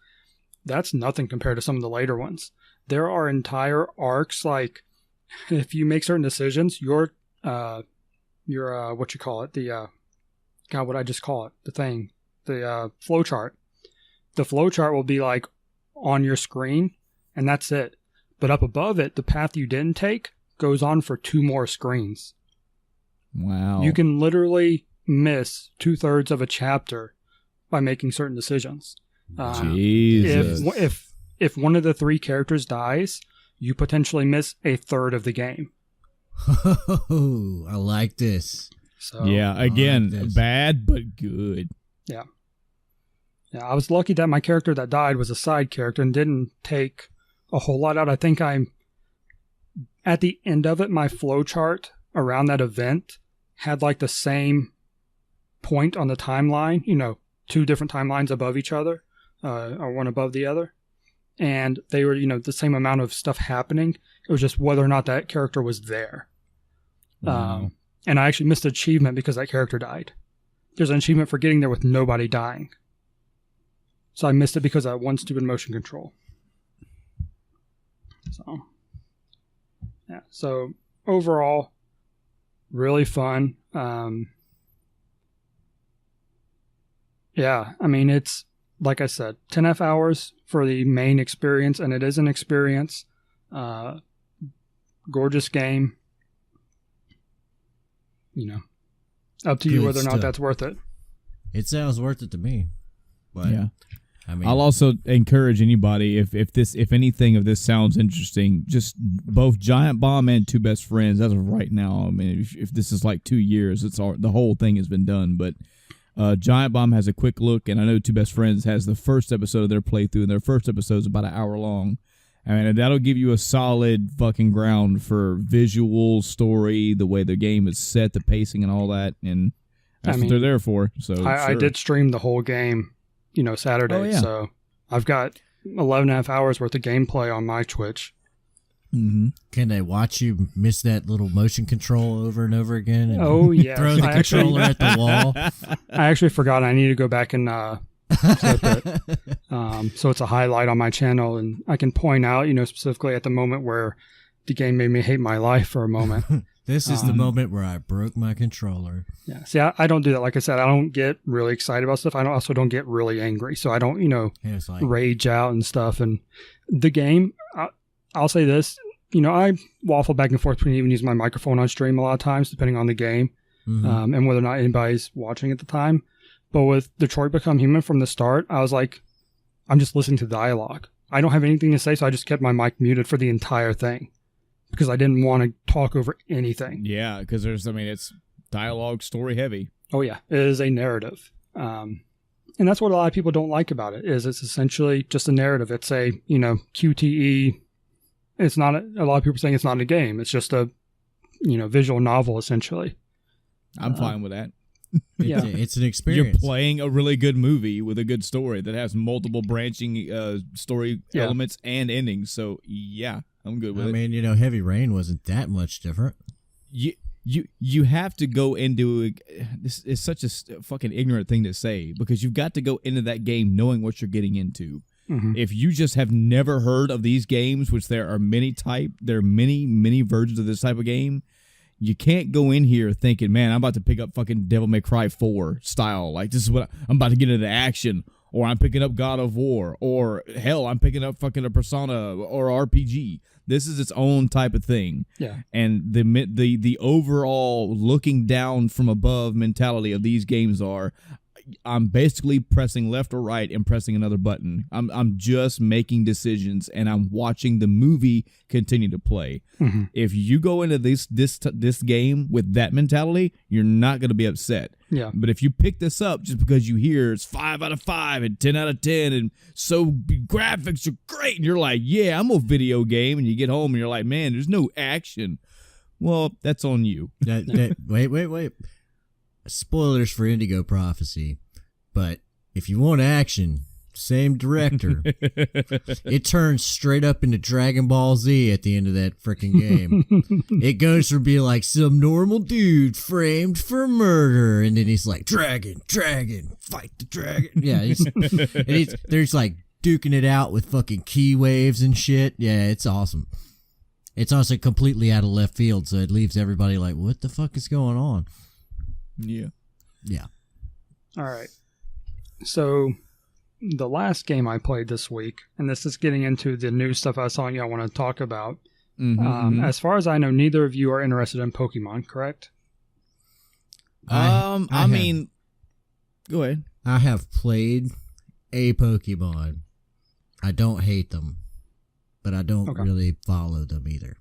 that's nothing compared to some of the later ones. There are entire arcs, like if you make certain decisions, your what you call it, the God, what I just call it, the flow chart. The flow chart will be like on your screen, and that's it. But up above it, the path you didn't take goes on for 2 more screens. Wow. You can literally miss 2/3 of a chapter by making certain decisions. Jesus. If one of the 3 characters dies, you potentially miss 1/3 of the game. Oh, I like this. So, yeah, again, bad but good. Yeah. Yeah, I was lucky that my character that died was a side character and didn't take a whole lot out. I think I'm at the end of it, my flow chart around that event had like the same point on the timeline, you know, 2 different timelines above each other, or one above the other. And they were, you know, the same amount of stuff happening. It was just whether or not that character was there. Wow. And I actually missed an achievement because that character died. There's an achievement for getting there with nobody dying. So I missed it because of one stupid motion control. So, yeah. So overall, really fun. Yeah, I mean, it's, like I said, 10 hours for the main experience, and it is an experience. Gorgeous game. You know, up to you whether or not that's worth it. It sounds worth it to me. But, yeah. I mean, I'll also encourage anybody, if anything of this sounds interesting, just both Giant Bomb and Two Best Friends as of right now. I mean, if this is like 2 years, the whole thing has been done. But Giant Bomb has a quick look, and I know Two Best Friends has the first episode of their playthrough, and their first episode is about an hour long. I mean, that'll give you a solid fucking ground for visual, story, the way the game is set, the pacing, and all that. And that's what they're there for. So I did stream the whole game, you know, Saturday. Oh, yeah. So I've got 11.5 hours worth of gameplay on my Twitch. Mm-hmm. Can they watch you miss that little motion control over and over again? And oh, yeah. Throw the controller at the wall. I actually forgot I need to go back and clip it. So it's a highlight on my channel, and I can point out, you know, specifically at the moment where the game made me hate my life for a moment. This is the moment where I broke my controller. Yeah. See, I don't do that. Like I said, I don't get really excited about stuff. I also don't get really angry. So I don't, you know, rage out and stuff. And the game, I'll say this, you know, I waffle back and forth between even using my microphone on stream a lot of times, depending on the game, and whether or not anybody's watching at the time. But with Detroit Become Human from the start, I was like, I'm just listening to dialogue. I don't have anything to say, so I just kept my mic muted for the entire thing because I didn't want to talk over anything. Yeah, because it's dialogue, story heavy. Oh, yeah. It is a narrative. And that's what a lot of people don't like about it, is it's essentially just a narrative. It's a, you know, QTE. It's not, a lot of people are saying it's not a game. It's just a, you know, visual novel, essentially. I'm fine with that. Yeah. It's an experience. You're playing a really good movie with a good story that has multiple branching story elements and endings. So, yeah, I'm good with it. I mean, you know, Heavy Rain wasn't that much different. You have to go into this is such a fucking ignorant thing to say, because you've got to go into that game knowing what you're getting into. Mm-hmm. If you just have never heard of these games, which there are many versions of this type of game, you can't go in here thinking, man, I'm about to pick up fucking Devil May Cry 4 style. Like, this is what I'm about to get into action. or I'm picking up God of War, or hell, I'm picking up fucking a Persona or RPG. This is its own type of thing. Yeah. And the overall looking down from above mentality of these games are, I'm basically pressing left or right and pressing another button. I'm just making decisions, and I'm watching the movie continue to play. Mm-hmm. If you go into this game with that mentality, you're not going to be upset. Yeah. But if you pick this up just because you hear it's 5 out of 5 and 10 out of 10 and so graphics are great, and you're like, yeah, I'm a video game, and you get home and you're like, man, there's no action. Well, that's on you. Wait. Spoilers for Indigo Prophecy, but if you want action, same director. It turns straight up into Dragon Ball Z at the end of that freaking game. It goes from being like some normal dude framed for murder, and then he's like, dragon, fight the dragon. Yeah, there's like duking it out with fucking key waves and shit. Yeah, it's awesome. It's also completely out of left field, so it leaves everybody like, what the fuck is going on? Yeah. All right. So the last game I played this week, and this is getting into the new stuff I was telling you I want to talk about. As far as I know, neither of you are interested in Pokemon, correct? I mean, go ahead. I have played a Pokemon. I don't hate them, but I don't really follow them either.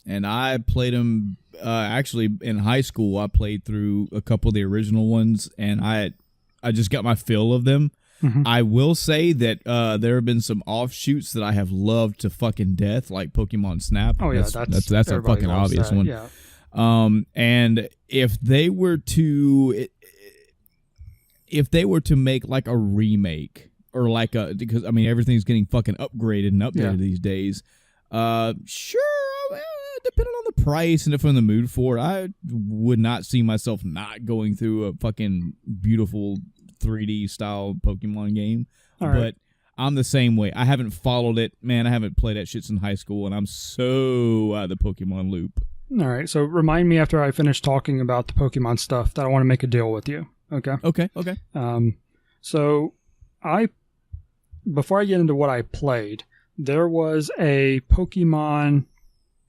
And I played them, actually, in high school. I played through a couple of the original ones, and I just got my fill of them. Mm-hmm. I will say that there have been some offshoots that I have loved to fucking death, like Pokemon Snap. Oh, yeah, that's a fucking obvious one. Yeah. And if they were to make like a remake, or like because I mean everything's getting fucking upgraded and updated these days, sure. Depending on the price and if I'm in the mood for it, I would not see myself not going through a fucking beautiful 3D style Pokemon game. All right. But I'm the same way. I haven't followed it. Man, I haven't played that shit since high school, and I'm so out of the Pokemon loop. All right. So remind me after I finish talking about the Pokemon stuff that I want to make a deal with you. Okay? Okay. So before I get into what I played, there was a Pokemon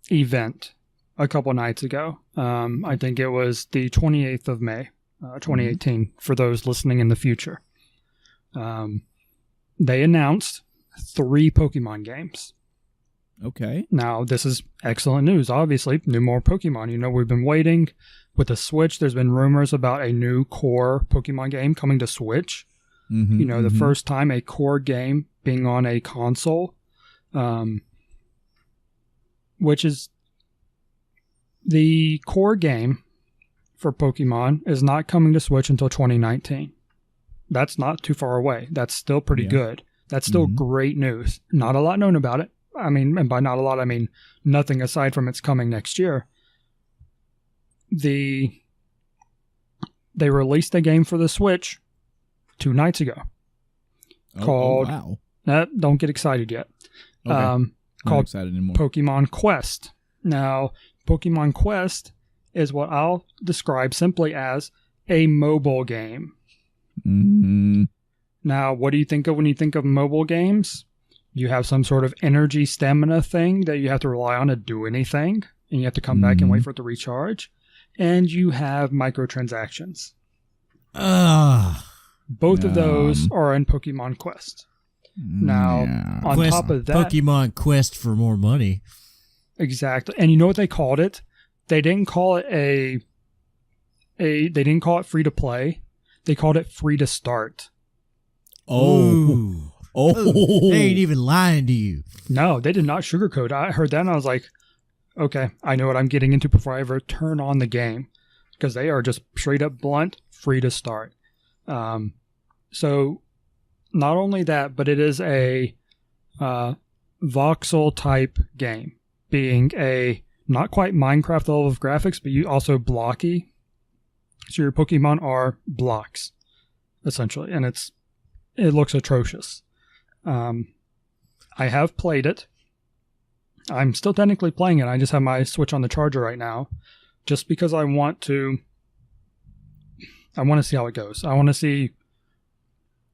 event a couple nights ago. I think it was the 28th of May, 2018, for those listening in the future. They announced 3 Pokemon games. Okay. Now, this is excellent news, obviously. More Pokemon. You know, we've been waiting. With the Switch, there's been rumors about a new core Pokemon game coming to Switch. Mm-hmm, you know, the first time a core game being on a console. Which is the core game for Pokemon is not coming to Switch until 2019. That's not too far away. That's still pretty good. That's still great news. Not a lot known about it. I mean, and by not a lot, I mean nothing aside from it's coming next year. They released a game for the Switch 2 nights ago called... don't get excited yet. Okay. Called Pokemon Quest. Now, Pokemon Quest is what I'll describe simply as a mobile game. Mm-hmm. Now, what do you think of when you think of mobile games? You have some sort of energy stamina thing that you have to rely on to do anything, and you have to come back and wait for it to recharge. And you have microtransactions. Both of those are in Pokemon Quest. Now, on top of that... Pokemon Quest for more money. Exactly. And you know what they called it? They didn't call it they didn't call it free to play. They called it free to start. Oh. They ain't even lying to you. No, they did not sugarcoat. I heard that and I was like, okay, I know what I'm getting into before I ever turn on the game. Because they are just straight up blunt, free to start. So... Not only that, but it is a voxel type game, being a not quite Minecraft level of graphics, but you also blocky. So your Pokemon are blocks, essentially, and it looks atrocious. I have played it. I'm still technically playing it. I just have my Switch on the charger right now, just because I want to see how it goes. I want to see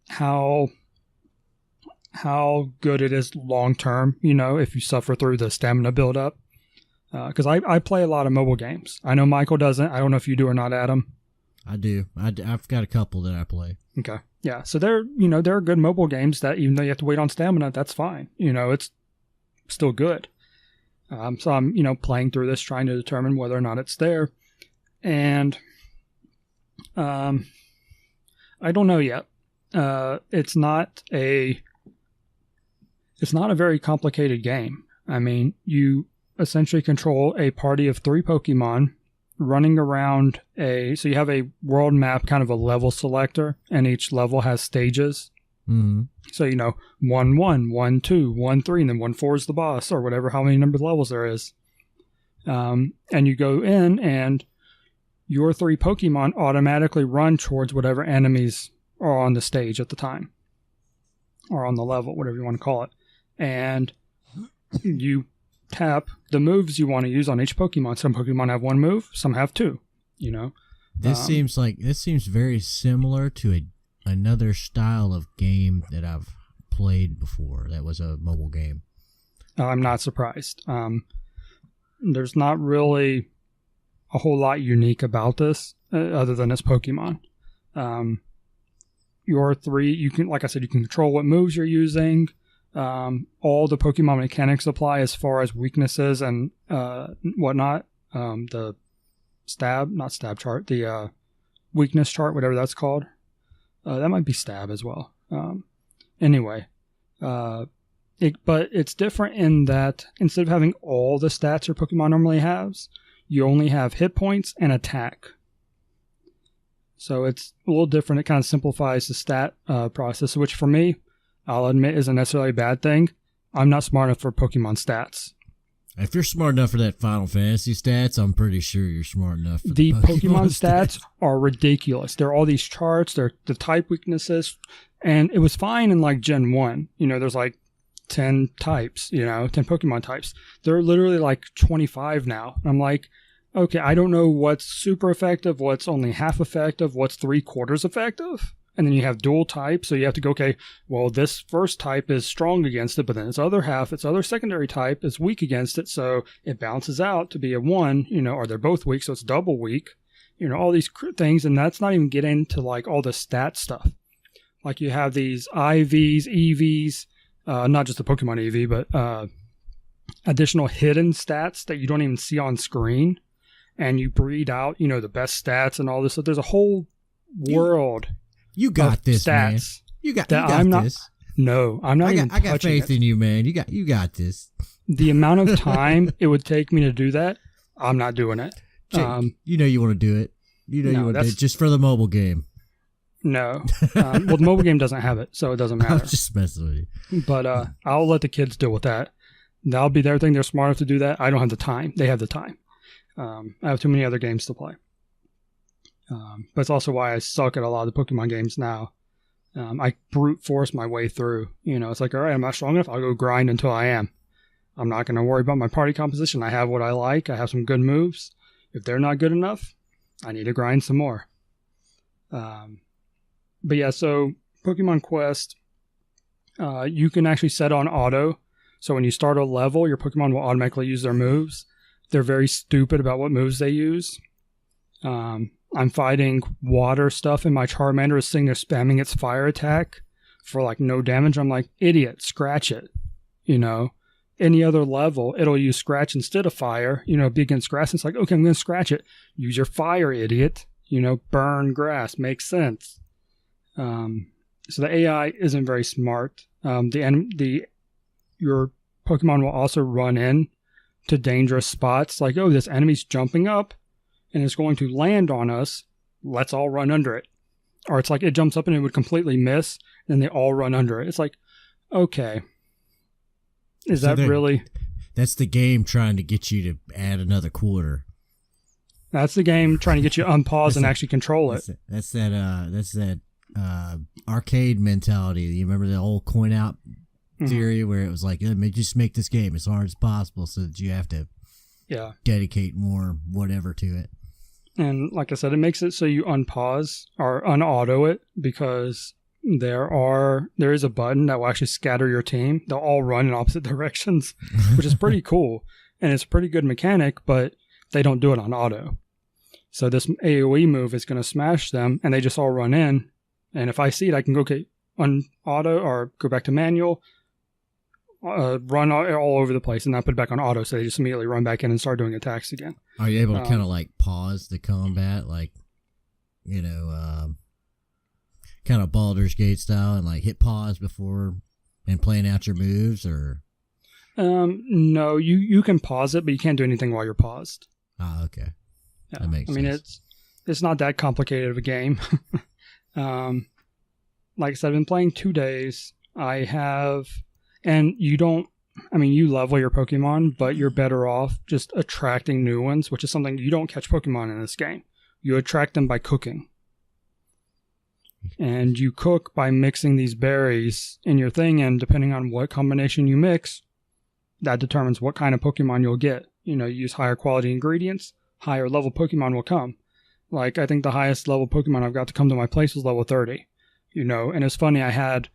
how good it is long term, if you suffer through the stamina buildup. Because I play a lot of mobile games. I know Michael doesn't. I don't know if you do or not, Adam. I do. I've got a couple that I play. Okay. Yeah. So there are good mobile games that even though you have to wait on stamina, that's fine. It's still good. So I'm, playing through this, trying to determine whether or not it's there. And I don't know yet. It's not a very complicated game. I mean, you essentially control a party of 3 Pokemon running around so you have a world map, kind of a level selector, and each level has stages. Mm-hmm. So, 1-1, 1-2, 1-3, and then 1-4 is the boss, or whatever, how many number of levels there is. And you go in, and your 3 Pokemon automatically run towards whatever enemies are on the stage at the time, or on the level, whatever you want to call it. And you tap the moves you want to use on each Pokemon. Some Pokemon have 1 move, some have 2, This seems very similar to another style of game that I've played before that was a mobile game. I'm not surprised. There's not really a whole lot unique about this other than it's Pokemon. Your 3, you can, like I said, you can control what moves you're using. All the Pokemon mechanics apply as far as weaknesses and whatnot. The weakness chart, whatever that's called. That might be stab as well. Anyway, but it's different in that instead of having all the stats your Pokemon normally has, you only have hit points and attack. So it's a little different. It kind of simplifies the stat process, which for me, I'll admit, isn't necessarily a bad thing. I'm not smart enough for Pokemon stats. If you're smart enough for that Final Fantasy stats, I'm pretty sure you're smart enough for the Pokemon stats are ridiculous. There are all these charts, they're the type weaknesses, and it was fine in like Gen 1. There's like 10 types, 10 Pokemon types. There are literally like 25 now. I'm like, okay, I don't know what's super effective, what's only half effective, what's 3/4 effective. And then you have dual types, so you have to go, okay, well, this first type is strong against it, but then its other secondary type is weak against it, so it balances out to be a 1, or they're both weak, so it's double weak, all these things, and that's not even getting into, like, all the stat stuff. Like, you have these IVs, EVs, not just the Pokemon EV, but additional hidden stats that you don't even see on screen, and you breed out, the best stats and all this. So there's a whole world... You got this, stats man. You got this. No, I'm not even touching I got faith in you, man. You got this. The amount of time it would take me to do that, I'm not doing it. You want to do it. You want to do it just for the mobile game. No. Well, the mobile game doesn't have it, so it doesn't matter. I'm just messing with you. But I'll let the kids deal with that. That'll be their thing. They're smart enough to do that. I don't have the time. They have the time. I have too many other games to play. But it's also why I suck at a lot of the Pokemon games now. I brute force my way through. It's like, all right, I'm not strong enough. I'll go grind until I am. I'm not going to worry about my party composition. I have what I like. I have some good moves. If they're not good enough, I need to grind some more. But yeah, so Pokemon Quest, you can actually set on auto. So when you start a level, your Pokemon will automatically use their moves. They're very stupid about what moves they use. I'm fighting water stuff, and my Charmander is sitting there spamming its fire attack for like no damage. I'm like, idiot, scratch it. Any other level, it'll use scratch instead of fire. Be against grass. It's like, okay, I'm going to scratch it. Use your fire, idiot. Burn grass. Makes sense. So the AI isn't very smart. Your Pokemon will also run in to dangerous spots. Like, oh, this enemy's jumping up and it's going to land on us. Let's all run under it. Or it's like it jumps up and it would completely miss, and they all run under it. It's like, okay. Is that really... That's the game trying to get you to add another quarter. That's the game trying to get you to unpause and actually control it. That's that arcade mentality. You remember the old coin out theory where it was like, just make this game as hard as possible so that you have to dedicate more whatever to it. And like I said, it makes it so you unpause or unauto it, because there is a button that will actually scatter your team. They'll all run in opposite directions, which is pretty cool. And it's a pretty good mechanic, but they don't do it on auto. So this AoE move is going to smash them, and they just all run in. And if I see it, I can go on auto or go back to manual, run all over the place, and not put it back on auto. So they just immediately run back in and start doing attacks again. Are you able to kind of like pause the combat, like, you know, kind of Baldur's Gate style, and like hit pause before and playing out your moves, or? No, you can pause it, but you can't do anything while you're paused. Ah, okay. Yeah. That makes sense. It's not that complicated of a game. Like I said, I've been playing 2 days. You level your Pokemon, but you're better off just attracting new ones, which is something you don't catch Pokemon in this game. You attract them by cooking. And you cook by mixing these berries in your thing, and depending on what combination you mix, that determines what kind of Pokemon you'll get. You know, you use higher quality ingredients, higher level Pokemon will come. Like, I think the highest level Pokemon I've got to come to my place was level 30. You know, and it's funny, I had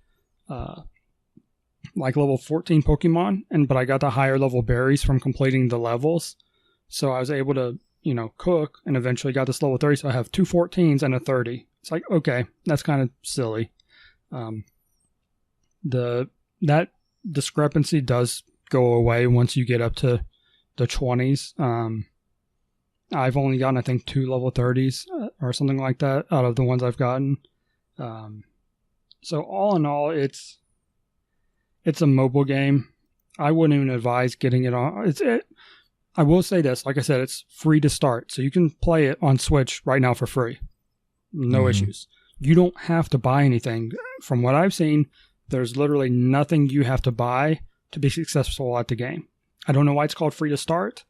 like level 14 Pokemon, but I got the higher level berries from completing the levels. So I was able to, you know, cook, and eventually got this level 30. So I have 2 14s and a 30. It's like, okay, that's kind of silly. That discrepancy does go away once you get up to the 20s. I've only gotten, I think, 2 level 30s or something like that out of the ones I've gotten. So all in all, it's a mobile game. I wouldn't even advise getting it on. I will say this, like I said, it's free to start. So you can play it on Switch right now for free. No issues. You don't have to buy anything. From what I've seen, there's literally nothing you have to buy to be successful at the game. I don't know why it's called free to start,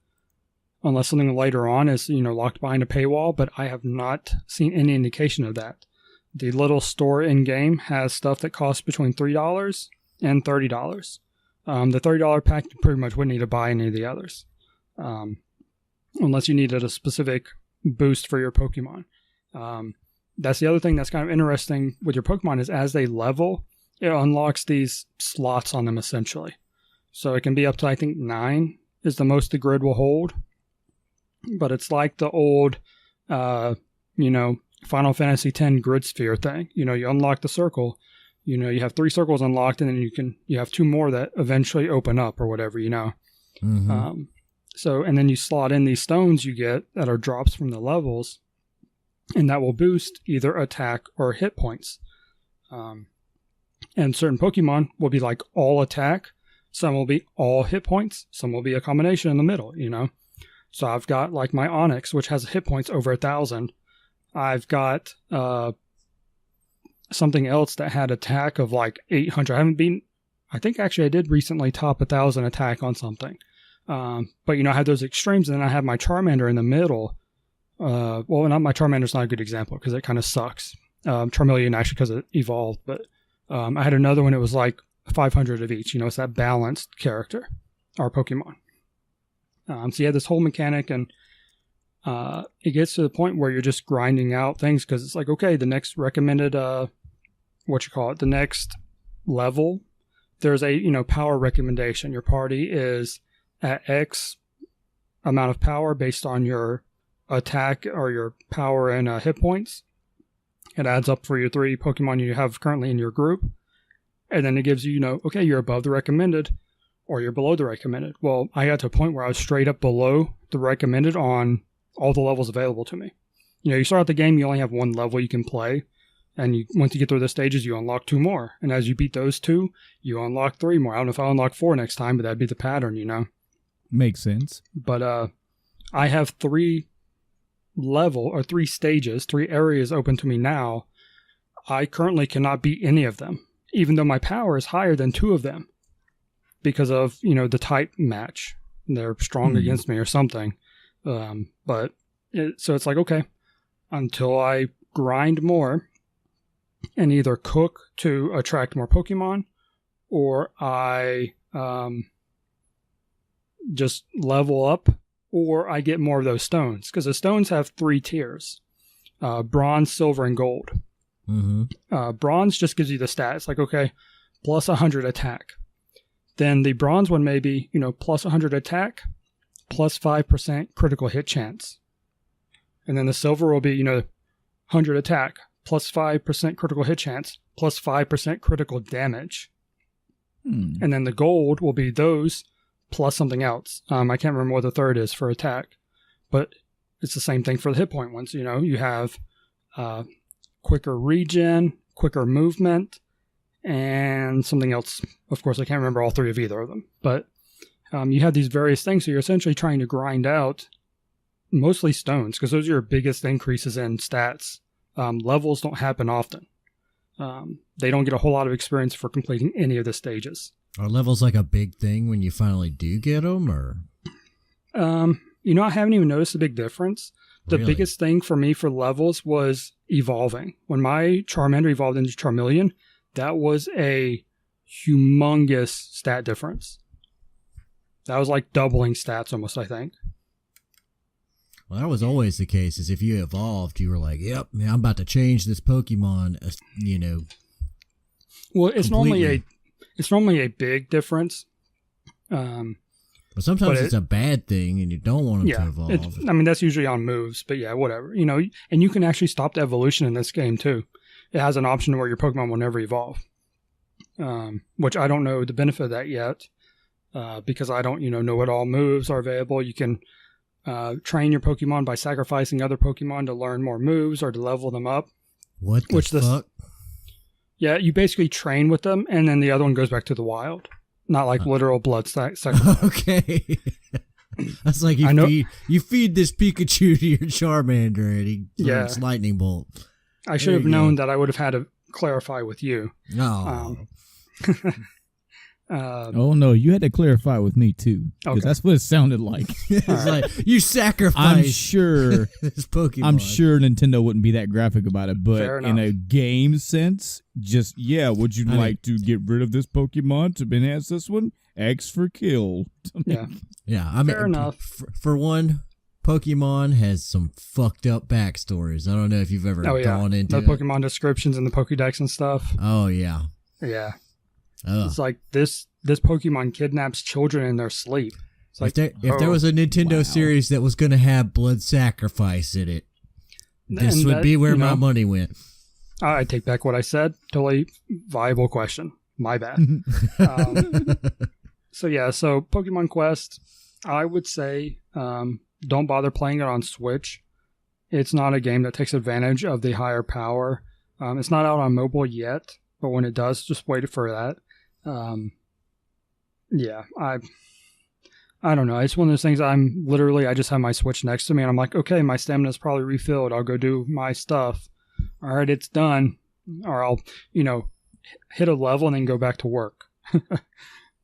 unless something later on is, you know, locked behind a paywall, but I have not seen any indication of that. The little store in-game has stuff that costs between $3 and $30. The $30 pack, you pretty much wouldn't need to buy any of the others, unless you needed a specific boost for your Pokemon. That's the other thing that's kind of interesting with your Pokemon is as they level, it unlocks these slots on them essentially. So it can be up to, I think, 9 is the most the grid will hold. But it's like the old, Final Fantasy X grid sphere thing. You know, you unlock the circle, you know, you have 3 circles unlocked, and then you have 2 more that eventually open up or whatever, you know. Mm-hmm. And then you slot in these stones you get that are drops from the levels, and that will boost either attack or hit points. And certain Pokemon will be like all attack, some will be all hit points, some will be a combination in the middle, you know. So I've got like my Onix, which has hit points over 1,000. I've got something else that had attack of like 800. I think actually I did recently top 1,000 attack on something. But, you know, I have those extremes, and then I have my Charmander in the middle. Well, not my Charmander's not a good example because it kind of sucks. Charmeleon actually because it evolved, but I had another one. It was like 500 of each. You know, it's that balanced character or Pokemon. So you have this whole mechanic, and it gets to the point where you're just grinding out things because it's like, okay, the next recommended, the next level, there's a, you know, power recommendation. Your party is at X amount of power based on your attack or your power and hit points. It adds up for your 3 Pokemon you have currently in your group. And then it gives you, you know, okay, you're above the recommended or you're below the recommended. Well, I got to a point where I was straight up below the recommended on all the levels available to me. You know, you start out the game, you only have 1 level you can play. And once you get through the stages, you unlock 2 more. And as you beat those 2, you unlock 3 more. I don't know if I'll unlock 4 next time, but that'd be the pattern, you know. Makes sense. But I have 3 stages, 3 areas open to me now. I currently cannot beat any of them, even though my power is higher than 2 of them because of, you know, the type match. They're strong against me or something. So it's like, okay, until I grind more and either cook to attract more Pokemon, or I just level up, or I get more of those stones. Because the stones have 3 tiers, bronze, silver, and gold. Bronze just gives you the stats, like, okay, plus 100 attack. Then the bronze one may be, plus 100 attack, plus 5% critical hit chance. And then the silver will be, 100 attack, plus 5% critical hit chance, plus 5% critical damage. And then the gold will be those plus something else. I can't remember what the third is for attack, but it's the same thing for the hit point ones. You have quicker regen, quicker movement, and something else. Of course, I can't remember all three of either of them. But you have these various things, so you're essentially trying to grind out mostly stones, because those are your biggest increases in stats. Levels don't happen often. They don't get a whole lot of experience for completing any of the stages. Are levels like a big thing when you finally do get them, or? I haven't even noticed a big difference. The Really? biggest thing for me for levels was evolving. When my Charmander evolved into Charmeleon, that was a humongous stat difference. That was like doubling stats almost, I think. Well, that was always the case, is if you evolved, you were like, yep, man, I'm about to change this Pokemon, Well, it's completely. normally a big difference. But sometimes it's a bad thing and you don't want them to evolve. That's usually on moves, but yeah, whatever. And you can actually stop the evolution in this game too. It has an option where your Pokemon will never evolve, which I don't know the benefit of that yet, because I don't, know what all moves are available. You can train your Pokemon by sacrificing other Pokemon to learn more moves or to level them up. What the fuck? Yeah, you basically train with them, and then the other one goes back to the wild. Not like literal blood sacrifice. Okay. That's like you feed this Pikachu to your Charmander and he learns Lightning Bolt. I should have known that I would have had to clarify with you. No. Oh no, you had to clarify with me too, because that's what it sounded like. It's like you sacrifice. I'm sure this Pokemon. I'm sure Nintendo wouldn't be that graphic about it, but in a game sense, would you like to get rid of this Pokemon to enhance this one? X for kill. Yeah. I mean, fair enough. For one, Pokemon has some fucked up backstories. I don't know if you've ever gone into the Pokemon descriptions and the Pokédex and stuff. Oh yeah. Yeah. Ugh. It's like this Pokemon kidnaps children in their sleep. It's like, if there was a Nintendo series that was going to have blood sacrifice in it, this would be where my money went. I take back what I said. Totally viable question. My bad. So Pokemon Quest, I would say don't bother playing it on Switch. It's not a game that takes advantage of the higher power. It's not out on mobile yet, but when it does, just wait for that. I don't know. It's one of those things I just have my Switch next to me and I'm like, okay, my stamina's probably refilled. I'll go do my stuff. All right, it's done. Or I'll, hit a level and then go back to work.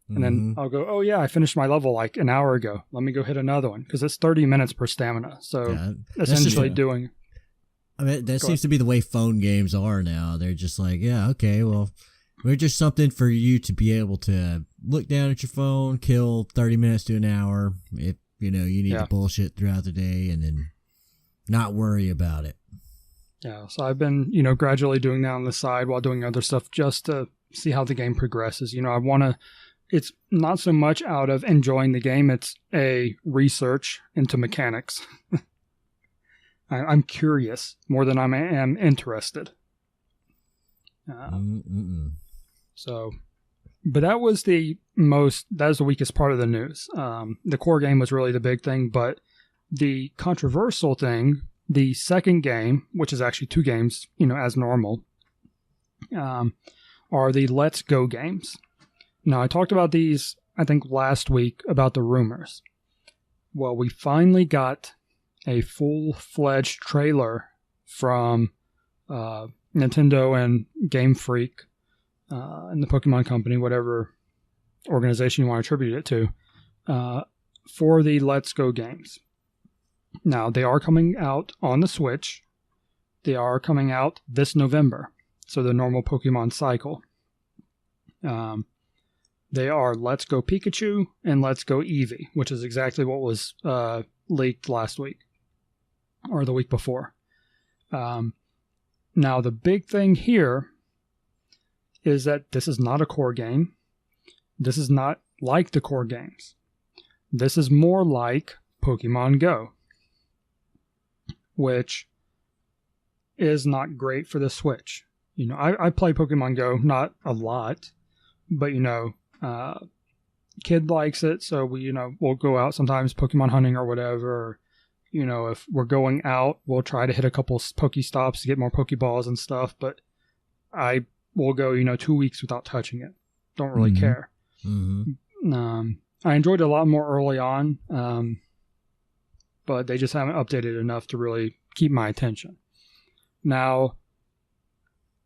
And then I'll go, oh yeah, I finished my level like an hour ago. Let me go hit another one because it's 30 minutes per stamina. So essentially doing. I mean, that seems to be the way phone games are now. They're just like, yeah, okay, well, we're just something for you to be able to look down at your phone, kill 30 minutes to an hour if, you need to bullshit throughout the day and then not worry about it. Yeah, so I've been, gradually doing that on the side while doing other stuff just to see how the game progresses. It's not so much out of enjoying the game, it's a research into mechanics. I'm curious more than I am interested. So, but that was the weakest part of the news. The core game was really the big thing, but the controversial thing, the second game, which is actually two games, as normal, are the Let's Go games. Now, I talked about these, I think, last week about the rumors. Well, we finally got a full-fledged trailer from Nintendo and Game Freak and the Pokemon Company, whatever organization you want to attribute it to, for the Let's Go games. Now, they are coming out on the Switch. They are coming out this November, so the normal Pokemon cycle. They are Let's Go Pikachu and Let's Go Eevee, which is exactly what was leaked last week or the week before. Now, the big thing here is that this is not a core game. This is not like the core games. This is more like Pokemon Go, which is not great for the Switch. You know, I play Pokemon Go, not a lot, but, you know, kid likes it, so we'll go out sometimes Pokemon hunting or whatever. Or, you know, if we're going out, we'll try to hit a couple Pokestops to get more Pokeballs and stuff, but I will go, 2 weeks without touching it. Don't really care. Mm-hmm. I enjoyed it a lot more early on, but they just haven't updated enough to really keep my attention. Now,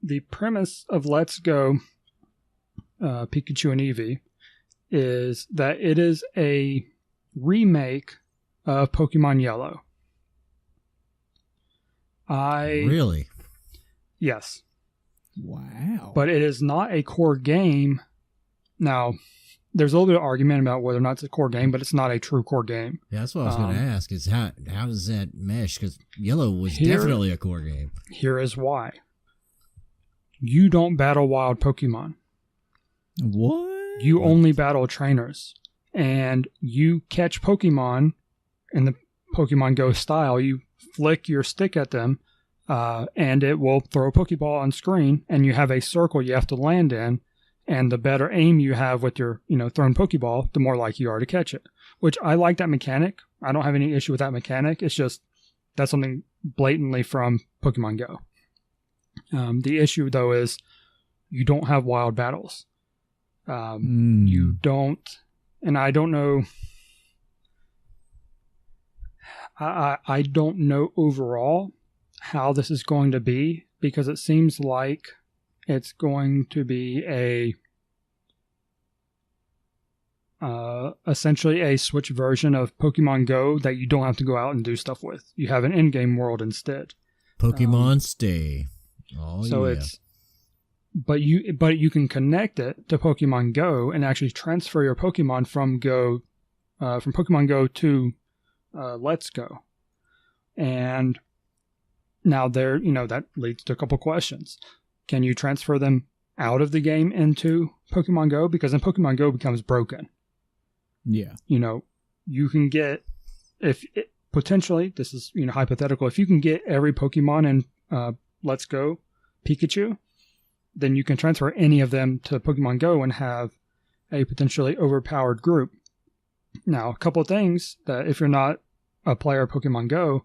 the premise of Let's Go Pikachu and Eevee is that it is a remake of Pokemon Yellow. Really? Yes. Wow. But it is not a core game. Now, there's a little bit of argument about whether or not it's a core game, but it's not a true core game. Yeah, that's what I was going to ask, is how does that mesh? Because Yellow was definitely a core game. Here is why. You don't battle wild Pokemon. What? You only battle trainers. And you catch Pokemon in the Pokemon Go style. You flick your stick at them, and it will throw a Pokeball on screen, and you have a circle you have to land in. And the better aim you have with your, thrown Pokeball, the more likely you are to catch it. Which I like that mechanic. I don't have any issue with that mechanic. It's just, that's something blatantly from Pokemon Go. The issue, though, is you don't have wild battles. You don't, and I don't know, I don't know overall how this is going to be, because it seems like it's going to be essentially a Switch version of Pokemon Go that you don't have to go out and do stuff with. You have an in-game world instead. Pokemon Stay. Oh, so yeah. But you can connect it to Pokemon Go and actually transfer your Pokemon from Pokemon Go to Let's Go. And now that leads to a couple questions. Can you transfer them out of the game into Pokemon Go? Because then Pokemon Go becomes broken. Yeah. You can get, potentially, this is, hypothetical, if you can get every Pokemon in Let's Go Pikachu, then you can transfer any of them to Pokemon Go and have a potentially overpowered group. Now, a couple of things that if you're not a player of Pokemon Go,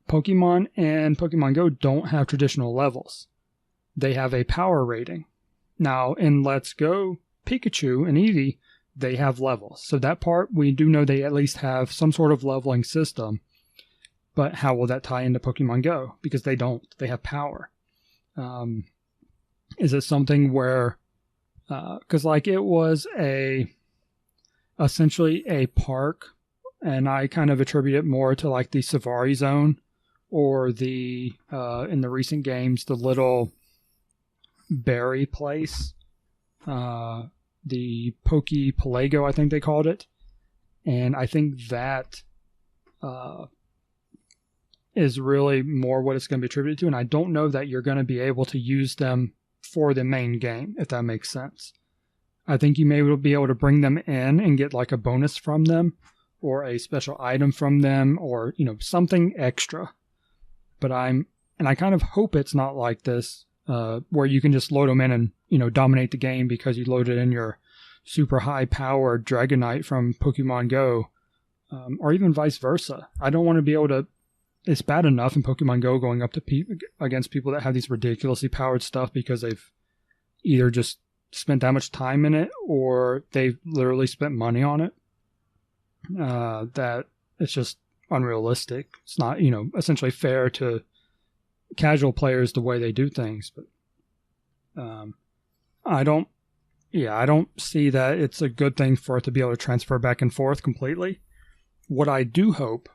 Pokemon and Pokemon Go don't have traditional levels. They have a power rating. Now, in Let's Go Pikachu and Eevee, they have levels. So that part, we do know they at least have some sort of leveling system. But how will that tie into Pokemon Go? Because they don't. They have power. Is it something where... Because it was essentially a park, and I kind of attribute it more to the Safari Zone, or the in the recent games, the little berry place, the Poke Pelago, I think they called it. And I think that is really more what it's going to be attributed to. And I don't know that you're going to be able to use them for the main game, if that makes sense. I think you may be able to bring them in and get a bonus from them, or a special item from them, or, something extra. But I kind of hope it's not like this, where you can just load them in and, dominate the game because you loaded in your super high-powered Dragonite from Pokemon Go, or even vice versa. I don't want to be able to... It's bad enough in Pokemon Go going up to against people that have these ridiculously powered stuff because they've either just spent that much time in it, or they've literally spent money on it. That it's just unrealistic. It's not, essentially fair to casual players the way they do things. But I don't see that it's a good thing for it to be able to transfer back and forth completely. What I do hope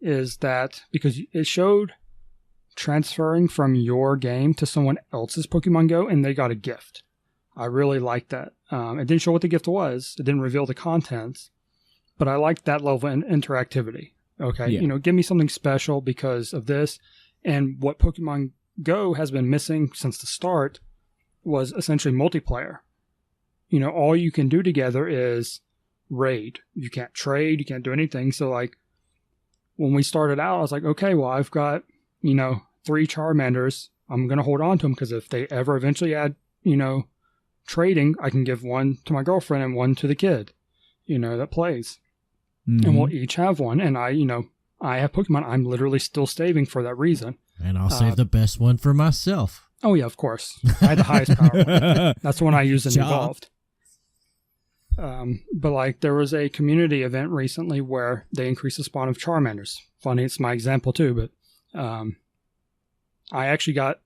is that, because it showed transferring from your game to someone else's Pokemon Go, and they got a gift. I really liked that. It didn't show what the gift was. It didn't reveal the contents, but I liked that level of interactivity. Okay, yeah. Give me something special because of this. And what Pokemon Go has been missing since the start was essentially multiplayer. You know, all you can do together is raid. You can't trade, you can't do anything. So like when we started out, I was like, okay, well, I've got, 3 Charmanders. I'm going to hold on to them because if they ever eventually add, trading, I can give one to my girlfriend and one to the kid, that plays. Mm-hmm. And we'll each have one. And I have Pokemon. I'm literally still saving for that reason. And I'll save the best one for myself. Oh, yeah, of course. I had the highest power one. That's the one I used and evolved. But like there was a community event recently where they increased the spawn of Charmanders. Funny, it's my example too, but I actually got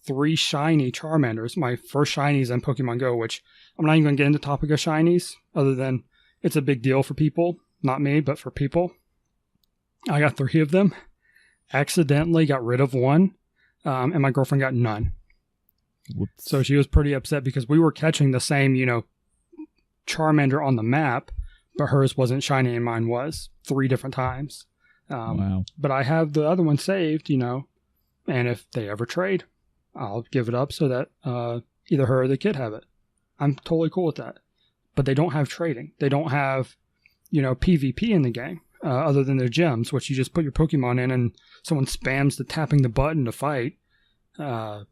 3 shiny Charmanders. My first shinies in Pokemon Go, which I'm not even going to get into the topic of shinies, other than it's a big deal for people. Not me, but for people. I got 3 of them. Accidentally got rid of one, and my girlfriend got none. Whoops. So she was pretty upset because we were catching the same, Charmander on the map, but hers wasn't shiny and mine was 3 different times. Wow. But I have the other one saved, and if they ever trade, I'll give it up so that either her or the kid have it. I'm totally cool with that. But they don't have trading. They don't have, PvP in the game other than their gems, which you just put your Pokemon in and someone spams tapping the button to fight. Well,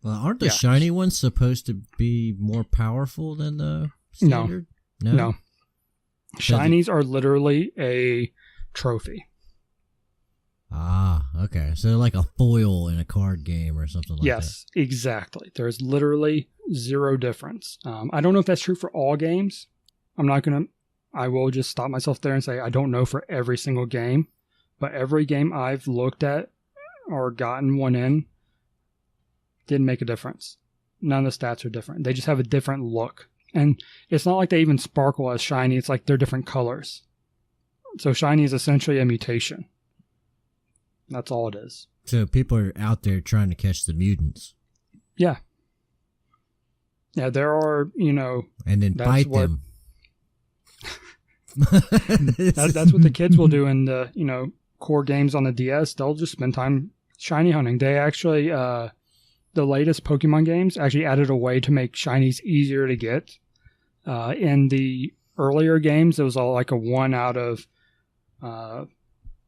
aren't the shiny ones supposed to be more powerful than the standard? No. Shinies are literally a trophy. Ah, okay. So like a foil in a card game or something like that. Yes, exactly. There's literally 0 difference. I don't know if that's true for all games. I will just stop myself there and say I don't know for every single game. But every game I've looked at or gotten one in, didn't make a difference. None of the stats are different. They just have a different look. And it's not like they even sparkle as shiny. It's like they're different colors. So shiny is essentially a mutation. That's all it is. So people are out there trying to catch the mutants. Yeah. Yeah, there are, And then fight them. That's what the kids will do in the, core games on the DS. They'll just spend time shiny hunting. They actually... the latest Pokemon games actually added a way to make shinies easier to get. In the earlier games, it was all like a 1 out of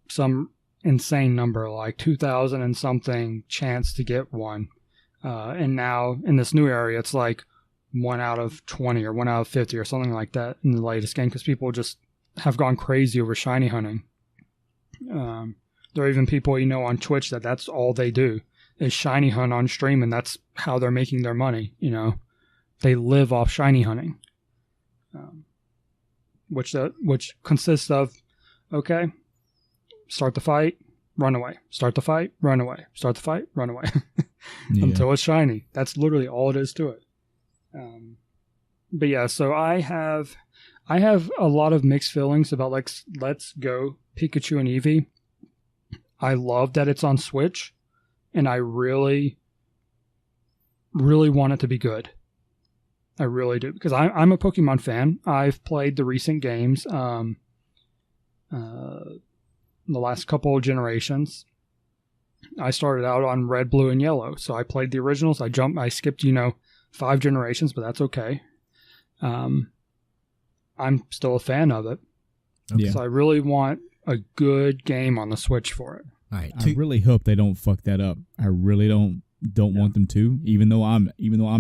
some insane number, like 2,000 and something chance to get one. And now in this new area, it's like 1 out of 20 or 1 out of 50 or something like that in the latest game because people just have gone crazy over shiny hunting. There are even people, on Twitch that's all they do. Is shiny hunt on stream, and that's how they're making their money. They live off shiny hunting, which consists of, okay, start the fight, run away, start the fight, run away, start the fight, run away, until it's shiny. That's literally all it is to it. But yeah, so I have a lot of mixed feelings about Let's Go Pikachu and Eevee. I love that it's on Switch. And I really, really want it to be good. I really do. Because I'm a Pokemon fan. I've played the recent games, the last couple of generations. I started out on Red, Blue, and Yellow. So I played the originals. I skipped, 5 generations, but that's okay. I'm still a fan of it. Okay. So I really want a good game on the Switch for it. Right. I really hope they don't fuck that up. I really don't want them to. Even though I'm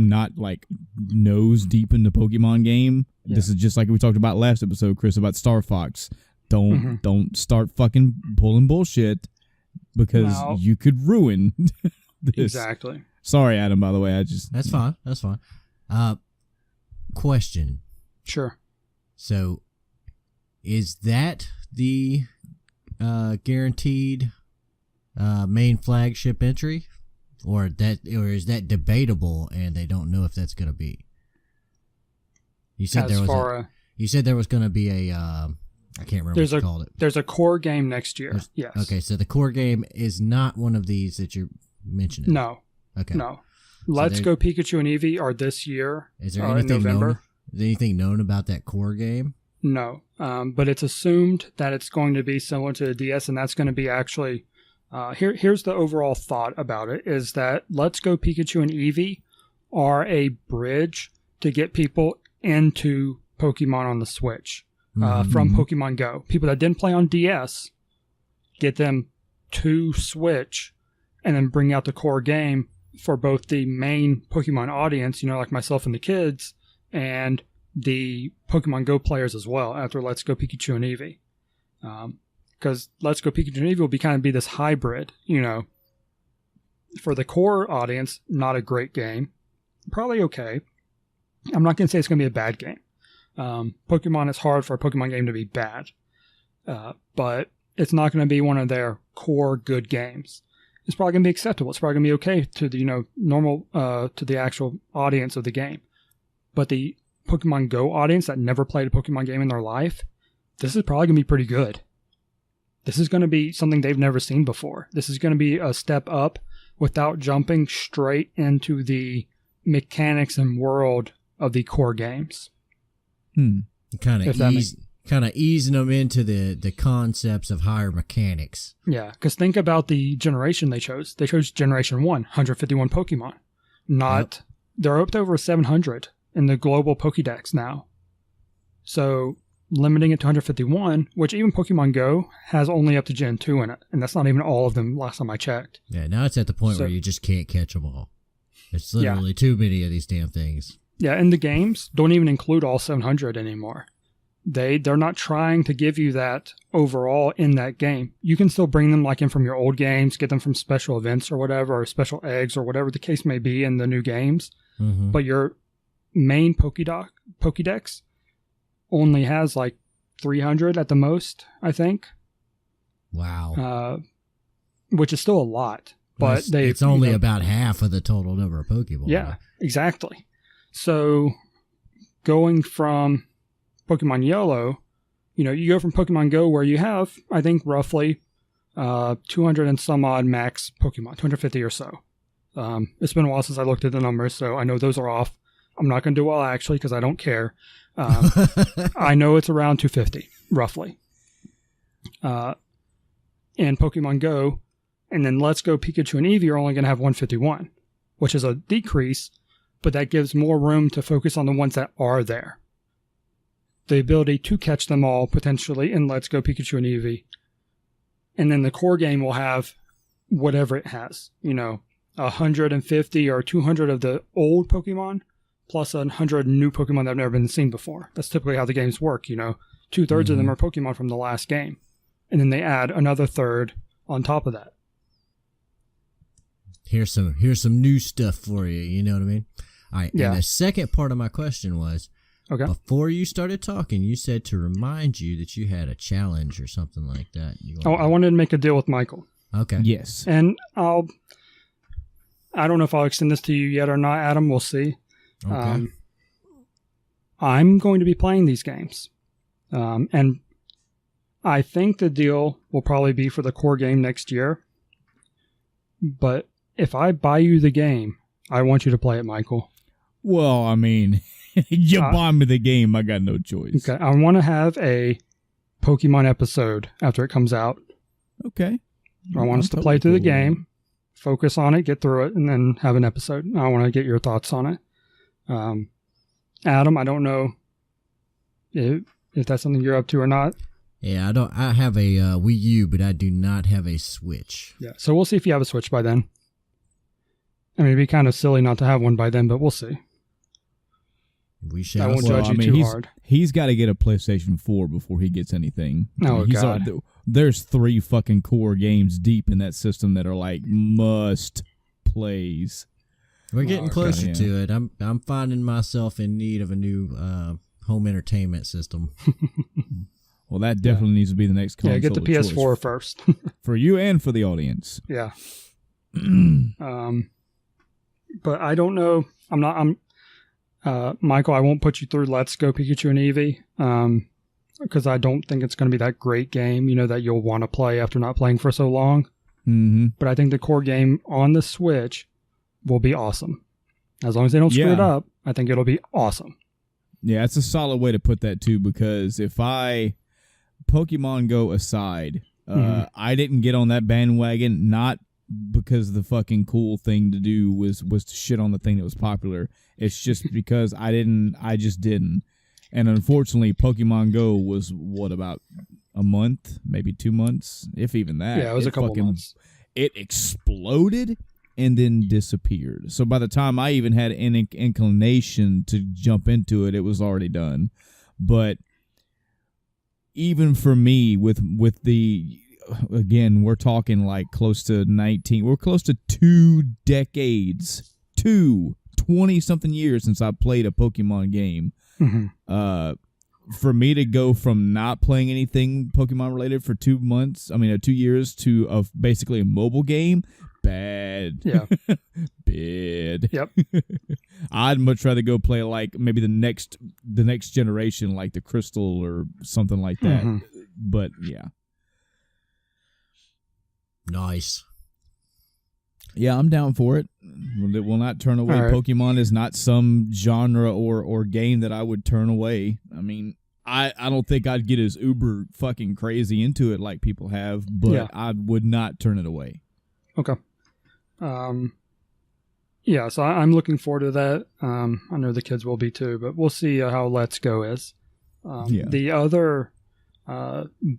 not like nose deep in the Pokemon game. Yeah. This is just like we talked about last episode, Chris, about Star Fox. Don't start fucking pulling bullshit because you could ruin this. Exactly. Sorry, Adam. By the way, That's fine. That's fine. Question. Sure. So, is that the guaranteed main flagship entry, or is that debatable and they don't know if that's going to be? You said there was going to be a I can't remember what you called it. There's a core game next year. Yes. Okay, so the core game is not one of these that you're mentioning. No. Okay. No. Let's Go Pikachu and Eevee are this year. Is there anything in November? Is anything known about that core game? No. But it's assumed that it's going to be similar to the DS, and that's going to be actually Here's the overall thought about it, is that Let's Go Pikachu and Eevee are a bridge to get people into Pokemon on the Switch from Pokemon Go. People that didn't play on DS, get them to Switch, and then bring out the core game for both the main Pokemon audience, like myself and the kids, and the Pokemon Go players as well after Let's Go Pikachu and Eevee. Because Let's Go Pikachu and Eevee will be this hybrid, For the core audience, not a great game. Probably okay. I'm not going to say it's going to be a bad game. Pokemon is hard for a Pokemon game to be bad. But it's not going to be one of their core good games. It's probably going to be acceptable. It's probably going to be okay to the, normal, to the actual audience of the game. But the Pokemon Go audience that never played a Pokemon game in their life, this is probably going to be pretty good. This is going to be something they've never seen before. This is going to be a step up without jumping straight into the mechanics and world of the core games. Kind of easing them into the concepts of higher mechanics. Yeah, because think about the generation they chose. They chose Generation 1, 151 Pokemon. They're up to over 700 in the global Pokédex now. So limiting it to 151, which even Pokemon Go has only up to Gen 2 in it. And that's not even all of them last time I checked. Yeah, now it's at the point where you just can't catch them all. It's literally too many of these damn things. Yeah, and the games don't even include all 700 anymore. They're not trying to give you that overall in that game. You can still bring them in from your old games, get them from special events or whatever, or special eggs or whatever the case may be in the new games. Mm-hmm. But your main Pokédex only has 300 at the most, I think. Wow. Which is still a lot. But it's only about half of the total number of Pokemon. Yeah, exactly. So going from Pokemon Yellow, you go from Pokemon Go where you have, I think, roughly 200 and some odd max Pokemon, 250 or so. It's been a while since I looked at the numbers, so I know those are off. I'm not going to do well, actually, because I don't care. I know it's around 250, roughly. In Pokemon Go, and then Let's Go Pikachu and Eevee are only going to have 151, which is a decrease, but that gives more room to focus on the ones that are there. The ability to catch them all, potentially, in Let's Go Pikachu and Eevee. And then the core game will have whatever it has. 150 or 200 of the old Pokemon, plus 100 new Pokemon that have never been seen before. That's typically how the games work, 2/3 of them are Pokemon from the last game. And then they add another third on top of that. Here's some new stuff for you, you know what I mean? All right, and the second part of my question was, okay, before you started talking, you said to remind you that you had a challenge or something like that. I wanted to make a deal with Michael. Okay. Yes. And I don't know if I'll extend this to you yet or not, Adam. We'll see. Okay. I'm going to be playing these games. And I think the deal will probably be for the core game next year. But if I buy you the game, I want you to play it, Michael. Well, I mean, you buy me the game, I got no choice. Okay, I want to have a Pokemon episode after it comes out. Okay. I want us to play through the game, focus on it, get through it, and then have an episode. I want to get your thoughts on it. Adam, I don't know if that's something you're up to or not. Yeah, I have a Wii U, but I do not have a Switch. Yeah, so we'll see if you have a Switch by then. I mean, it'd be kind of silly not to have one by then, but we'll see. We shall. I won't judge you too hard. He's got to get a PlayStation 4 before he gets anything. Oh, God. There's 3 fucking core games deep in that system that are must plays. We're getting closer to it. I'm finding myself in need of a new home entertainment system. Well, that definitely needs to be the next console. Yeah, get the PS4 first. For you and for the audience. Yeah. But I don't know. Michael, I won't put you through Let's Go Pikachu and Eevee. Because I don't think it's going to be that great game, that you'll want to play after not playing for so long. Mm-hmm. But I think the core game on the Switch will be awesome. As long as they don't screw it up, I think it'll be awesome. Yeah, it's a solid way to put that too, because if Pokemon Go aside, I didn't get on that bandwagon, not because the fucking cool thing to do was to shit on the thing that was popular. It's just because I just didn't. And unfortunately, Pokemon Go was about a month, maybe 2 months, if even that. Yeah, it was a couple months. It exploded and then disappeared. So by the time I even had an inclination to jump into it, it was already done. But even for me, with the, again, we're talking like close to 19, we're close to 2 decades, 20-something years since I played a Pokemon game. For me to go from not playing anything Pokemon related for 2 years to basically a mobile game, bad. Yeah. Bad. Yep. I'd much rather go play like maybe the next generation, like the Crystal or something like that. But yeah. Nice. Yeah, I'm down for it. It will not turn away. Right. Pokemon is not some genre or game that I would turn away. I mean, I don't think I'd get as uber fucking crazy into it like people have, but I would not turn it away. Okay. Yeah, so I'm looking forward to that. I know the kids will be too, but we'll see how Let's Go is. The other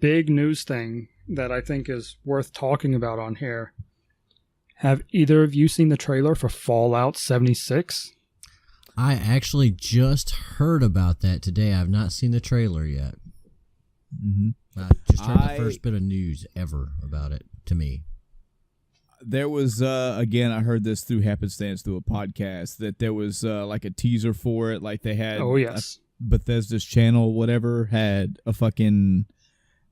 big news thing that I think is worth talking about on here. Have either of you seen the trailer for Fallout 76? I actually just heard about that today. I've not seen the trailer yet. I just heard the first bit of news ever about it to me. There was, again, I heard this through happenstance through a podcast, that there was like a teaser for it. Like they had Bethesda's channel, whatever, had a fucking,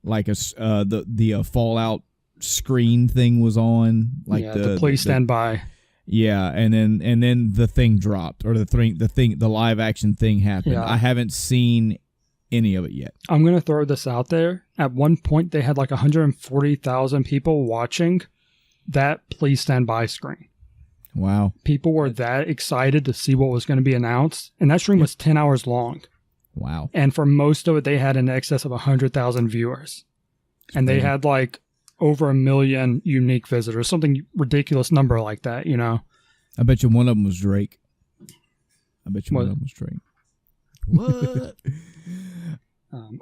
like the Fallout screen thing was on, like the please stand by. Yeah, and then the thing dropped, or the live action thing happened. I haven't seen any of it yet. I'm gonna throw this out there. At one point, they had like 140,000 people watching that please stand by screen. Wow, people were that excited to see what was going to be announced, and that stream was 10 hours long. Wow, and for most of it, they had in excess of 100,000 viewers, and they had like over 1 million unique visitors, something ridiculous number like that, you know. I bet you one of them was Drake. What?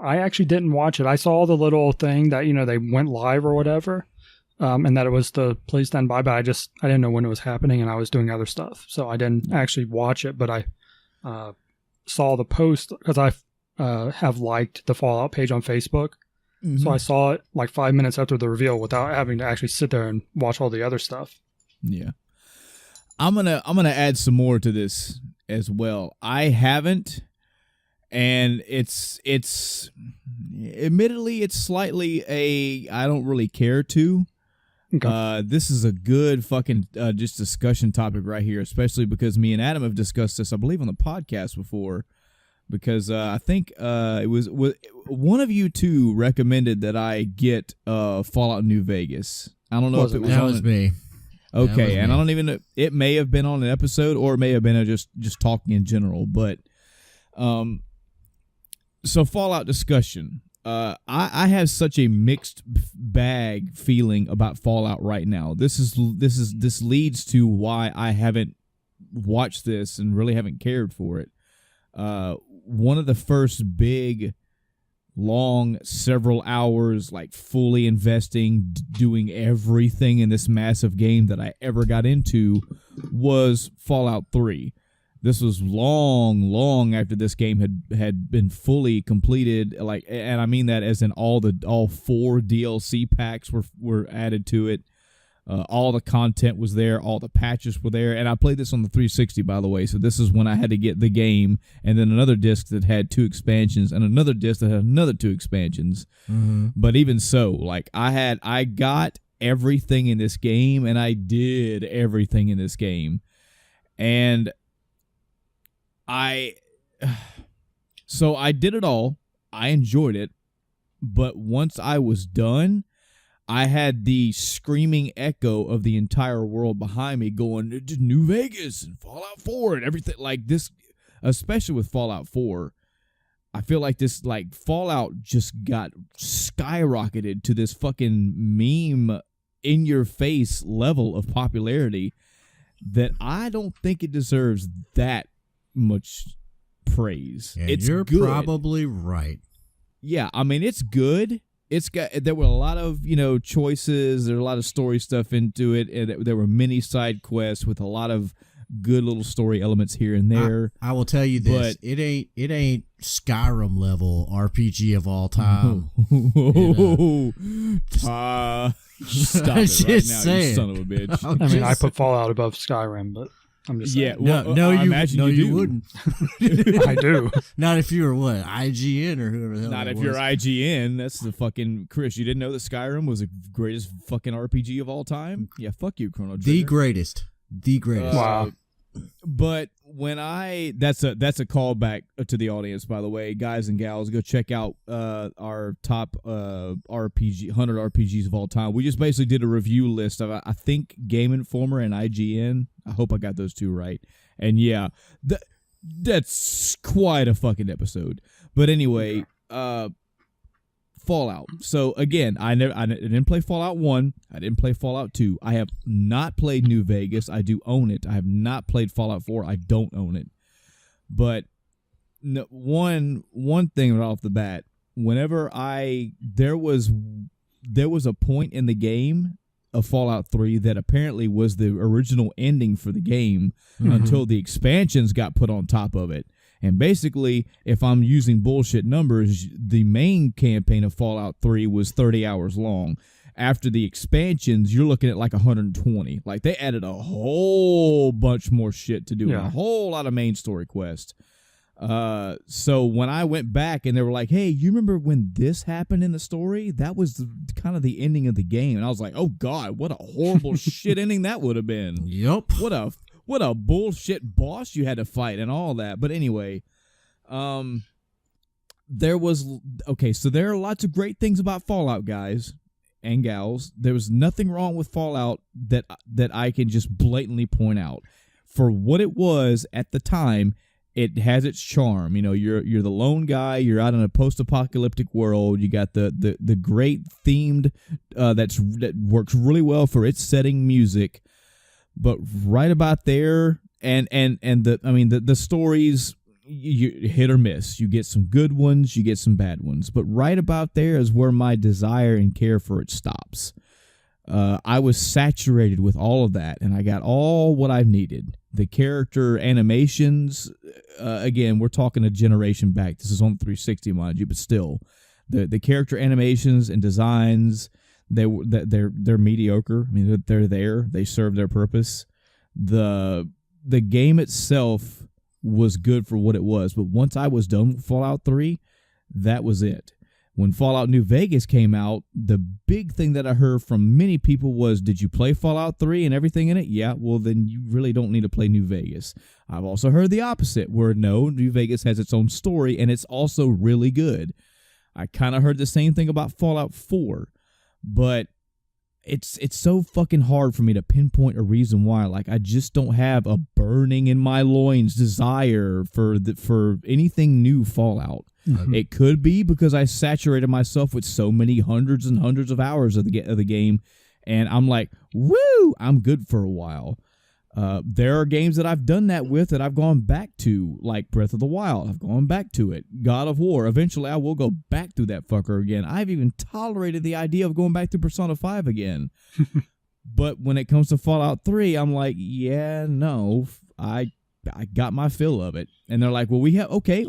I actually didn't watch it. I saw the little thing that, you know, they went live or whatever, and that it was the please stand by, but I didn't know when it was happening, and I was doing other stuff, so I didn't actually watch it, but I saw the post because I have liked the Fallout page on Facebook. So I saw it like 5 minutes after the reveal without having to actually sit there and watch all the other stuff. Yeah. I'm gonna add some more to this as well. I haven't, and it's admittedly it's slightly I don't really care to. Okay. This is a good fucking just discussion topic right here, especially because me and Adam have discussed this, I believe, on the podcast before. Because I think it was one of you two recommended that I get Fallout New Vegas. I don't know if it was that was me. Okay, and I don't even know. It may have been on an episode, or it may have been just talking in general. But so Fallout discussion. I have such a mixed bag feeling about Fallout right now. This leads to why I haven't watched this and really haven't cared for it. One of the first big, long, several hours, like fully investing, doing everything in this massive game that I ever got into was Fallout 3. This was long after this game had been fully completed, like, and I mean that as in all 4 DLC packs were added to it. All the content was there, all the patches were there, and I played this on the 360, by the way, so this is when I had to get the game, and then another disc that had 2 expansions, and another disc that had another 2 expansions. But even so, like, I got everything in this game, and I did everything in this game, and so I did it all, I enjoyed it, but once I was done, I had the screaming echo of the entire world behind me going, New Vegas and Fallout 4 and everything like this, especially with Fallout 4. I feel like this like Fallout just got skyrocketed to this fucking meme in your face level of popularity that I don't think it deserves that much praise. Yeah, it's you're good. Probably right. Yeah, I mean it's good. There were a lot of, choices, there were a lot of story stuff into it, and there were many side quests with a lot of good little story elements here and there. I will tell you this, it ain't Skyrim level RPG of all time. Stop it right now, you son of a bitch. I mean, I put Fallout above Skyrim, but I'm just saying. You wouldn't. I do. Not if you were IGN or whoever the hell. Not if you're IGN. That's the fucking Chris. You didn't know that Skyrim was the greatest fucking RPG of all time? Yeah, fuck you, Chrono Trigger. The greatest. Wow. But when that's a callback to the audience, by the way, guys and gals, go check out our top RPG 100 RPGs of all time. We just basically did a review list of I think Game Informer and IGN. I hope I got those two right. And yeah, that's quite a fucking episode. But anyway, Fallout. So again, I didn't play Fallout 1. I didn't play Fallout 2. I have not played New Vegas. I do own it. I have not played Fallout 4. I don't own it. But one thing right off the bat, whenever there was a point in the game of Fallout 3 that apparently was the original ending for the game until the expansions got put on top of it. And basically, if I'm using bullshit numbers, the main campaign of Fallout 3 was 30 hours long. After the expansions, you're looking at like 120. Like, they added a whole bunch more shit to do, and a whole lot of main story quests. So when I went back and they were like, hey, you remember when this happened in the story? That was kind of the ending of the game. And I was like, oh, God, what a horrible shit ending that would have been. Yep. What a bullshit boss you had to fight and all that. But anyway, so there are lots of great things about Fallout, guys and gals. There was nothing wrong with Fallout that I can just blatantly point out. For what it was at the time, it has its charm. You're the lone guy. You're out in a post-apocalyptic world. You got the great themed that works really well for its setting music. But right about there, and the stories, you hit or miss. You get some good ones, you get some bad ones. But right about there is where my desire and care for it stops. I was saturated with all of that, and I got all what I needed. The character animations, again, we're talking a generation back. This is on 360, mind you, but still, the character animations and designs. They're mediocre. I mean, they're there. They serve their purpose. The game itself was good for what it was, but once I was done with Fallout 3, that was it. When Fallout New Vegas came out, the big thing that I heard from many people was, did you play Fallout 3 and everything in it? Yeah, well, then you really don't need to play New Vegas. I've also heard the opposite, where no, New Vegas has its own story, and it's also really good. I kind of heard the same thing about Fallout 4. But it's so fucking hard for me to pinpoint a reason why. Like, I just don't have a burning in my loins desire for anything new Fallout. Mm-hmm. It could be because I saturated myself with so many hundreds and hundreds of hours of the game, and I'm like, woo, I'm good for a while. There are games that I've done that with that I've gone back to, like Breath of the Wild. I've gone back to it. God of War. Eventually, I will go back through that fucker again. I've even tolerated the idea of going back to Persona 5 again. But when it comes to Fallout 3, I'm like, yeah, no, I got my fill of it. And they're like, well, we have, okay,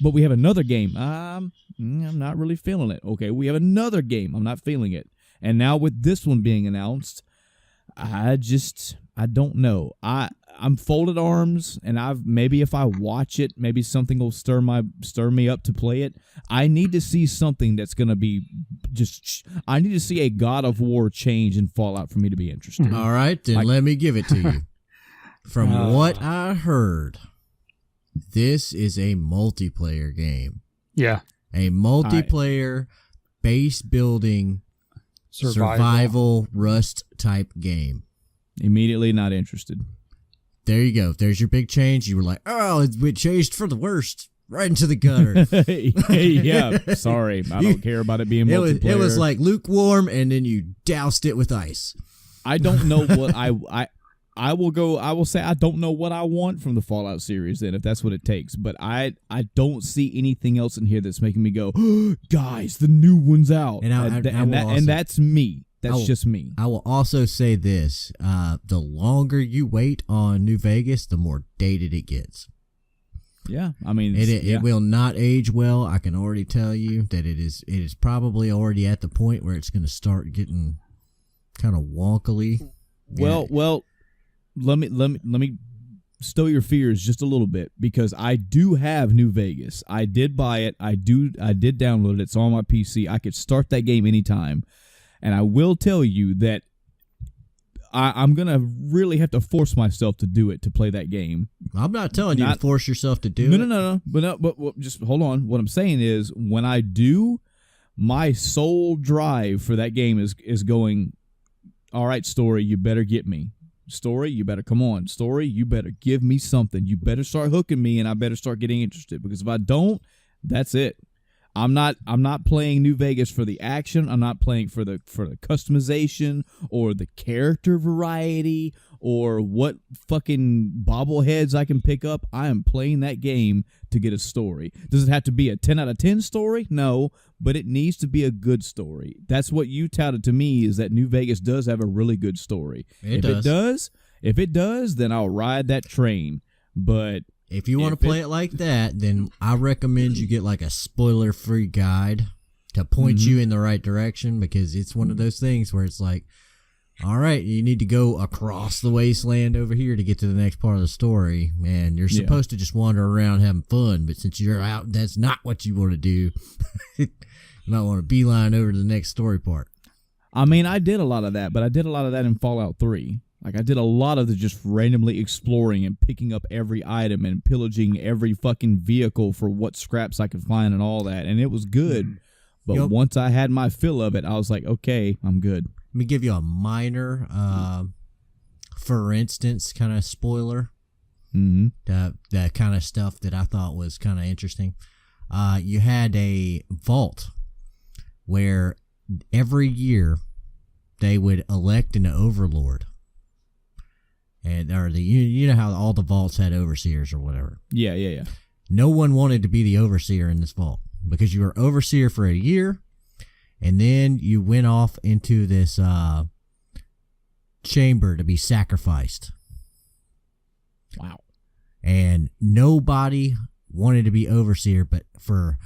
but we have another game. I'm not really feeling it. Okay, we have another game. I'm not feeling it. And now with this one being announced, I don't know. I'm folded arms, and maybe if I watch it, maybe something will stir me up to play it. I need to see something that's going to be I need to see a God of War change in Fallout for me to be interested. All right, then let me give it to you. From what I heard, this is a multiplayer game. Yeah. A multiplayer base building survival Rust type game. Immediately not interested. There you go. There's your big change. You were like, oh, it changed for the worst. right into the gutter. Yeah, sorry. I don't care about it being multiplayer. It was like lukewarm, and then you doused it with ice. I don't know what I will say I don't know what I want from the Fallout series then, if that's what it takes. But I don't see anything else in here that's making me go, guys, the new one's out. And that's me. That's just me. I will also say this. The longer you wait on New Vegas, the more dated it gets. Yeah, I mean, it will not age well. I can already tell you that it is probably already at the point where it's going to start getting kind of wonkily. Well, let me stow your fears just a little bit, because I do have New Vegas. I did buy it. I did download it. It's on my PC. I could start that game anytime, and I will tell you that I'm going to really have to force myself to do it to play that game. I'm not telling you to force yourself to do it. No. But just hold on. What I'm saying is, when I do, my sole drive for that game is going, all right, story, you better get me. Story, you better come on. Story, you better give me something. You better start hooking me, and I better start getting interested, because if I don't, that's it. I'm not playing New Vegas for the action. I'm not playing for the customization or the character variety or what fucking bobbleheads I can pick up. I am playing that game to get a story. Does it have to be a 10 out of 10 story? No, but it needs to be a good story. That's what you touted to me, is that New Vegas does have a really good story. If it does, then I'll ride that train. But if you want to play it like that, then I recommend you get like a spoiler-free guide to point you in the right direction, because it's one of those things where it's like, all right, you need to go across the wasteland over here to get to the next part of the story, and you're supposed to just wander around having fun, but since you're out, that's not what you want to do. You might want to beeline over to the next story part. I mean, I did a lot of that, but I did a lot of that in Fallout 3. Like, I did a lot of the just randomly exploring and picking up every item and pillaging every fucking vehicle for what scraps I could find and all that. And it was good. But once I had my fill of it, I was like, okay, I'm good. Let me give you a minor, for instance, kind of spoiler. The kind of stuff that I thought was kind of interesting. You had a vault where every year they would elect an overlord. And you know how all the vaults had overseers or whatever. Yeah. No one wanted to be the overseer in this vault, because you were overseer for a year, and then you went off into this chamber to be sacrificed. Wow. And nobody wanted to be overseer, but for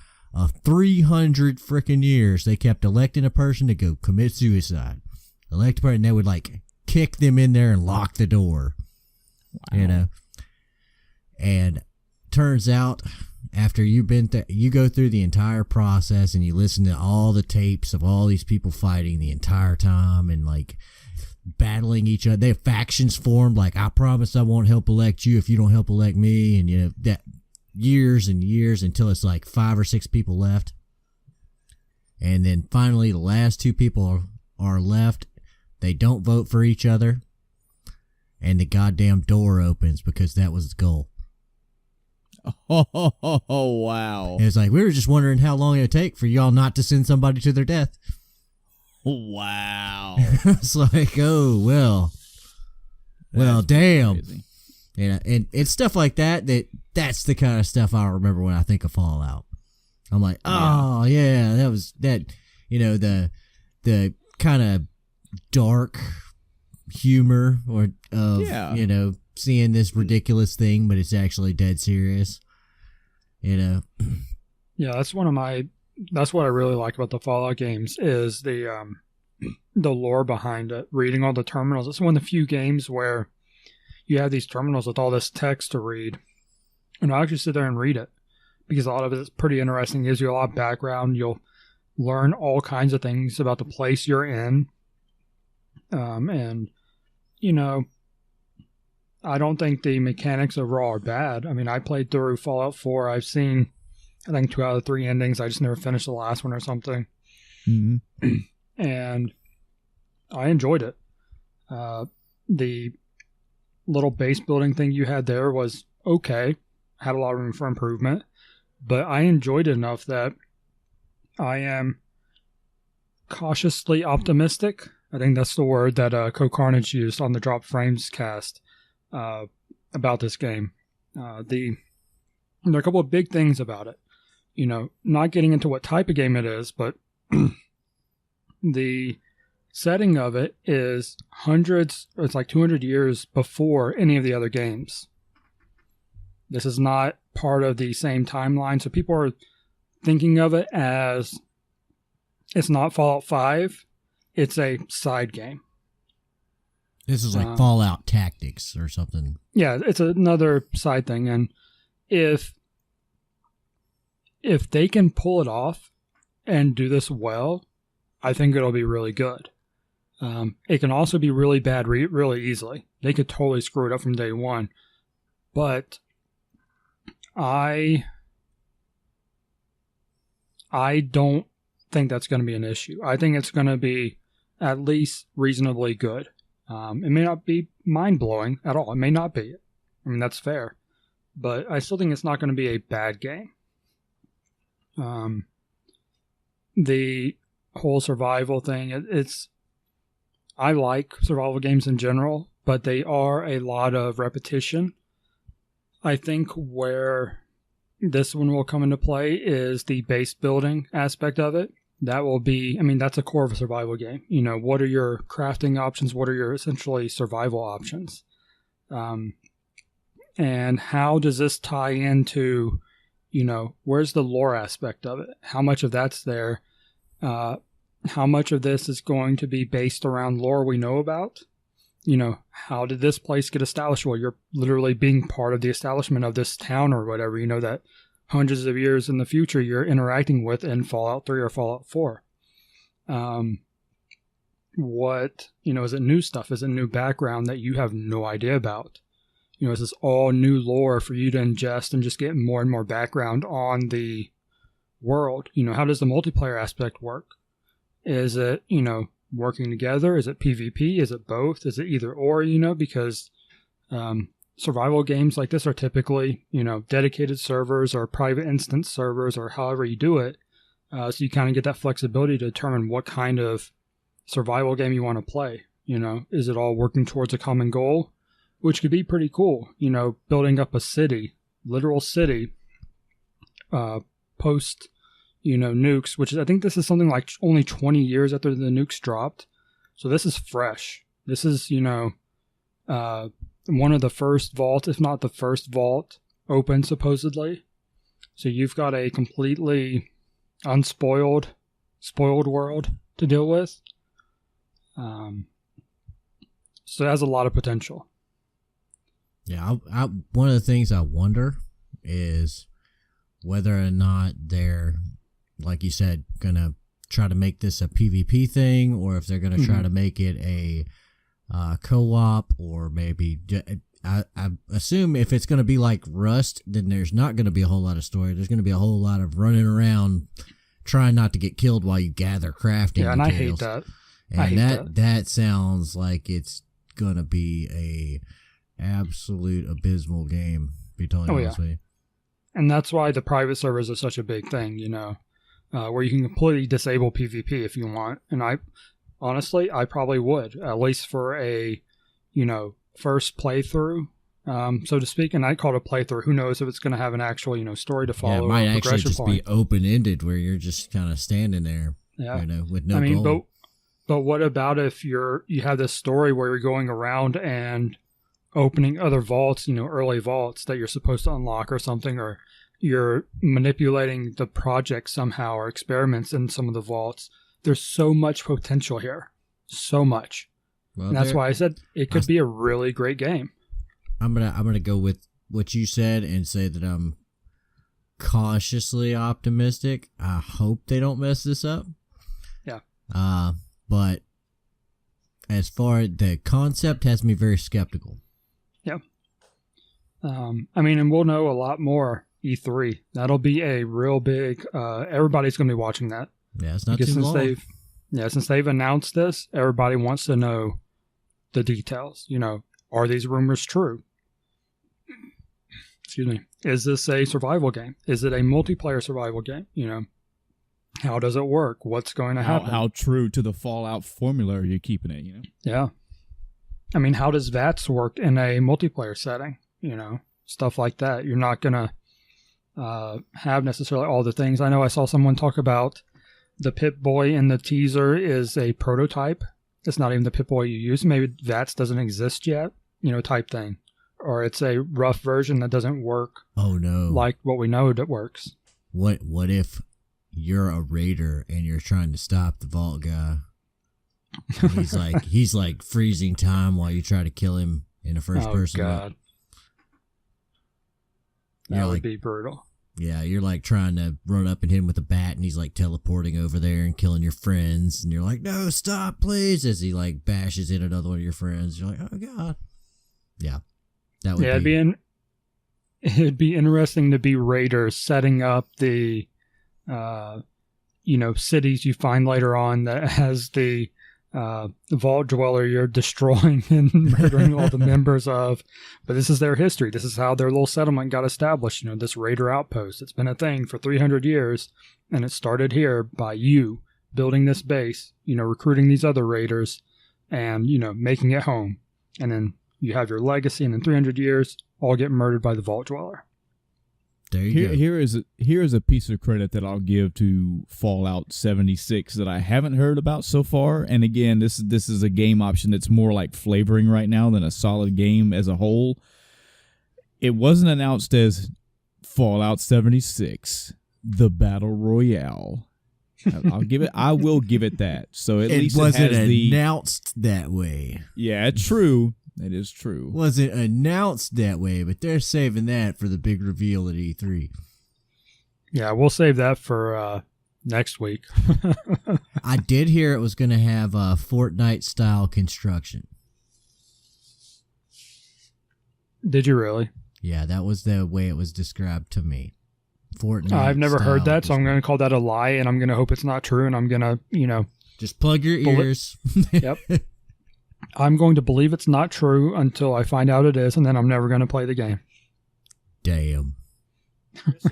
300 freaking years, they kept electing a person to go commit suicide. Elect a person, and they would like kick them in there and lock the door. Wow. You know, and turns out after you go through the entire process and you listen to all the tapes of all these people fighting the entire time and like battling each other. They have factions formed, like, I promise I won't help elect you if you don't help elect me, and you know that years and years until it's like 5 or 6 people left, and then finally the last 2 people are left. They don't vote for each other, and the goddamn door opens, because that was the goal. Oh, wow. And it's like, we were just wondering how long it would take for y'all not to send somebody to their death. Wow. It's like, oh, well, damn. Crazy. And it's stuff like that's the kind of stuff I remember when I think of Fallout. I'm like, oh, yeah, that was that, you know, the kind of dark humor you know, seeing this ridiculous thing, but it's actually dead serious, you know. Yeah, that's what I really like about the Fallout games is the lore behind it, reading all the terminals. It's one of the few games where you have these terminals with all this text to read, and I'll actually sit there and read it, because a lot of it is pretty interesting. It gives you a lot of background. You'll learn all kinds of things about the place you're in. And, you know, I don't think the mechanics overall are bad. I mean, I played through Fallout 4. I've seen, I think, 2 out of 3 endings. I just never finished the last one or something. Mm-hmm. And I enjoyed it. The little base building thing you had there was okay. Had a lot of room for improvement. but I enjoyed it enough that I am cautiously optimistic. I think that's the word that Co-Carnage used on the Drop Frames cast about this game. There are a couple of big things about it. Not getting into what type of game it is, but the setting of it is it's like 200 years before any of the other games. This is not part of the same timeline, so people are thinking of it as it's not Fallout 5, it's a side game. This is like Fallout Tactics or something. Yeah, it's another side thing, and if they can pull it off and do this well, I think it'll be really good. It can also be really bad really easily. They could totally screw it up from day one. But I don't think that's going to be an issue. I think it's going to be at least reasonably good. It may not be mind-blowing at all. It may not be. I mean, that's fair. But I still think it's not going to be a bad game. The whole survival thing, I like survival games in general, but they are a lot of repetition. I think where this one will come into play is the base building aspect of it. That will be, that's a core of a survival game. What are your crafting options? What are your essentially survival options? And how does this tie into, where's the lore aspect of it? How much of that's there? How much of this is going to be based around lore we know about? How did this place get established? Well, you're literally being part of the establishment of this town or whatever, that hundreds of years in the future you're interacting with in Fallout 3 or Fallout 4. Is it new stuff? Is it new background that you have no idea about? Is this all new lore for you to ingest and just get more and more background on the world? How does the multiplayer aspect work? Is it, working together? Is it PvP? Is it both? Is it either or, because survival games like this are typically, dedicated servers or private instance servers or however you do it. So you kind of get that flexibility to determine what kind of survival game you want to play. Is it all working towards a common goal? Which could be pretty cool, building up a city, literal city, post, nukes, which is, I think this is something like only 20 years after the nukes dropped. So this is fresh. This is, one of the first vaults, if not the first vault, open supposedly. So you've got a completely spoiled world to deal with. So it has a lot of potential. Yeah, one of the things I wonder is whether or not they're, like you said, going to try to make this a PvP thing, or if they're going to try to make it a co-op, or maybe I assume if it's going to be like Rust, then there's not going to be a whole lot of story. There's going to be a whole lot of running around trying not to get killed while you gather crafting and materials. I hate that. And that sounds like it's going to be a absolute abysmal game, to be totally honest with you. And that's why the private servers are such a big thing, where you can completely disable PvP if you want. And I probably would, at least for a, first playthrough, so to speak. And I call it a playthrough. Who knows if it's going to have an actual, story to follow. Yeah, it might actually just be open-ended where you're just kind of standing there, with no goal. But what about if you have this story where you're going around and opening other vaults, early vaults that you're supposed to unlock or something, or you're manipulating the project somehow or experiments in some of the vaults. There's so much potential here. So much. Well, and that's why I said it could be a really great game. I'm gonna go with what you said and say that I'm cautiously optimistic. I hope they don't mess this up. Yeah. But as far as the concept has me very skeptical. Yeah. And we'll know a lot more E3. That'll be a real big, everybody's going to be watching that. Yeah, it's not too long. Since they've announced this, everybody wants to know the details. Are these rumors true? excuse me, is this a survival game? Is it a multiplayer survival game? You know, how does it work? What's going to happen? How true to the Fallout formula are you keeping it, you know? Yeah. I mean, how does VATS work in a multiplayer setting? You know, stuff like that. You're not going to have necessarily all the things. I know I saw someone talk about the Pip-Boy in the teaser is a prototype. It's not even the Pip-Boy you use. Maybe VATS doesn't exist yet, you know, type thing. Or it's a rough version that doesn't work. Oh no! Like what we know that works. What if you're a raider and you're trying to stop the vault guy? He's like freezing time while you try to kill him in a first person. Oh God, that would be brutal. Yeah, you're like trying to run up and hit him with a bat, and he's like teleporting over there and killing your friends, and you're like, "No, stop, please!" As he like bashes in another one of your friends. You're like, "Oh God." Yeah. That would it'd be interesting to be raiders setting up the, you know, cities you find later on that has the vault dweller you're destroying and murdering all the members of. But this is their history. This is how their little settlement got established. You know, this raider outpost. It's been a thing for 300 years, and it started here by you building this base, you know, recruiting these other raiders, and, you know, making it home. And then you have your legacy, and in 300 years, all get murdered by the Vault Dweller. There you go. Here is a piece of credit that I'll give to Fallout 76 that I haven't heard about so far. And again, this is a game option that's more like flavoring right now than a solid game as a whole. It wasn't announced as Fallout 76, the Battle Royale. I will give it that. So at least it wasn't has announced that way. Yeah, true. It is true. Wasn't announced that way, but they're saving that for the big reveal at E3. Yeah, we'll save that for next week. I did hear it was going to have a Fortnite-style construction. Did you really? Yeah, that was the way it was described to me. Fortnite. I've never heard that, so I'm going to call that a lie, and I'm going to hope it's not true, and I'm going to, you know... Just plug your ears. Yep. I'm going to believe it's not true until I find out it is, and then I'm never going to play the game. Damn. So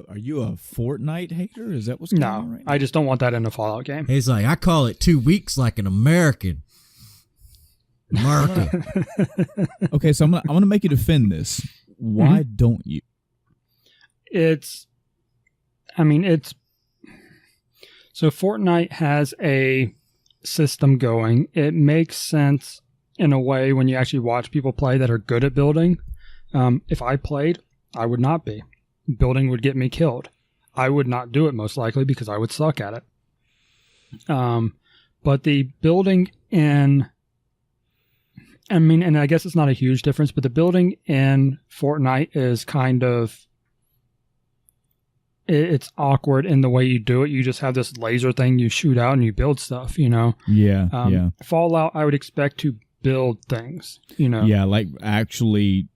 are you a Fortnite hater? Is that what's going on right now? I just don't want that in a Fallout game. He's like, I call it 2 weeks like an American. Okay, so I'm gonna make you defend this. Why don't you? So Fortnite has a system going. It makes sense in a way when you actually watch people play that are good at building. If I played, I would not be. Building would get me killed. I would not do it most likely because I would suck at it. But the building and I guess it's not a huge difference, but the building in Fortnite is kind of, it's awkward in the way you do it. You just have this laser thing you shoot out and you build stuff, you know? Yeah. Fallout, I would expect to build things, you know? Yeah, like actually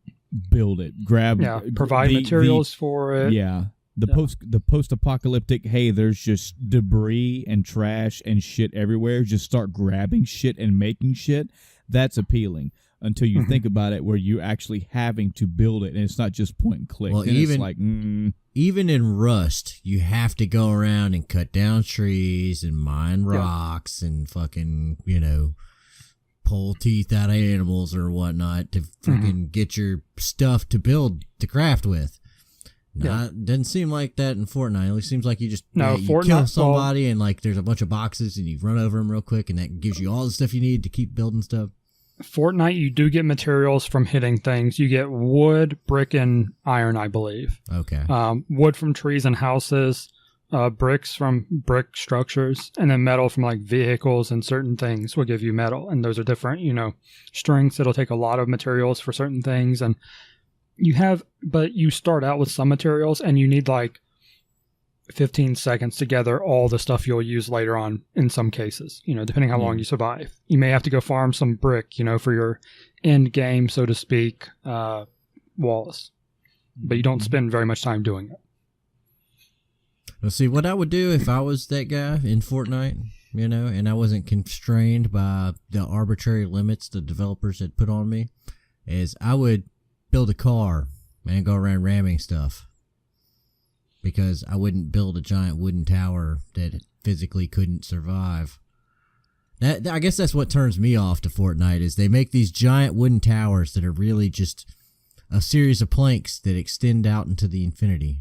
build it. Provide materials for it. Yeah. The post-apocalyptic, hey, there's just debris and trash and shit everywhere. Just start grabbing shit and making shit. That's appealing until you think about it where you're actually having to build it and it's not just point and click. Well, even in Rust, you have to go around and cut down trees and mine rocks and fucking, you know, pull teeth out of animals or whatnot to freaking get your stuff to build to craft with. Doesn't seem like that in Fortnite. It seems like you just you kill somebody and like there's a bunch of boxes and you run over them real quick and that gives you all the stuff you need to keep building stuff. Fortnite, you do get materials from hitting things. You get wood, brick, and iron, I believe. Okay. Wood from trees and houses, bricks from brick structures, and then metal from like vehicles and certain things will give you metal. And those are different, you know, strengths. It'll take a lot of materials for certain things. And but you start out with some materials and you need like 15 seconds to gather all the stuff you'll use later on in some cases, you know, depending how long you survive. You may have to go farm some brick, you know, for your end game, so to speak, walls. But you don't spend very much time doing it. Well, see, what I would do if I was that guy in Fortnite, you know, and I wasn't constrained by the arbitrary limits the developers had put on me, is I would build a car and go around ramming stuff. Because I wouldn't build a giant wooden tower that physically couldn't survive. I guess that's what turns me off to Fortnite, is they make these giant wooden towers that are really just a series of planks that extend out into the infinity.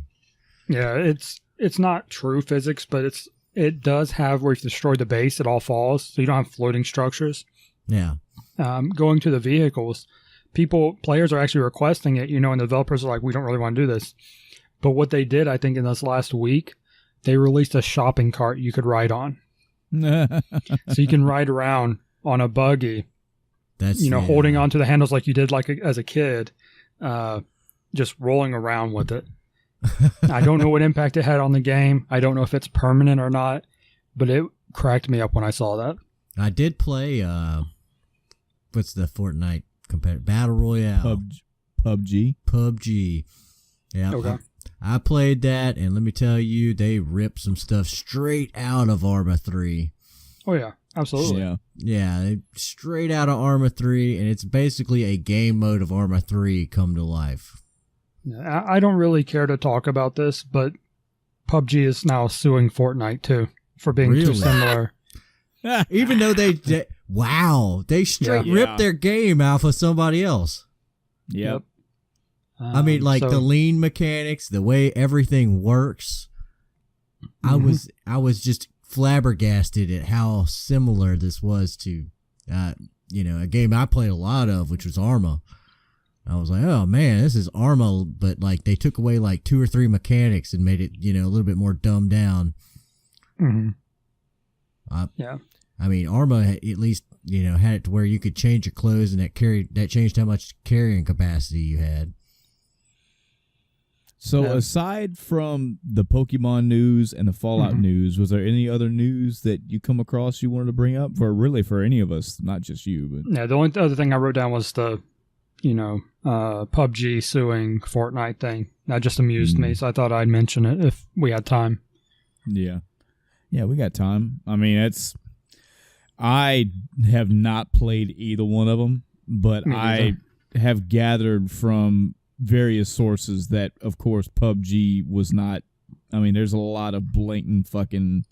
Yeah, it's not true physics, but it does have where if you destroy the base, it all falls, so you don't have floating structures. Yeah. Going to the vehicles, players are actually requesting it, and the developers are like, we don't really want to do this. But what they did, I think, in this last week, they released a shopping cart you could ride on. So you can ride around on a buggy, holding onto the handles like you did as a kid, just rolling around with it. I don't know what impact it had on the game. I don't know if it's permanent or not, but it cracked me up when I saw that. I did play, what's the Fortnite competitive? Battle Royale. PUBG. Yeah. Okay. I played that, and let me tell you, they ripped some stuff straight out of Arma 3. Oh, yeah. Absolutely. Yeah, straight out of Arma 3, and it's basically a game mode of Arma 3 come to life. I don't really care to talk about this, but PUBG is now suing Fortnite, too, for being too similar. Even though they straight ripped their game off of somebody else. Yep. I mean, the lean mechanics, the way everything works. Mm-hmm. I was just flabbergasted at how similar this was to, a game I played a lot of, which was Arma. I was like, oh man, this is Arma, but they took away 2 or 3 mechanics and made it, a little bit more dumbed down. Mm-hmm. Yeah. I mean, Arma at least, had it to where you could change your clothes, and that changed how much carrying capacity you had. So aside from the Pokemon news and the Fallout news, was there any other news that you come across you wanted to bring up for any of us, not just you? But yeah, the only other thing I wrote down was the, PUBG suing Fortnite thing. That just amused me, so I thought I'd mention it if we had time. Yeah. Yeah, we got time. I mean, I have not played either one of them, but I have gathered from various sources that, of course, PUBG was not. I mean, there's a lot of blatant fucking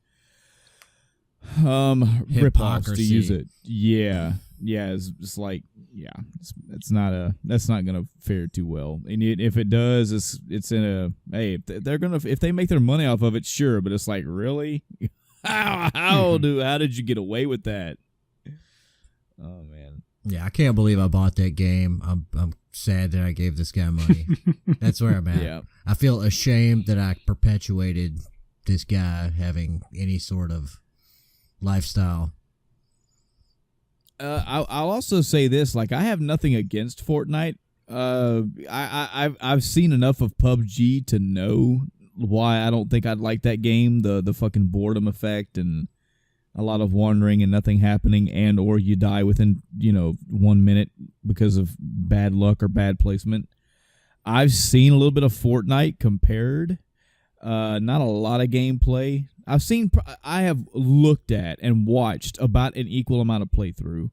rip-offs to use it. Yeah, it's like that's not gonna fare too well. And if it does, it's in a if they make their money off of it, sure. But it's like, really, how did you get away with that? Oh man. Yeah, I can't believe I bought that game. I'm sad that I gave this guy money. That's where I'm at. Yeah. I feel ashamed that I perpetuated this guy having any sort of lifestyle. I'll also say this: I have nothing against Fortnite. I've seen enough of PUBG to know why I don't think I'd like that game. The fucking boredom effect and a lot of wandering and nothing happening, and or you die within 1 minute because of bad luck or bad placement. I've seen a little bit of Fortnite compared, not a lot of gameplay. I have looked at and watched about an equal amount of playthrough,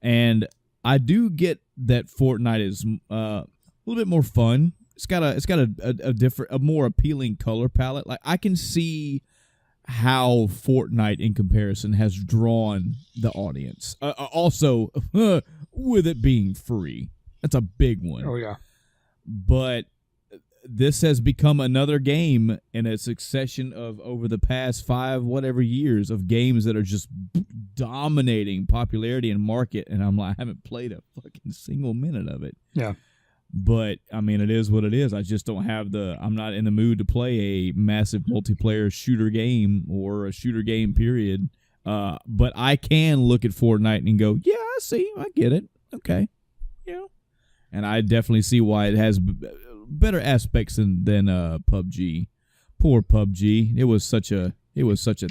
and I do get that Fortnite is a little bit more fun. It's got a more appealing color palette. I can see how Fortnite in comparison has drawn the audience. Also, with it being free. That's a big one. Oh, yeah. But this has become another game in a succession of over the past 5 whatever years of games that are just dominating popularity and market. And I haven't played a fucking single minute of it. Yeah. But, I mean, it is what it is. I just don't have I'm not in the mood to play a massive multiplayer shooter game or a shooter game, period. But I can look at Fortnite and go, yeah, I get it. Okay. Yeah. And I definitely see why it has better aspects than PUBG. Poor PUBG. It was such a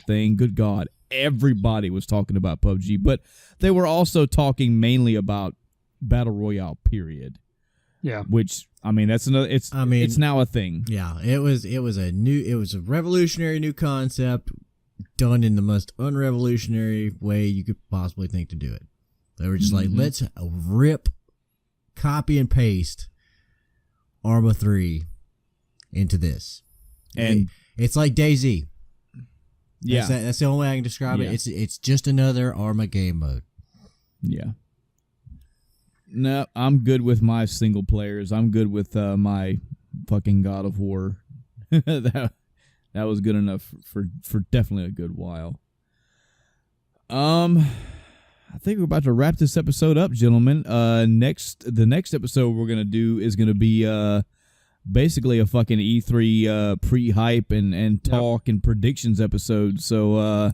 thing. Good God. Everybody was talking about PUBG. But they were also talking mainly about Battle Royale, period. Yeah, which I mean that's another. It's now a thing. Yeah, it was a revolutionary new concept done in the most unrevolutionary way you could possibly think to do it. They were just like, let's rip, copy and paste Arma 3 into this. And it's like DayZ. Yeah. That's the only way I can describe it. It's just another Arma game mode. Yeah. No, I'm good with my single players. I'm good with my fucking God of War. that was good enough for definitely a good while. I think we're about to wrap this episode up, gentlemen. The next episode we're gonna do is gonna be basically a fucking E3 pre-hype and talk and predictions episode. So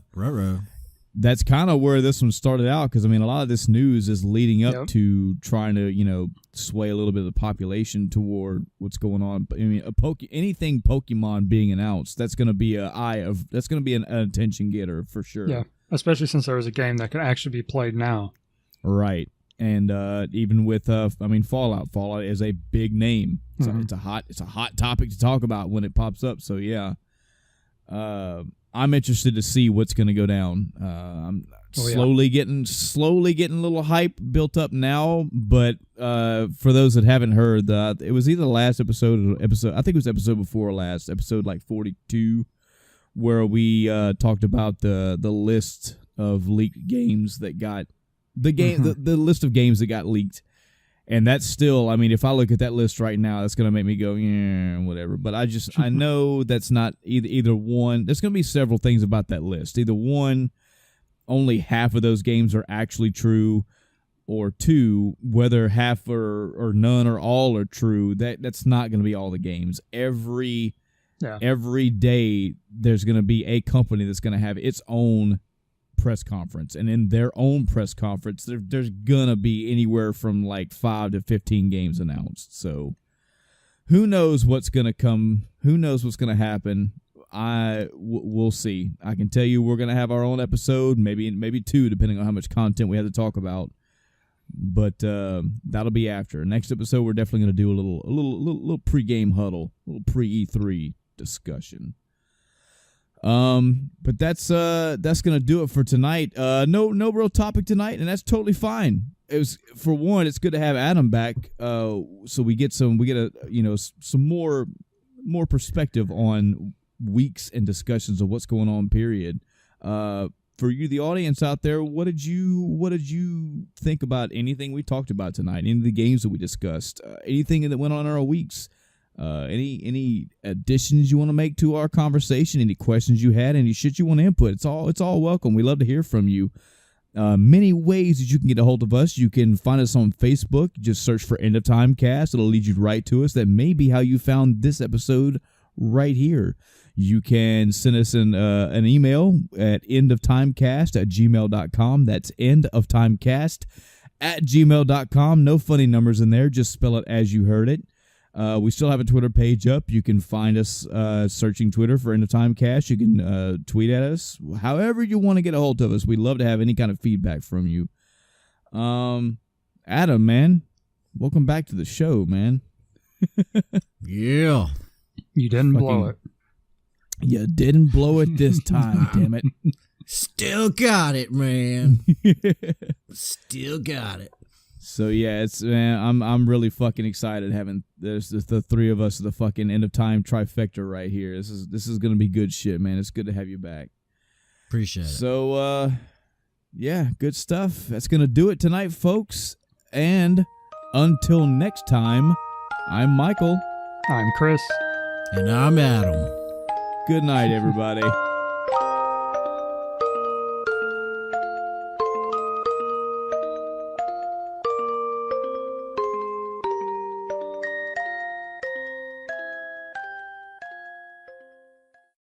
that's kind of where this one started out, because I mean a lot of this news is leading up to trying to sway a little bit of the population toward what's going on. I mean anything Pokemon being announced, that's gonna be an attention getter for sure. Yeah. Especially since there was a game that can actually be played now. Right. And even with Fallout is a big name. It's a hot topic to talk about when it pops up. So yeah. I'm interested to see what's going to go down. I'm slowly getting a little hype built up now, but for those that haven't heard, it was either the last episode, I think it was episode before last, episode like 42, where we talked about the list of leaked games that got the list of games that got leaked. And that's still, I mean, if I look at that list right now, that's going to make me go, yeah, whatever. But I know that's not either one. There's going to be several things about that list. Either one, only half of those games are actually true, or two, whether half or none or all are true, that's not going to be all the games. Every day there's going to be a company that's going to have its own press conference, and in their own press conference there's gonna be anywhere from like 5 to 15 games announced. So who knows what's gonna come, who knows what's gonna happen. We'll see. I can tell you we're gonna have our own episode, maybe two, depending on how much content we have to talk about, but that'll be after next episode. We're definitely gonna do a little pre-game huddle, a little pre-E3 discussion. But that's gonna do it for tonight. No real topic tonight, and that's totally fine. It was, for one, it's good to have Adam back. So we get some more perspective on weeks and discussions of what's going on. Period. For you, the audience out there, what did you think about anything we talked about tonight? Any of the games that we discussed? Anything that went on in our weeks? Any additions you want to make to our conversation? Any questions you had? Any shit you want to input? It's all welcome. We love to hear from you. Many ways that you can get a hold of us. You can find us on Facebook. Just search for End of Time Cast. It'll lead you right to us. That may be how you found this episode right here. You can send us an email at endoftimecast@gmail.com. That's endoftimecast@gmail.com. No funny numbers in there. Just spell it as you heard it. We still have a Twitter page up. You can find us searching Twitter for End of Time Cast. You can tweet at us. However you want to get a hold of us. We'd love to have any kind of feedback from you. Adam, man, welcome back to the show, man. Yeah. You didn't blow it. You didn't blow it this time, damn it. Still got it, man. Still got it. So yeah, I'm really fucking excited having the three of us, the fucking End of Time trifecta right here. This is gonna be good shit, man. It's good to have you back. Appreciate it. So yeah, good stuff. That's gonna do it tonight, folks. And until next time, I'm Michael. I'm Chris. And I'm Adam. Good night, everybody.